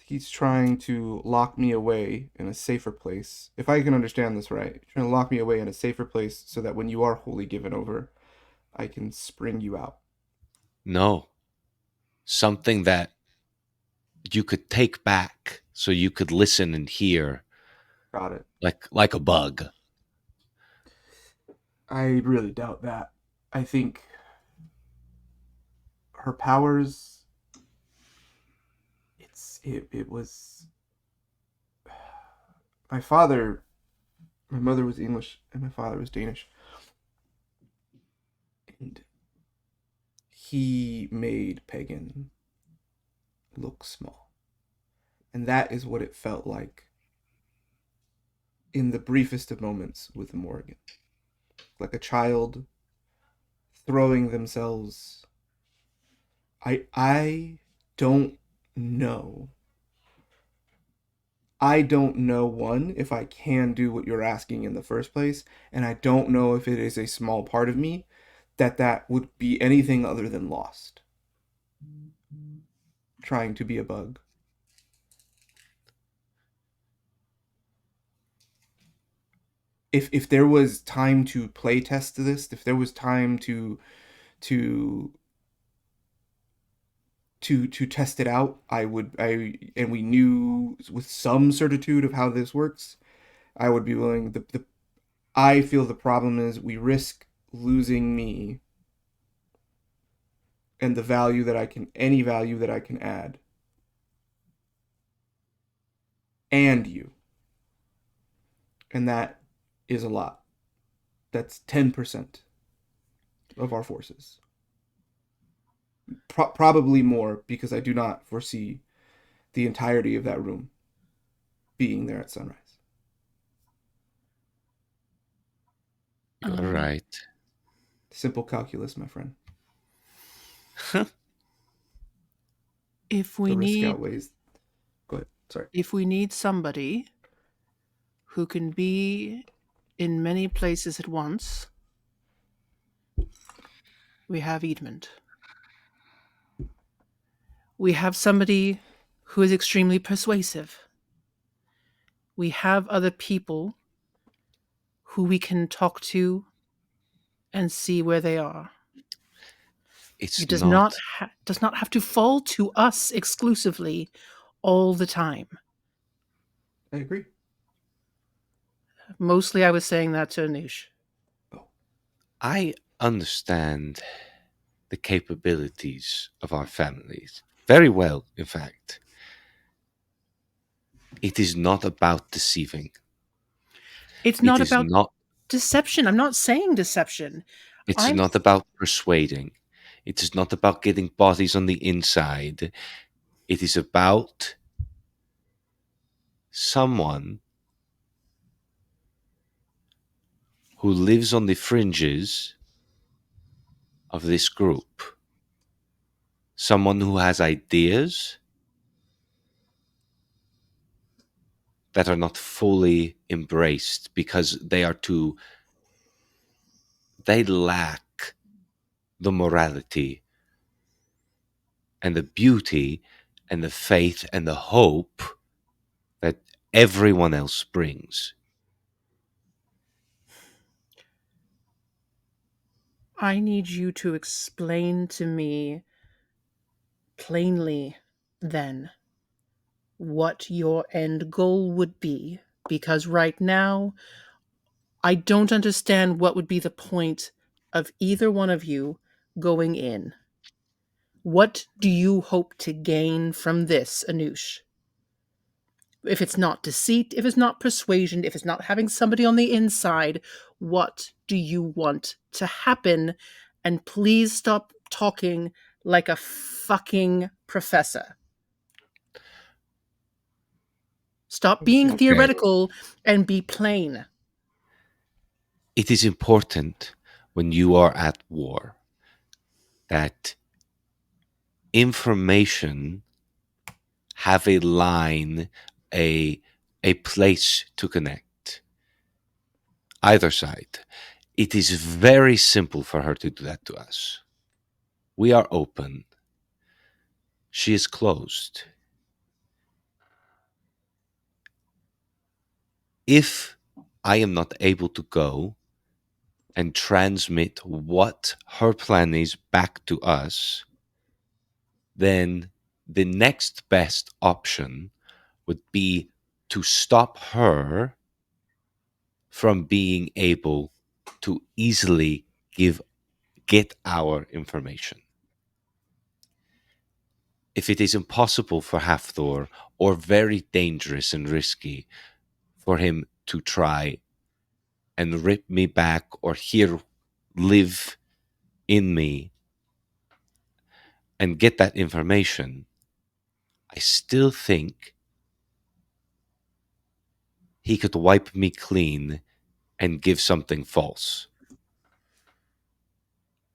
Speaker 4: He's trying to lock me away in a safer place. If I can understand this right, trying to lock me away in a safer place so that when you are wholly given over, I can spring you out.
Speaker 2: No. Something that you could take back so you could listen and hear.
Speaker 4: Got it.
Speaker 2: Like a bug.
Speaker 4: I really doubt that. I think her powers, it was my mother was English and my father was Danish, and he made Pagan look small, and that is what it felt like in the briefest of moments with Morrigan, like a child throwing themselves. I don't know. I don't know, one, if I can do what you're asking in the first place, and I don't know if it is a small part of me that would be anything other than lost. Trying to be a bug. If there was time to play test this, if there was time to test it out, and we knew with some certitude of how this works, I would be willing. I feel the problem is we risk losing me and any value that I can add, and you, and that is a lot. That's 10% of our forces. Probably more, because I do not foresee the entirety of that room being there at sunrise.
Speaker 2: You're right.
Speaker 4: Simple calculus, my friend.
Speaker 3: If we
Speaker 4: The risk
Speaker 3: need
Speaker 4: outweighs. Go ahead. Sorry.
Speaker 3: if we need somebody who can be in many places at once, we have Edmund. We have somebody who is extremely persuasive. We have other people who we can talk to and see where they are.
Speaker 2: It's
Speaker 3: It does
Speaker 2: not.
Speaker 3: not have to fall to us exclusively all the time.
Speaker 4: I agree.
Speaker 3: Mostly I was saying that to Anush.
Speaker 2: I understand the capabilities of our families very well, in fact. It is not about deceiving.
Speaker 3: It's
Speaker 2: It
Speaker 3: not
Speaker 2: is
Speaker 3: about
Speaker 2: not.
Speaker 3: deception. I'm not saying deception.
Speaker 2: It's
Speaker 3: I'm
Speaker 2: not about persuading. It is not about getting bodies on the inside. It is about someone who lives on the fringes of this group. Someone who has ideas that are not fully embraced because they lack the morality and the beauty and the faith and the hope that everyone else brings.
Speaker 3: I need you to explain to me plainly then what your end goal would be, because right now I don't understand what would be the point of either one of you going in. What do you hope to gain from this, Anush? If it's not deceit, if it's not persuasion, if it's not having somebody on the inside, what do you want to happen? And please stop talking like a fucking professor. Stop being
Speaker 4: Understand.
Speaker 2: Okay.
Speaker 3: theoretical and be plain.
Speaker 2: It is important when you are at war that information have a line, a place to connect. Either side. It is very simple for her to do that to us. We are open. She is closed. If I am not able to go and transmit what her plan is back to us, then the next best option would be to stop her from being able to easily get our information. If it is impossible for Hafthor or very dangerous and risky for him to try and rip me back or here live in me and get that information, I still think he could wipe me clean and give something false.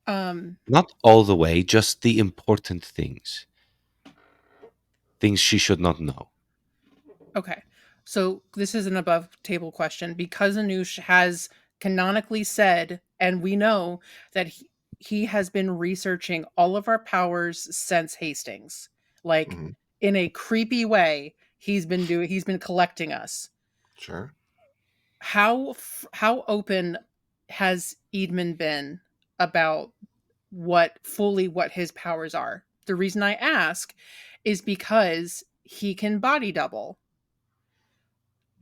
Speaker 2: Not all the way, just the important things. Things she should not know.
Speaker 3: Okay. So this is an above table question because Anush has canonically said, and we know that he has been researching all of our powers since Hastings. Like
Speaker 1: Mhm.
Speaker 3: in a creepy way, he's been collecting us.
Speaker 1: Sure.
Speaker 3: How open has Eadman been about what his powers are? The reason I ask is because he can body double.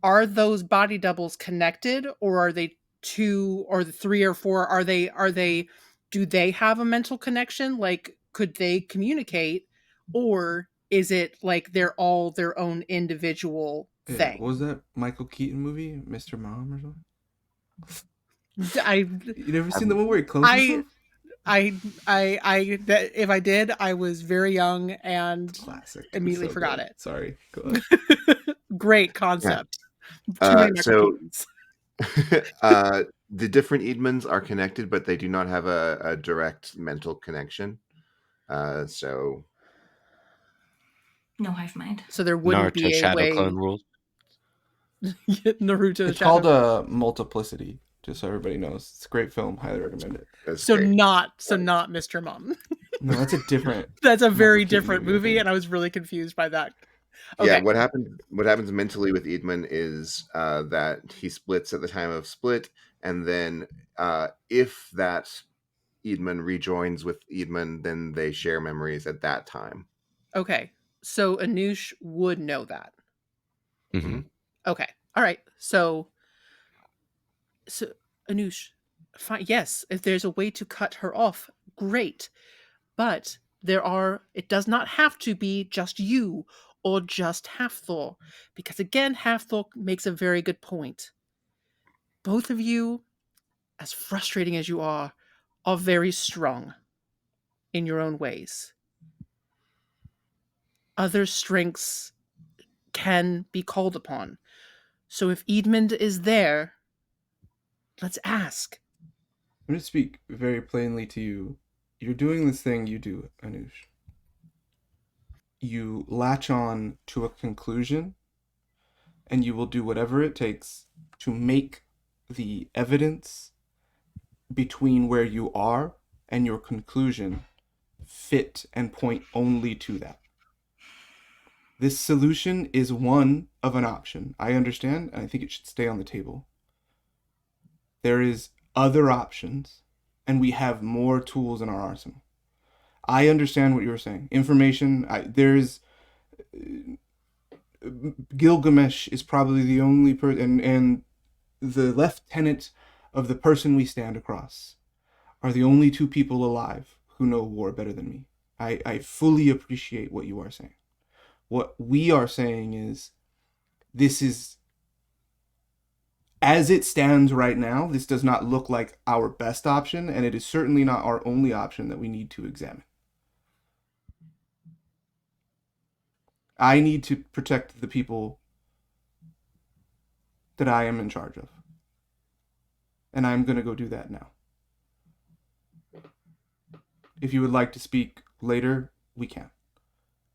Speaker 3: Are those body doubles connected, or are they two or the three or four? Are they do they have a mental connection? Like could they communicate, or is it like they're all their own individual
Speaker 4: Yeah,
Speaker 3: thing?
Speaker 4: what was that Michael Keaton movie, Mr. Mom or something?
Speaker 3: I
Speaker 4: You never seen the one where he clones
Speaker 3: I
Speaker 4: himself?
Speaker 3: if I did, I was very young and
Speaker 4: Classic.
Speaker 3: immediately
Speaker 4: So
Speaker 3: forgot
Speaker 4: good.
Speaker 3: it.
Speaker 4: Sorry. Go ahead.
Speaker 3: Great
Speaker 1: Yeah.
Speaker 3: concept. Too many Michael
Speaker 1: So
Speaker 3: Keatons.
Speaker 1: the different Eadmans are connected, but they do not have a direct mental connection. So
Speaker 5: No hive mind.
Speaker 3: So there wouldn't
Speaker 2: Naruto
Speaker 3: be a
Speaker 2: Shadow Clone
Speaker 3: way
Speaker 2: rule.
Speaker 3: Naruto
Speaker 4: It's
Speaker 3: Shadow.
Speaker 4: called Multiplicity, just so everybody knows. It's a great film. Highly recommend it.
Speaker 1: that's
Speaker 3: So
Speaker 1: great.
Speaker 3: not Mr. Mom.
Speaker 4: No, that's a different.
Speaker 3: That's a very
Speaker 4: Michael Keaton
Speaker 3: different
Speaker 4: movie, I
Speaker 3: movie,
Speaker 4: think.
Speaker 3: and I was really confused by that.
Speaker 1: Yeah,
Speaker 3: Okay.
Speaker 1: what happens mentally with Eadman is that he splits at the time of split, and then if that Eadman rejoins with Eadman, then they share memories at that time.
Speaker 3: Okay. So Anush would know that.
Speaker 2: Hmm.
Speaker 3: Okay. All right. So Anush, fine. Yes, if there's a way to cut her off, great. But it does not have to be just you or just Halfthor, because again, Halfthor makes a very good point. Both of you, as frustrating as you are very strong in your own ways. Other strengths can be called upon. So if Edmund is there, let's ask.
Speaker 4: I'm going to speak very plainly to you. You're doing this thing you do, Anush. You latch on to a conclusion, and you will do whatever it takes to make the evidence between where you are and your conclusion fit and point only to that. This solution is one of an option. I understand, and I think it should stay on the table. There is other options, and we have more tools in our arsenal. I understand what you were saying. Information, there's Gilgamesh is probably the only person, and the lieutenant of the person we stand across are the only two people alive who know war better than me. I fully appreciate what you are saying. What we are saying is, this is, as it stands right now, this does not look like our best option, and it is certainly not our only option that we need to examine. I need to protect the people that I am in charge of. And I'm going to go do that now. If you would like to speak later, we can.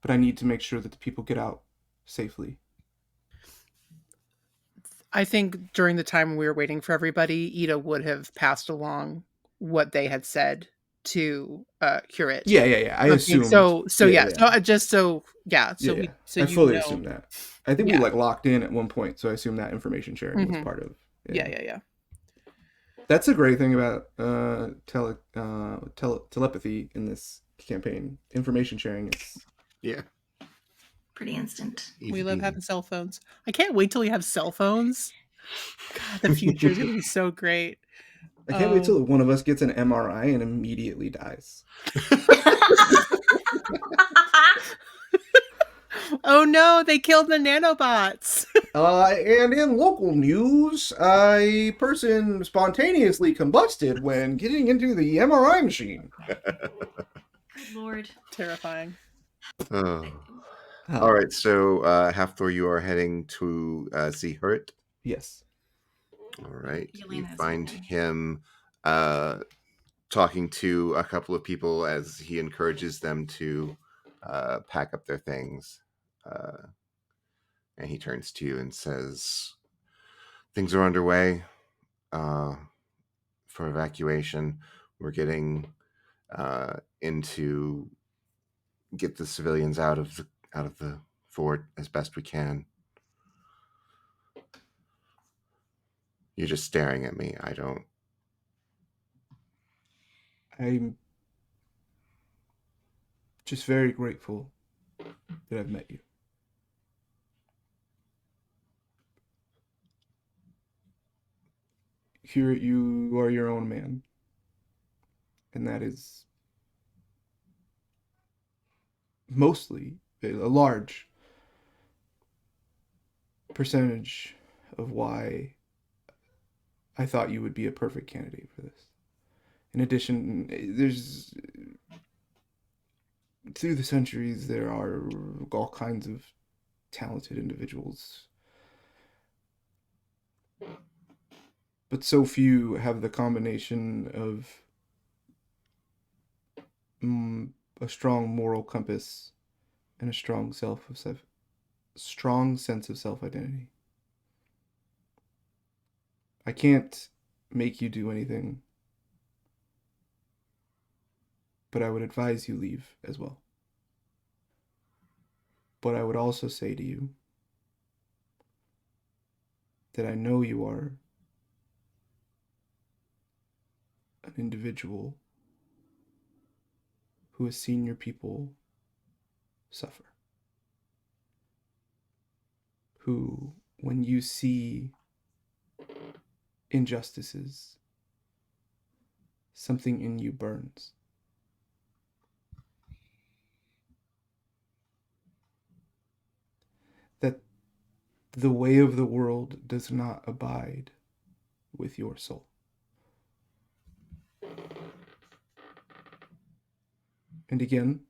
Speaker 4: But I need to make sure that the people get out safely.
Speaker 3: I think during the time we were waiting for everybody, Ida would have passed along what they had said to Curate.
Speaker 4: Yeah. I
Speaker 3: Okay,
Speaker 4: assumed.
Speaker 3: So
Speaker 4: yeah.
Speaker 3: So
Speaker 4: I
Speaker 3: you
Speaker 4: fully
Speaker 3: know.
Speaker 4: assumed that. I think we locked in at one point, so I assume that information sharing was part of.
Speaker 3: Yeah.
Speaker 4: That's a great thing about telepathy in this campaign. Information sharing is
Speaker 5: Pretty instant.
Speaker 3: We love having cell phones. I can't wait till we have cell phones. God, the future is going to be so great.
Speaker 4: I can't wait till one of us gets an MRI and immediately dies.
Speaker 3: Oh no, they killed the nanobots.
Speaker 4: And in local news, a person spontaneously combusted when getting into the MRI machine.
Speaker 5: Good lord.
Speaker 3: Terrifying.
Speaker 1: All right, so Halfthor, you are heading to see Hurt.
Speaker 4: Yes.
Speaker 1: All right. You
Speaker 5: Yelena's
Speaker 1: find
Speaker 5: with
Speaker 1: him talking to a couple of people as he encourages them to pack up their things. And he turns to you and says, things are underway for evacuation. We're getting in to get the civilians out of the fort as best we can. You're just staring at me.
Speaker 4: I'm just very grateful that I've met you. Here, you are your own man, and that is mostly a large percentage of why I thought you would be a perfect candidate for this. In addition, there's through the centuries there are all kinds of talented individuals, but so few have the combination of a strong moral compass and a strong sense of self-identity. I can't make you do anything, but I would advise you leave as well. But I would also say to you that I know you are an individual who has seen your people suffer. Who, when you see injustices, something in you burns. That the way of the world does not abide with your soul. And again,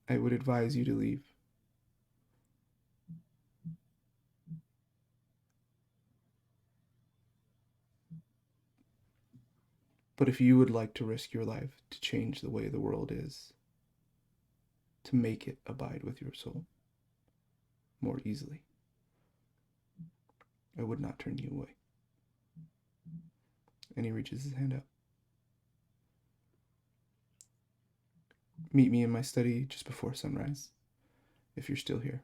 Speaker 4: I would advise you to leave. But if you would like to risk your life to change the way the world is, to make it abide with your soul more easily, I would not turn you away. And he reaches his hand out. Meet me in my study just before sunrise, if you're still here.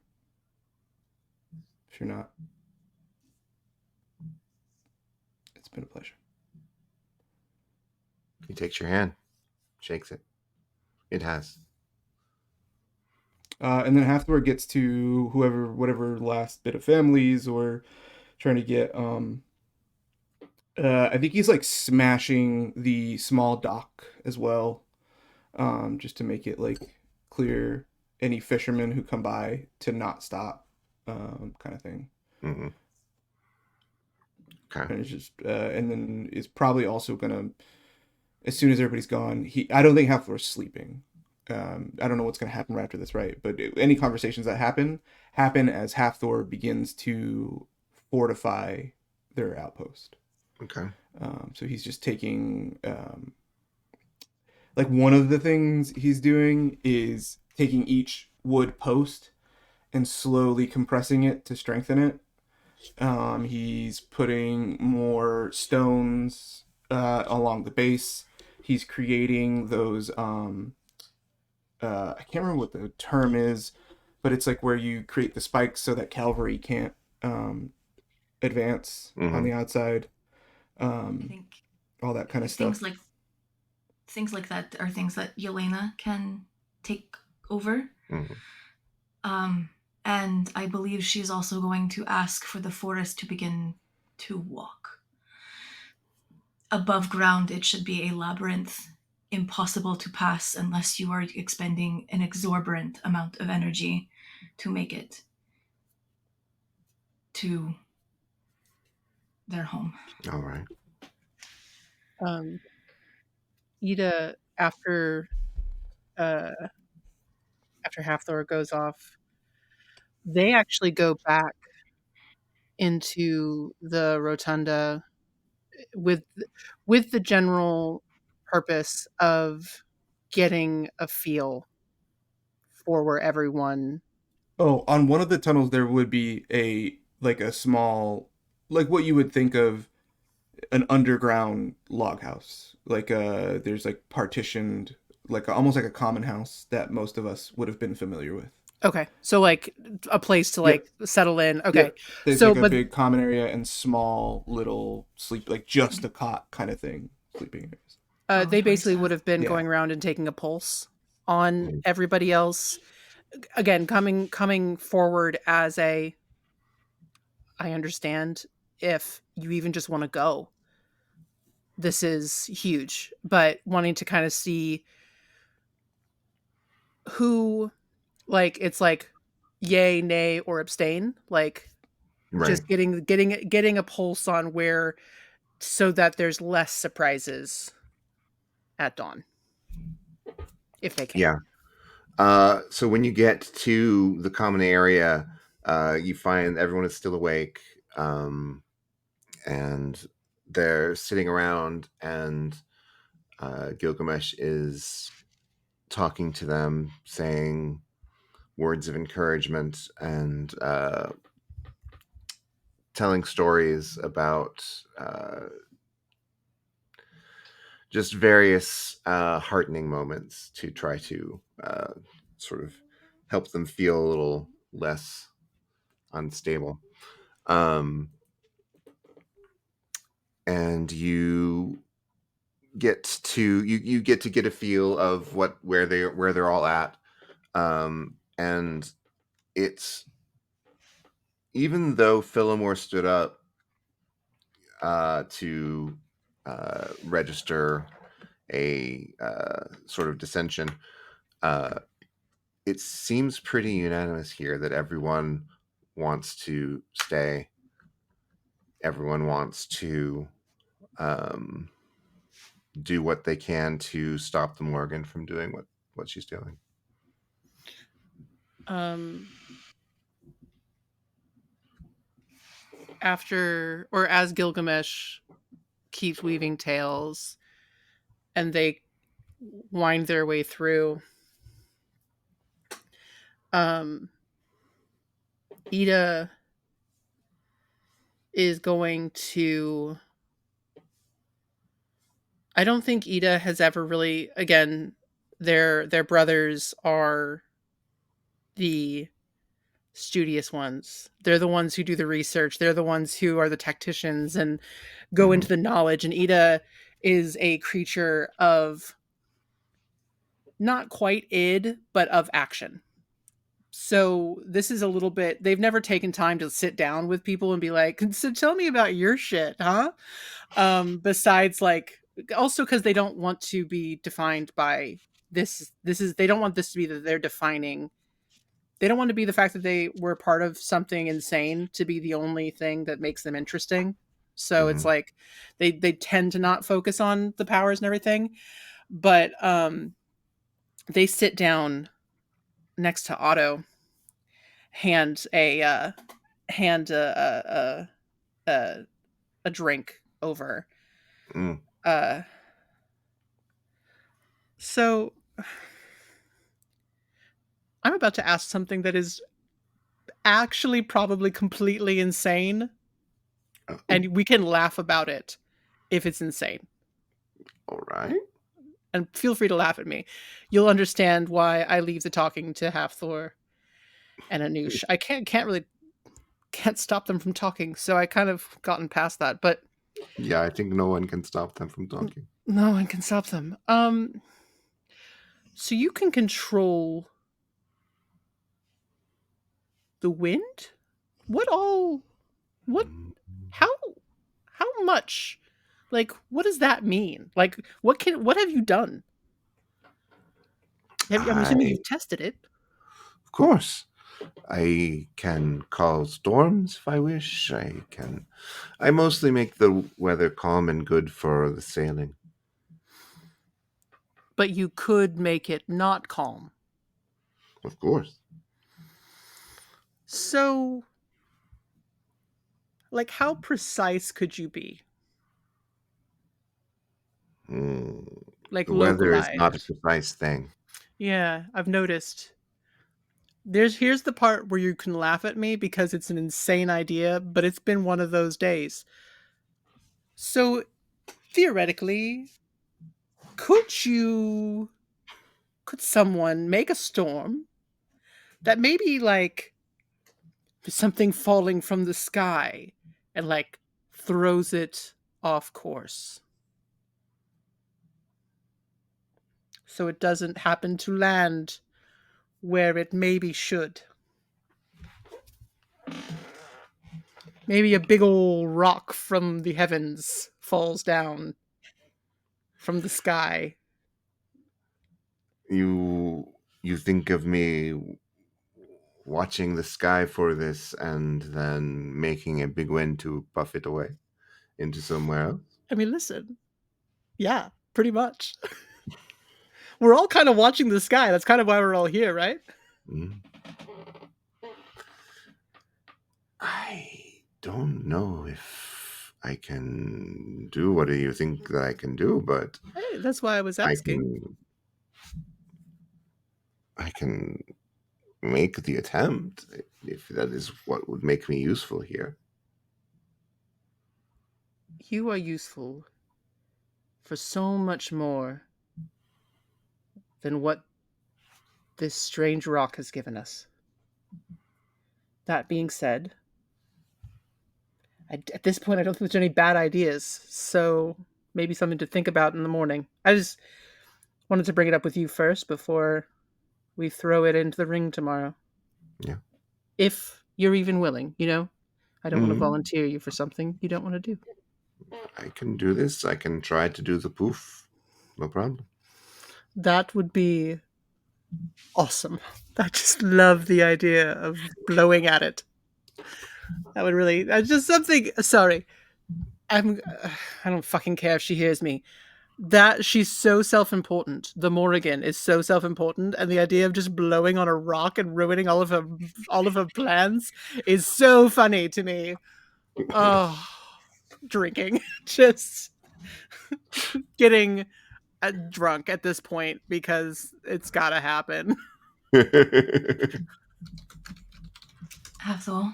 Speaker 4: If you're not, it's been a pleasure.
Speaker 1: He takes your hand, shakes it. It has.
Speaker 4: And then Hathor gets to whatever last bit of families or trying to get. I think he's like smashing the small dock as well, just to make it like clear any fishermen who come by to not stop, kind of thing.
Speaker 1: Mm-hmm. Okay.
Speaker 4: And it's just, and then is probably also gonna, as soon as everybody's gone, I don't think Hathor's sleeping. I don't know what's going to happen right after this, right? But any conversations that happen as Hathor begins to fortify their outpost.
Speaker 1: Okay.
Speaker 4: So he's just taking, like one of the things he's doing is taking each wood post and slowly compressing it to strengthen it. He's putting more stones along the base. He's creating those. I can't remember what the term is, but it's like where you create the spikes so that cavalry can't advance on the outside.
Speaker 5: I think
Speaker 4: All that kind of stuff.
Speaker 5: Things like that are things that Yelena can take over.
Speaker 1: Mm-hmm.
Speaker 5: And I believe she's also going to ask for the forest to begin to walk. Above ground, it should be a labyrinth, impossible to pass unless you are expending an exorbitant amount of energy to make it to their home.
Speaker 1: All right.
Speaker 3: Ida, after Hathor goes off, they actually go back into the rotunda with the general purpose of getting a feel for where everyone
Speaker 4: Oh, on one of the tunnels there would be a like a small, like what you would think of an underground log house. Like there's like partitioned, like almost like a common house that most of us would have been familiar with.
Speaker 3: Okay. So like a place to
Speaker 4: Yep.
Speaker 3: like settle in. Okay.
Speaker 4: Yep. There's
Speaker 3: So
Speaker 4: like a
Speaker 3: but
Speaker 4: big common area and small little sleep, like just a cot kind of thing, sleeping areas.
Speaker 5: Oh,
Speaker 3: they
Speaker 5: that makes
Speaker 3: basically would
Speaker 5: sense.
Speaker 3: have been
Speaker 4: Yeah.
Speaker 3: going around and taking a pulse on
Speaker 1: Mm.
Speaker 3: everybody else. Again, coming forward as a I understand if you even just want to go. This is huge, but wanting to kind of see who like it's like yay, nay, or abstain. Like
Speaker 1: Right.
Speaker 3: just getting a pulse on where so that there's less surprises at dawn if they can.
Speaker 1: Yeah. So when you get to the common area, you find everyone is still awake, and they're sitting around, and Gilgamesh is talking to them, saying words of encouragement and telling stories about just various heartening moments to try to sort of help them feel a little less unstable. Um, and you get to get a feel of where they're all at. And it's even though Philomore stood up to register a sort of dissension, uh, it seems pretty unanimous here that everyone wants to stay. Everyone wants to um, do what they can to stop the Morgan from doing what she's doing.
Speaker 3: Um After or as Gilgamesh keeps weaving tales and they wind their way through, um Ida is going to I don't think Ida has ever really again their brothers are the studious ones. They're the ones who do the research. They're the ones who are the tacticians and go
Speaker 1: Mhm.
Speaker 3: into the knowledge. And Ida is a creature of not quite id, but of action. So this is a little bit they've never taken time to sit down with people and be like, so tell me about your shit, huh? Besides like also because they don't want to be defined by this is they don't want this to be that they're defining they don't want to be the fact that they were part of something insane to be the only thing that makes them interesting. So it's
Speaker 1: Mhm.
Speaker 3: like they tend to not focus on the powers and everything, but they sit down next to Otto, hand a hand a drink over.
Speaker 1: Mm.
Speaker 3: Uh, so I'm about to ask something that is actually probably completely insane,
Speaker 1: Oh,
Speaker 3: and we can laugh about it if it's insane.
Speaker 1: all right.
Speaker 3: And feel free to laugh at me. You'll understand why I leave the talking to Thor and Anoush. I can't really can't stop them from talking, so I kind of gotten past that, but
Speaker 1: Yeah, I think no one can stop them from talking.
Speaker 3: no one can stop them. So you can control the wind? What all what
Speaker 1: Mm.
Speaker 3: how how much? Like what does that mean? Like what have you done? I'm assuming
Speaker 1: I,
Speaker 3: you've tested it.
Speaker 1: of course, I can call storms if I wish. I mostly make the weather calm and good for the sailing.
Speaker 3: But you could make it not calm.
Speaker 1: Of course.
Speaker 3: So, like, how precise could you be?
Speaker 1: Mm.
Speaker 3: Like,
Speaker 1: The weather is not a
Speaker 3: localized?
Speaker 1: precise thing.
Speaker 3: Yeah, I've noticed. Here's the part where you can laugh at me because it's an insane idea, but it's been one of those days. So theoretically, could someone make a storm that maybe like something falling from the sky and like throws it off course so it doesn't happen to land where it maybe should? Maybe a big old rock from the heavens falls down from the sky.
Speaker 1: You think of me watching the sky for this and then making a big wind to puff it away into somewhere else?
Speaker 3: I mean, listen. Yeah, pretty much. We're all kind of watching the sky. That's kind of why we're all here, right?
Speaker 1: Mm. I don't know if I can do what do you think that I can do, but
Speaker 3: Hey, that's why I was
Speaker 1: I
Speaker 3: asking.
Speaker 1: can make the attempt if that is what would make me useful here.
Speaker 3: You are useful for so much more than what this strange rock has given us. That being said, at this point, I don't think there's any bad ideas, so maybe something to think about in the morning. I just wanted to bring it up with you first before we throw it into the ring tomorrow.
Speaker 1: Yeah.
Speaker 3: If you're even willing, you know? I don't want to
Speaker 1: Mhm.
Speaker 3: volunteer you for something you don't want to do.
Speaker 1: I can do this. I can try to do the poof. No problem.
Speaker 3: That would be awesome. I just love the idea of blowing at it. That would really, just something, sorry. I don't fucking care if she hears me. That she's so self-important. The Morrigan is so self-important, and the idea of just blowing on a rock and ruining all of her plans is so funny to me. Oh, drinking, just getting drunk at this point because it's gotta happen.
Speaker 5: After all,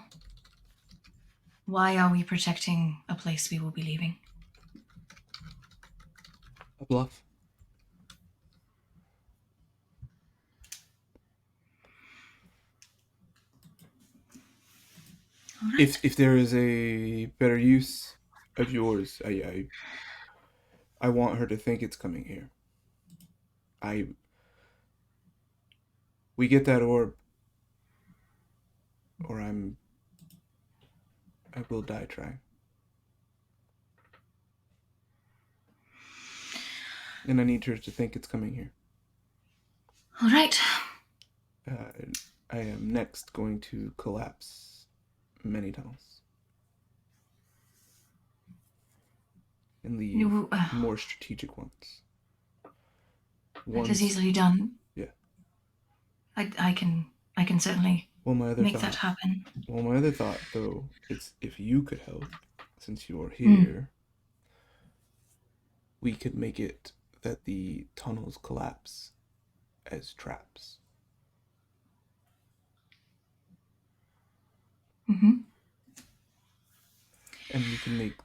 Speaker 5: why are we protecting a place we will be leaving?
Speaker 4: A bluff.
Speaker 5: All right.
Speaker 4: If there is a better use of yours, I want her to think it's coming here. We get that orb, or I will die trying. And I need her to think it's coming here.
Speaker 5: All right.
Speaker 4: I am next going to collapse many tunnels and leave more strategic ones.
Speaker 5: That is easily done.
Speaker 4: Yeah.
Speaker 5: I can certainly make
Speaker 4: thought,
Speaker 5: that happen.
Speaker 4: Well, my other thought, though, is if you could help, since you're here, we could make it that the tunnels collapse as traps.
Speaker 5: Mm-hmm.
Speaker 4: And we can make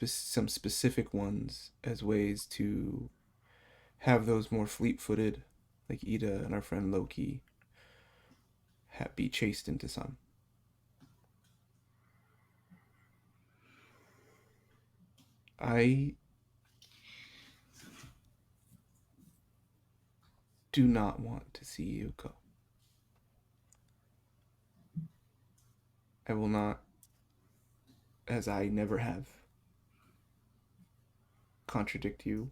Speaker 4: some specific ones as ways to have those more fleet-footed, like Ida and our friend Loki, be chased into some. I do not want to see you go. I will not, as I never have, contradict you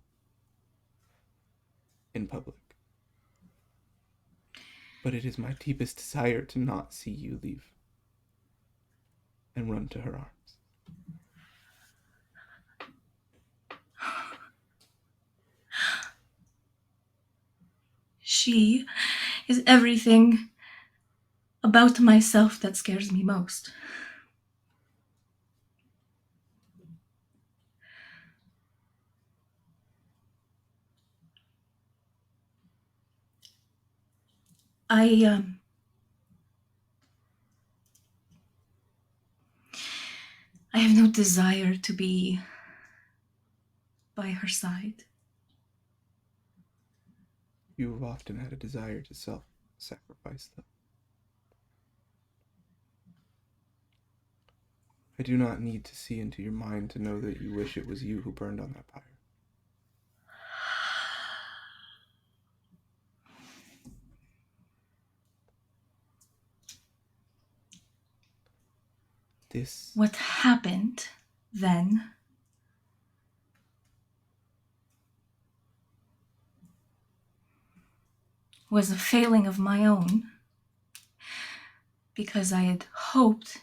Speaker 4: in public. But it is my deepest desire to not see you leave and run to her arms.
Speaker 5: She is everything about myself that scares me most. I I have no desire to be by her side.
Speaker 4: You have often had a desire to self-sacrifice, though. I do not need to see into your mind to know that you wish it was you who burned on that pyre.
Speaker 5: What happened then was a failing of my own, because I had hoped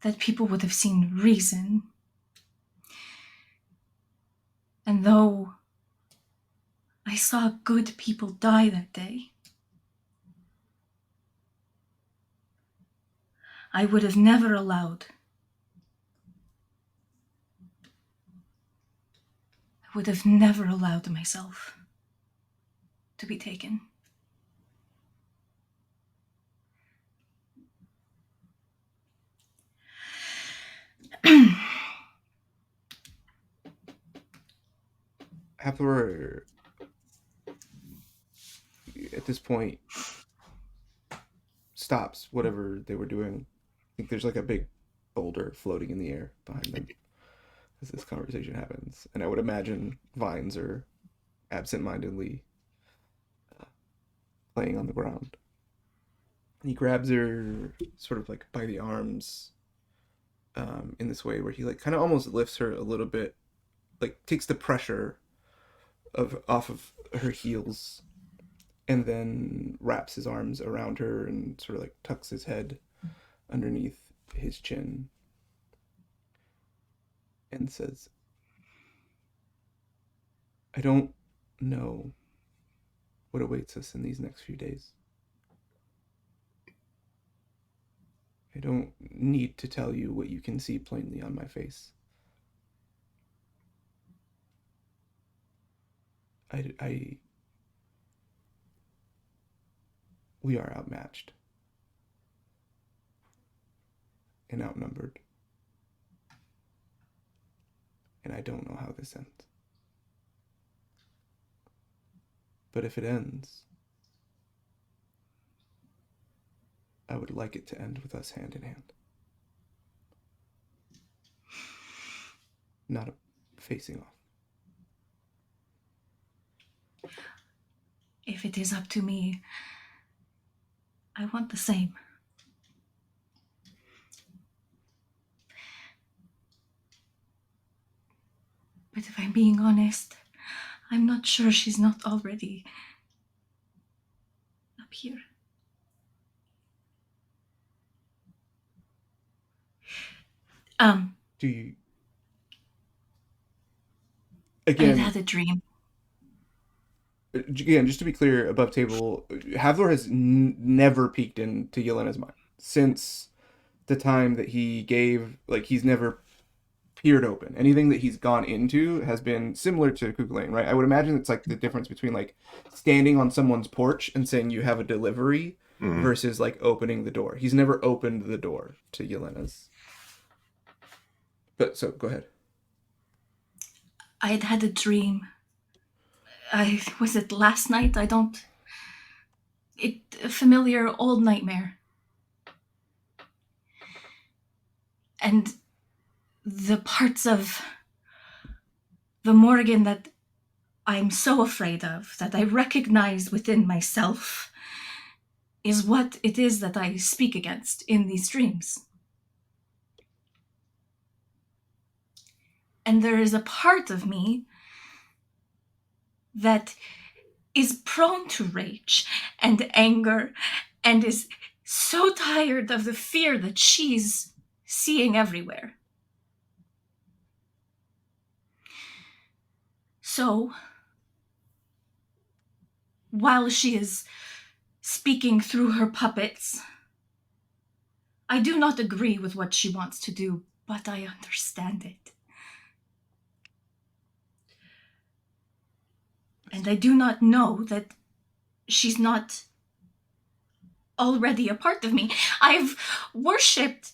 Speaker 5: that people would have seen reason. And though I saw good people die that day, I would have never allowed. I would have never allowed myself to be taken.
Speaker 4: Hathor, at this point, stops whatever they were doing. I think there's like a big boulder floating in the air behind them as this conversation happens. And I would imagine vines are absent-mindedly playing on the ground. And he grabs her sort of like by the arms in this way where he like kind of almost lifts her a little bit, like takes the pressure off of her heels, and then wraps his arms around her and sort of like tucks his head underneath his chin and says, I don't know what awaits us in these next few days. I don't need to tell you what you can see plainly on my face. We are outmatched and outnumbered. And I don't know how this ends. But if it ends, I would like it to end with us hand in hand. Not facing off.
Speaker 5: If it is up to me, I want the same. But if I'm being honest, I'm not sure she's not already up here.
Speaker 4: Do you...
Speaker 5: I
Speaker 4: Again,
Speaker 5: had a dream.
Speaker 4: Again, just to be clear, above table, Havlor has never peeked into Yelena's mind. Since the time that he gave, like, he's never peered open. Anything that he's gone into has been similar to Kukulane, right? I would imagine it's like the difference between, like, standing on someone's porch and saying you have a delivery versus, like, opening the door. He's never opened the door to Yelena's. But, so, go ahead.
Speaker 5: I had a dream. Was it last night? A familiar old nightmare. And the parts of the Morrigan that I'm so afraid of, that I recognize within myself, is what it is that I speak against in these dreams. And there is a part of me that is prone to rage and anger and is so tired of the fear that she's seeing everywhere. So, while she is speaking through her puppets, I do not agree with what she wants to do, but I understand it. And I do not know that she's not already a part of me. I've worshipped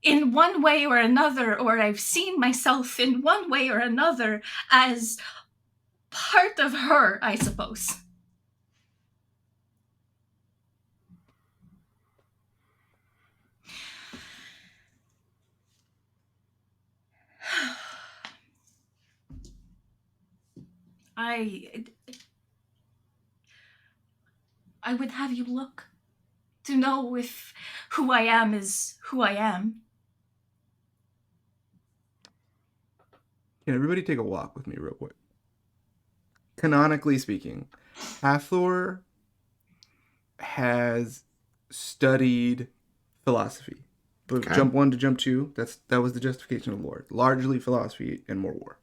Speaker 5: in one way or another, or I've seen myself in one way or another as part of her, I suppose. I would have you look to know if who I am is who I am.
Speaker 4: Can everybody take a walk with me real quick? Canonically speaking, Hathor has studied philosophy. But
Speaker 1: Okay.
Speaker 4: jump 1 to jump 2, that was the justification of the Lord. Largely philosophy and more war.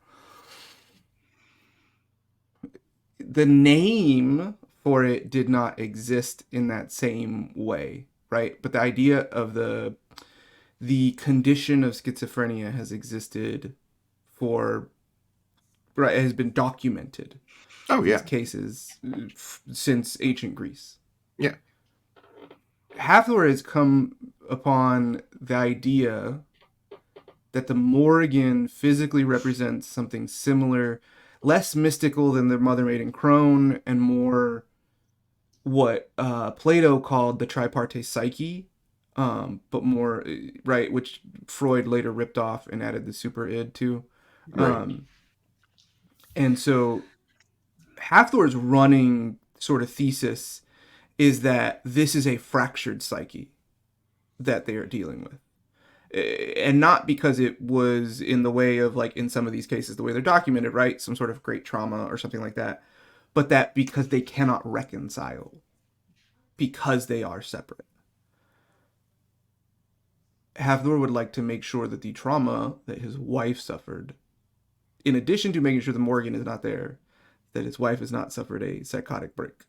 Speaker 4: The name for it did not exist in that same way, right? But the idea of the condition of schizophrenia has existed for, right, it has been documented.
Speaker 1: Oh,
Speaker 4: These
Speaker 1: yeah.
Speaker 4: cases since ancient Greece.
Speaker 1: Yeah.
Speaker 4: Hathor has come upon the idea that the Morrigan physically represents something similar, less mystical than the Mother Maiden Crone, and more what Plato called the tripartite psyche, but more, right, which Freud later ripped off and added the super id to.
Speaker 1: Right.
Speaker 4: And so Hathor's running sort of thesis is that this is a fractured psyche that they are dealing with. And not because it was in the way of, like, in some of these cases, the way they're documented, right? Some sort of great trauma or something like that. But that because they cannot reconcile. Because they are separate. Hathor would like to make sure that the trauma that his wife suffered, in addition to making sure that Morrigan is not there, that his wife has not suffered a psychotic break.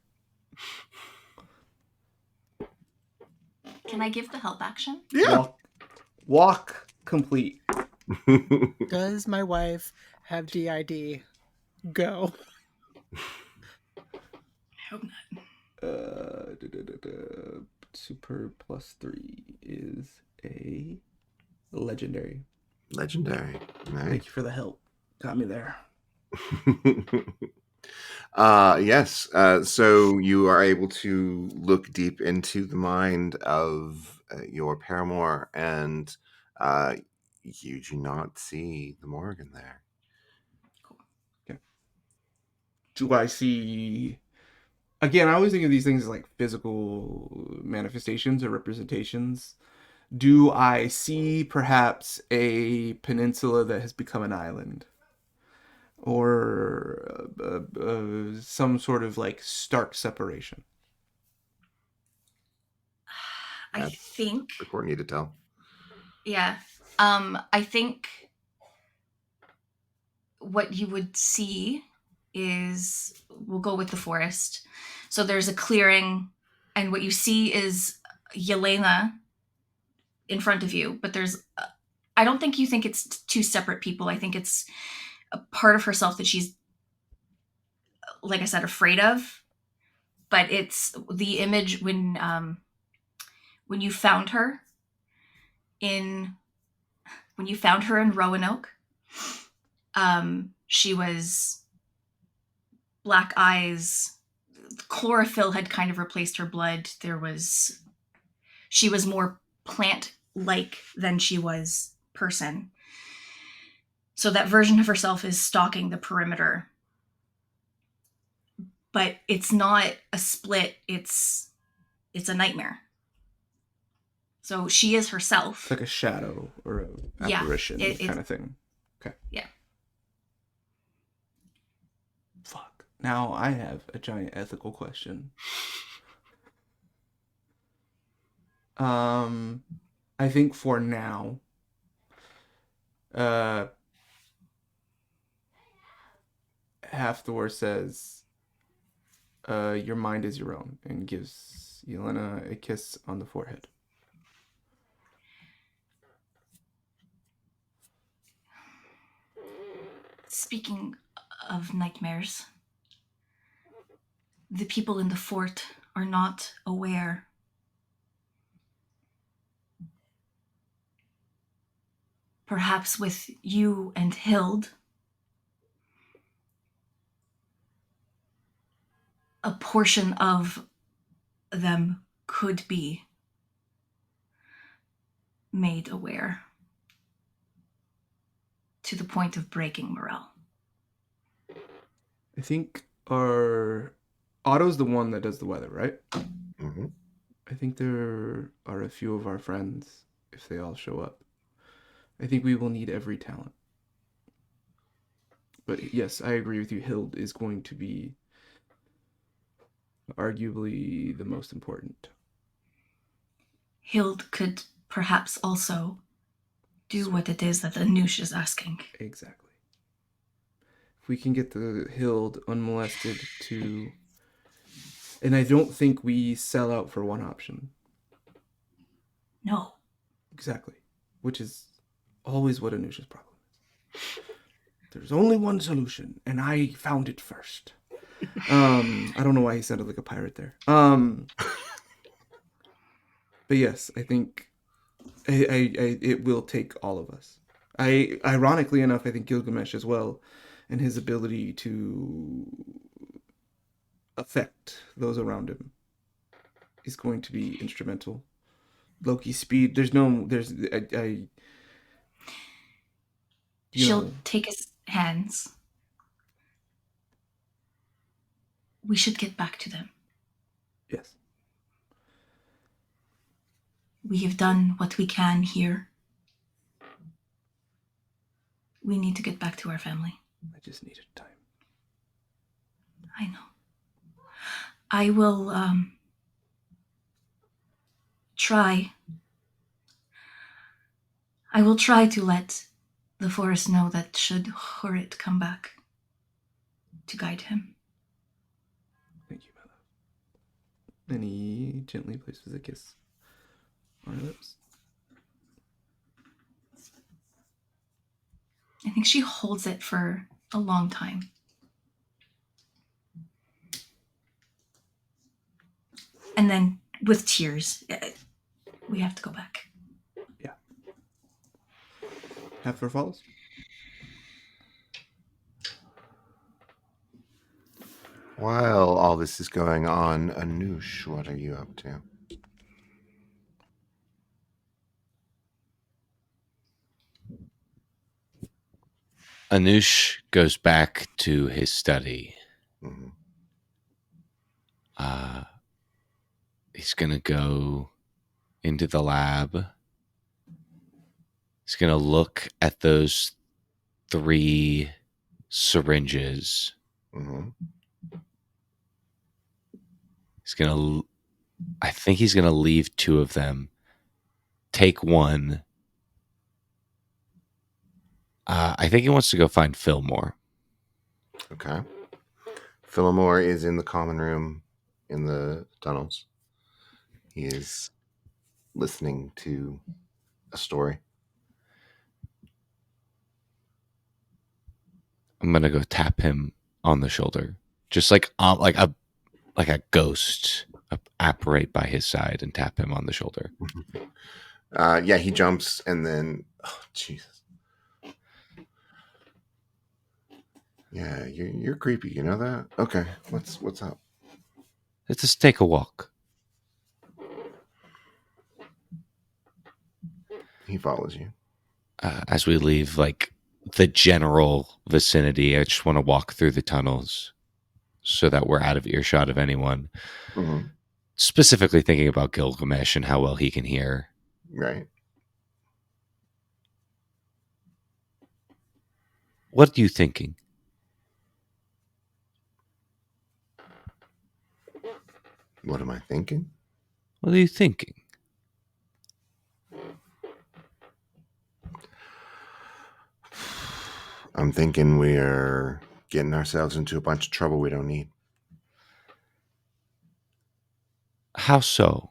Speaker 5: Can I give the help action?
Speaker 1: Yeah.
Speaker 4: Walk complete.
Speaker 3: Does my wife have DID? Go.
Speaker 5: I hope not.
Speaker 4: Super +3 is a legendary.
Speaker 1: Legendary. Nice.
Speaker 4: Thank you for the help. Got me there.
Speaker 1: Yes. So you are able to look deep into the mind of your paramour, and you do not see the Morrigan there.
Speaker 5: Cool.
Speaker 4: Okay. Do I see? Again, I always think of these things as like physical manifestations or representations. Do I see perhaps a peninsula that has become an island? Or some sort of like stark separation?
Speaker 5: I think,
Speaker 1: For Courtney to tell.
Speaker 5: yeah. I think what you would see is, we'll go with the forest. So there's a clearing, and what you see is Yelena in front of you, but there's, I don't think you think it's two separate people. I think it's a part of herself that she's, like I said, afraid of. But it's the image when you found her in Roanoke. She was black eyes. Chlorophyll had kind of replaced her blood. She was more plant-like than she was person. So that version of herself is stalking the perimeter. But it's not a split, it's a nightmare. So she is herself.
Speaker 4: It's like a shadow or an apparition kind of thing. Okay.
Speaker 5: Yeah.
Speaker 4: Fuck. Now I have a giant ethical question. I think for now, Hathor says, your mind is your own, and gives Yelena a kiss on the forehead.
Speaker 5: Speaking of nightmares, the people in the fort are not aware perhaps with you and Hild, a portion of them could be made aware to the point of breaking morale.
Speaker 4: I think our Otto's the one that does the weather, right?
Speaker 1: Mm-hmm.
Speaker 4: I think there are a few of our friends, if they all show up. I think we will need every talent. But yes, I agree with you. Hild is going to be arguably the most important.
Speaker 5: Hild could perhaps also do what it is that Anush is asking.
Speaker 4: Exactly. If we can get the Hild unmolested to... And I don't think we sell out for one option.
Speaker 5: No.
Speaker 4: Exactly. Which is always what Anusha's problem is. There's only one solution, and I found it first. I don't know why he sounded like a pirate there. But yes, I think it will take all of us. Ironically enough, I think Gilgamesh as well, and his ability to affect those around him is going to be instrumental. Loki's speed.
Speaker 5: She'll take his hands. We should get back to them.
Speaker 4: Yes.
Speaker 5: We have done what we can here. We need to get back to our family.
Speaker 4: I just needed time.
Speaker 5: I know. I will try. I will try to let the forest know that should Horit come back, to guide him.
Speaker 4: Thank you, my love. Then he gently places a kiss on her lips.
Speaker 5: I think she holds it for a long time. And then, with tears, we have to go back.
Speaker 4: Yeah. Heifer follows.
Speaker 1: While all this is going on, Anush, what are you up to?
Speaker 2: Anush goes back to his study.
Speaker 1: Mm-hmm.
Speaker 2: He's going to go into the lab. He's going to look at those 3 syringes.
Speaker 1: Mm-hmm.
Speaker 2: I think he's going to leave 2 of them. Take one. I think he wants to go find Fillmore.
Speaker 1: Okay. Fillmore is in the common room in the tunnels. He is listening to a story.
Speaker 2: I'm going to go tap him on the shoulder. Just like a ghost apparate by his side and tap him on the shoulder.
Speaker 1: Yeah, he jumps and then, oh, Jesus. Yeah, you're creepy. You know that? Okay, what's up?
Speaker 2: Let's just take a walk.
Speaker 1: He follows you.
Speaker 2: As we leave, like, the general vicinity, I just want to walk through the tunnels so that we're out of earshot of anyone.
Speaker 1: Mm-hmm.
Speaker 2: Specifically thinking about Gilgamesh and how well he can hear.
Speaker 1: Right.
Speaker 2: What are you thinking?
Speaker 1: What am I thinking?
Speaker 2: What are you thinking?
Speaker 1: I'm thinking we're getting ourselves into a bunch of trouble we don't need.
Speaker 2: How so?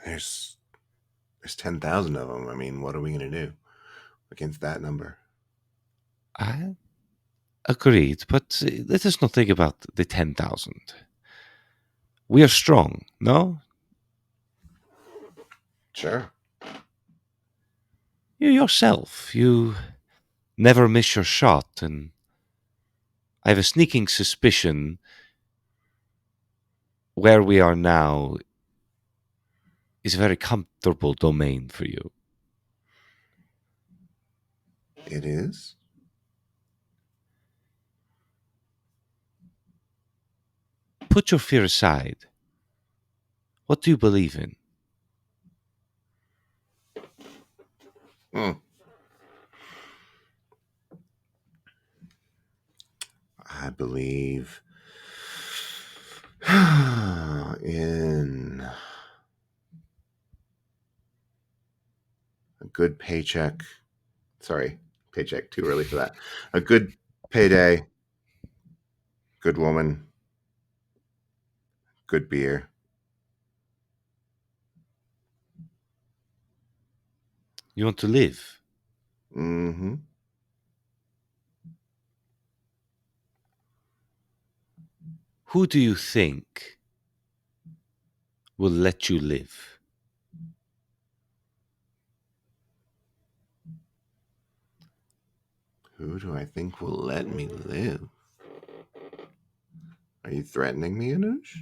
Speaker 1: There's 10,000 of them. I mean, what are we going to do against that number?
Speaker 2: I agreed, but let us not think about the 10,000. We are strong, no?
Speaker 1: Sure.
Speaker 2: You yourself, you never miss your shot, and I have a sneaking suspicion where we are now is a very comfortable domain for you.
Speaker 1: It is?
Speaker 2: Put your fear aside. What do you believe in?
Speaker 1: Hmm. I believe in a good paycheck. Sorry, paycheck, too early for that. A good payday, good woman, good beer.
Speaker 2: You want to live.
Speaker 1: Mm-hmm.
Speaker 2: Who do you think will let you live?
Speaker 1: Who do I think will let me live? Are you threatening me, Anush?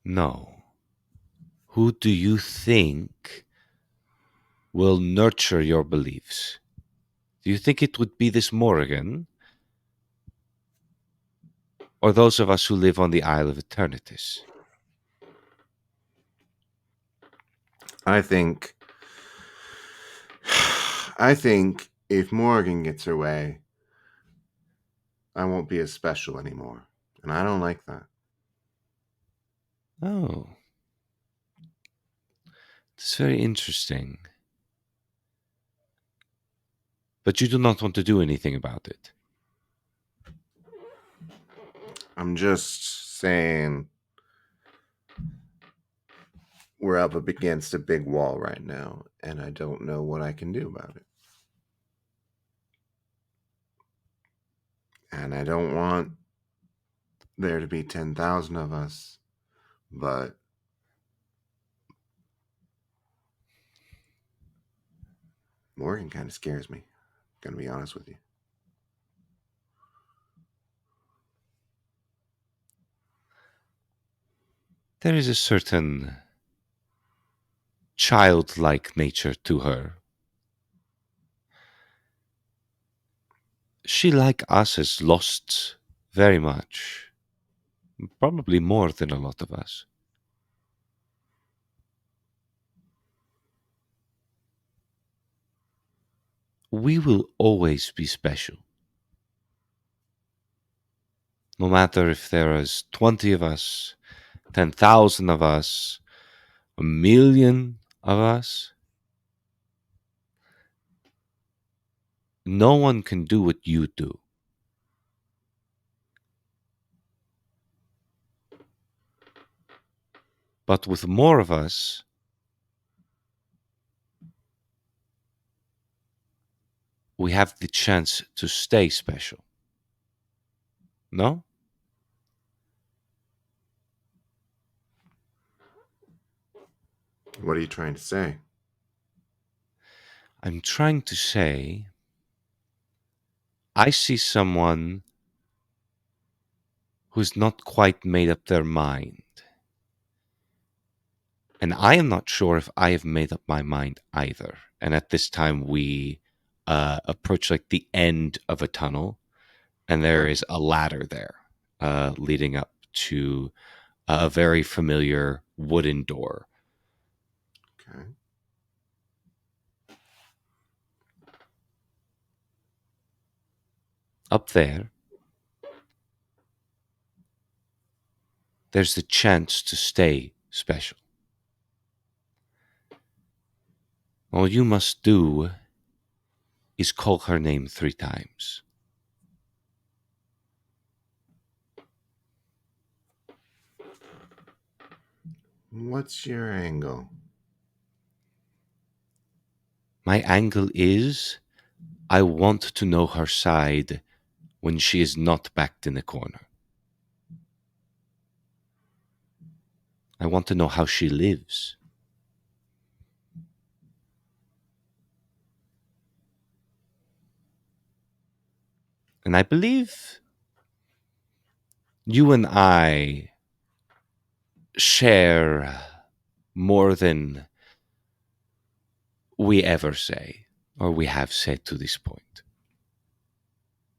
Speaker 2: No. Who do you think will nurture your beliefs? Do you think it would be this Morrigan? Or those of us who live on the Isle of Eternities?
Speaker 1: I think if Morgan gets her way, I won't be as special anymore. And I don't like that.
Speaker 2: Oh. It's very interesting. But you do not want to do anything about it.
Speaker 1: I'm just saying we're up against a big wall right now, and I don't know what I can do about it. And I don't want there to be 10,000 of us, but Morgan kind of scares me. I'm going to be honest with you.
Speaker 2: There is a certain childlike nature to her. She, like us, has lost very much. Probably more than a lot of us. We will always be special. No matter if there is 20 of us, 10,000 of us, 1,000,000 of us, no one can do what you do. But with more of us, we have the chance to stay special. No?
Speaker 1: What are you trying to say?
Speaker 2: I'm trying to say, I see someone who's not quite made up their mind. And I am not sure if I have made up my mind either. And at this time, we approach like the end of a tunnel, and there is a ladder there leading up to a very familiar wooden door.
Speaker 1: Okay.
Speaker 2: Up there, there's the chance to stay special. All you must do is call her name 3 times.
Speaker 1: What's your angle?
Speaker 2: My angle is I want to know her side when she is not backed in a corner. I want to know how she lives. And I believe you and I share more than we ever say, or we have said to this point.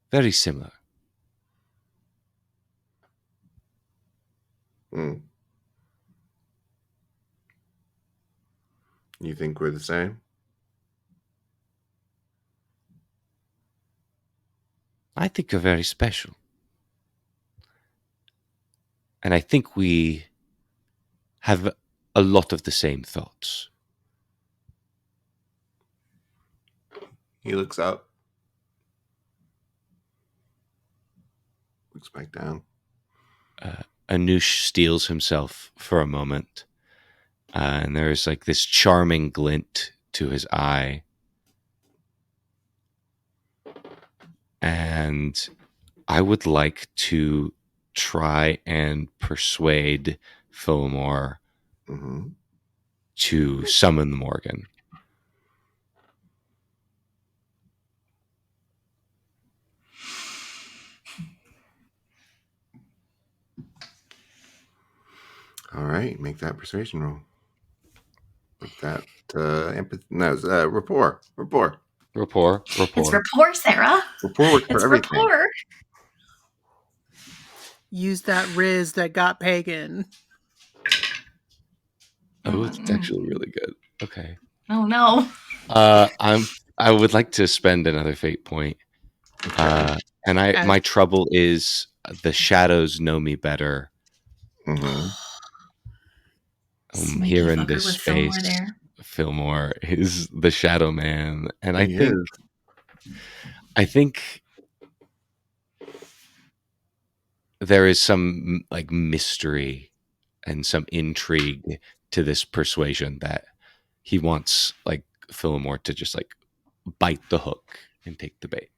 Speaker 2: Very similar.
Speaker 1: Hmm. You think we're the same?
Speaker 2: I think you're very special. And I think we have a lot of the same thoughts.
Speaker 1: He looks up. Looks back down.
Speaker 2: Anoush steels himself for a moment. And there's like this charming glint to his eye. And I would like to try and persuade Fillmore
Speaker 1: Mm-hmm.
Speaker 2: to summon Morgan.
Speaker 1: All right, make that persuasion roll. With that empathy. No, rapport.
Speaker 2: Rapport.
Speaker 5: It's rapport, Sarah.
Speaker 1: Rapport works for
Speaker 5: It's
Speaker 1: everything.
Speaker 5: rapport.
Speaker 3: Use that Riz that got pagan.
Speaker 2: Oh, it's actually really good. Okay.
Speaker 5: Oh no.
Speaker 2: I would like to spend another fate point.
Speaker 1: Okay.
Speaker 2: And my trouble is the shadows know me better.
Speaker 1: Mm-hmm.
Speaker 5: Sneaky
Speaker 2: Here in
Speaker 5: fucker
Speaker 2: this
Speaker 5: with Fillmore
Speaker 2: space,
Speaker 5: there.
Speaker 2: Fillmore is the shadow man. And
Speaker 1: He is.
Speaker 2: I think there is some like mystery and some intrigue to this persuasion that he wants like Fillmore to just like bite the hook and take the bait.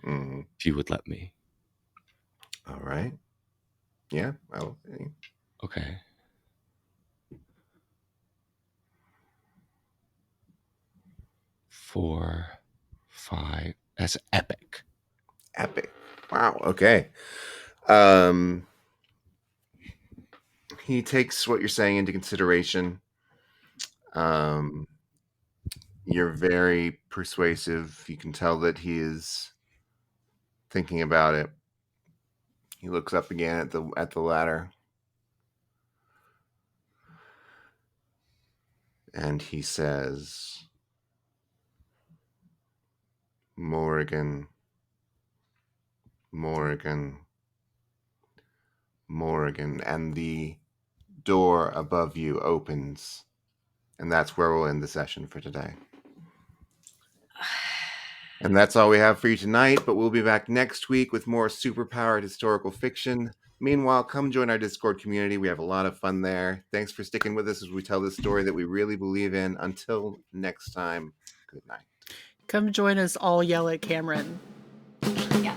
Speaker 1: Mm-hmm.
Speaker 2: If you would let me.
Speaker 1: All right. Yeah.
Speaker 2: Okay. 4, 5. That's epic.
Speaker 1: Epic. Wow. Okay. He takes what you're saying into consideration. You're very persuasive. You can tell that he is thinking about it. He looks up again at the ladder. And he says, Morrigan, Morrigan, Morrigan. And the door above you opens. And that's where we'll end the session for today. And that's all we have for you tonight, but we'll be back next week with more superpowered historical fiction. Meanwhile, come join our Discord community. We have a lot of fun there. Thanks for sticking with us as we tell this story that we really believe in. Until next time, good night.
Speaker 3: Come join us, all yell at Cameron.
Speaker 5: Yeah.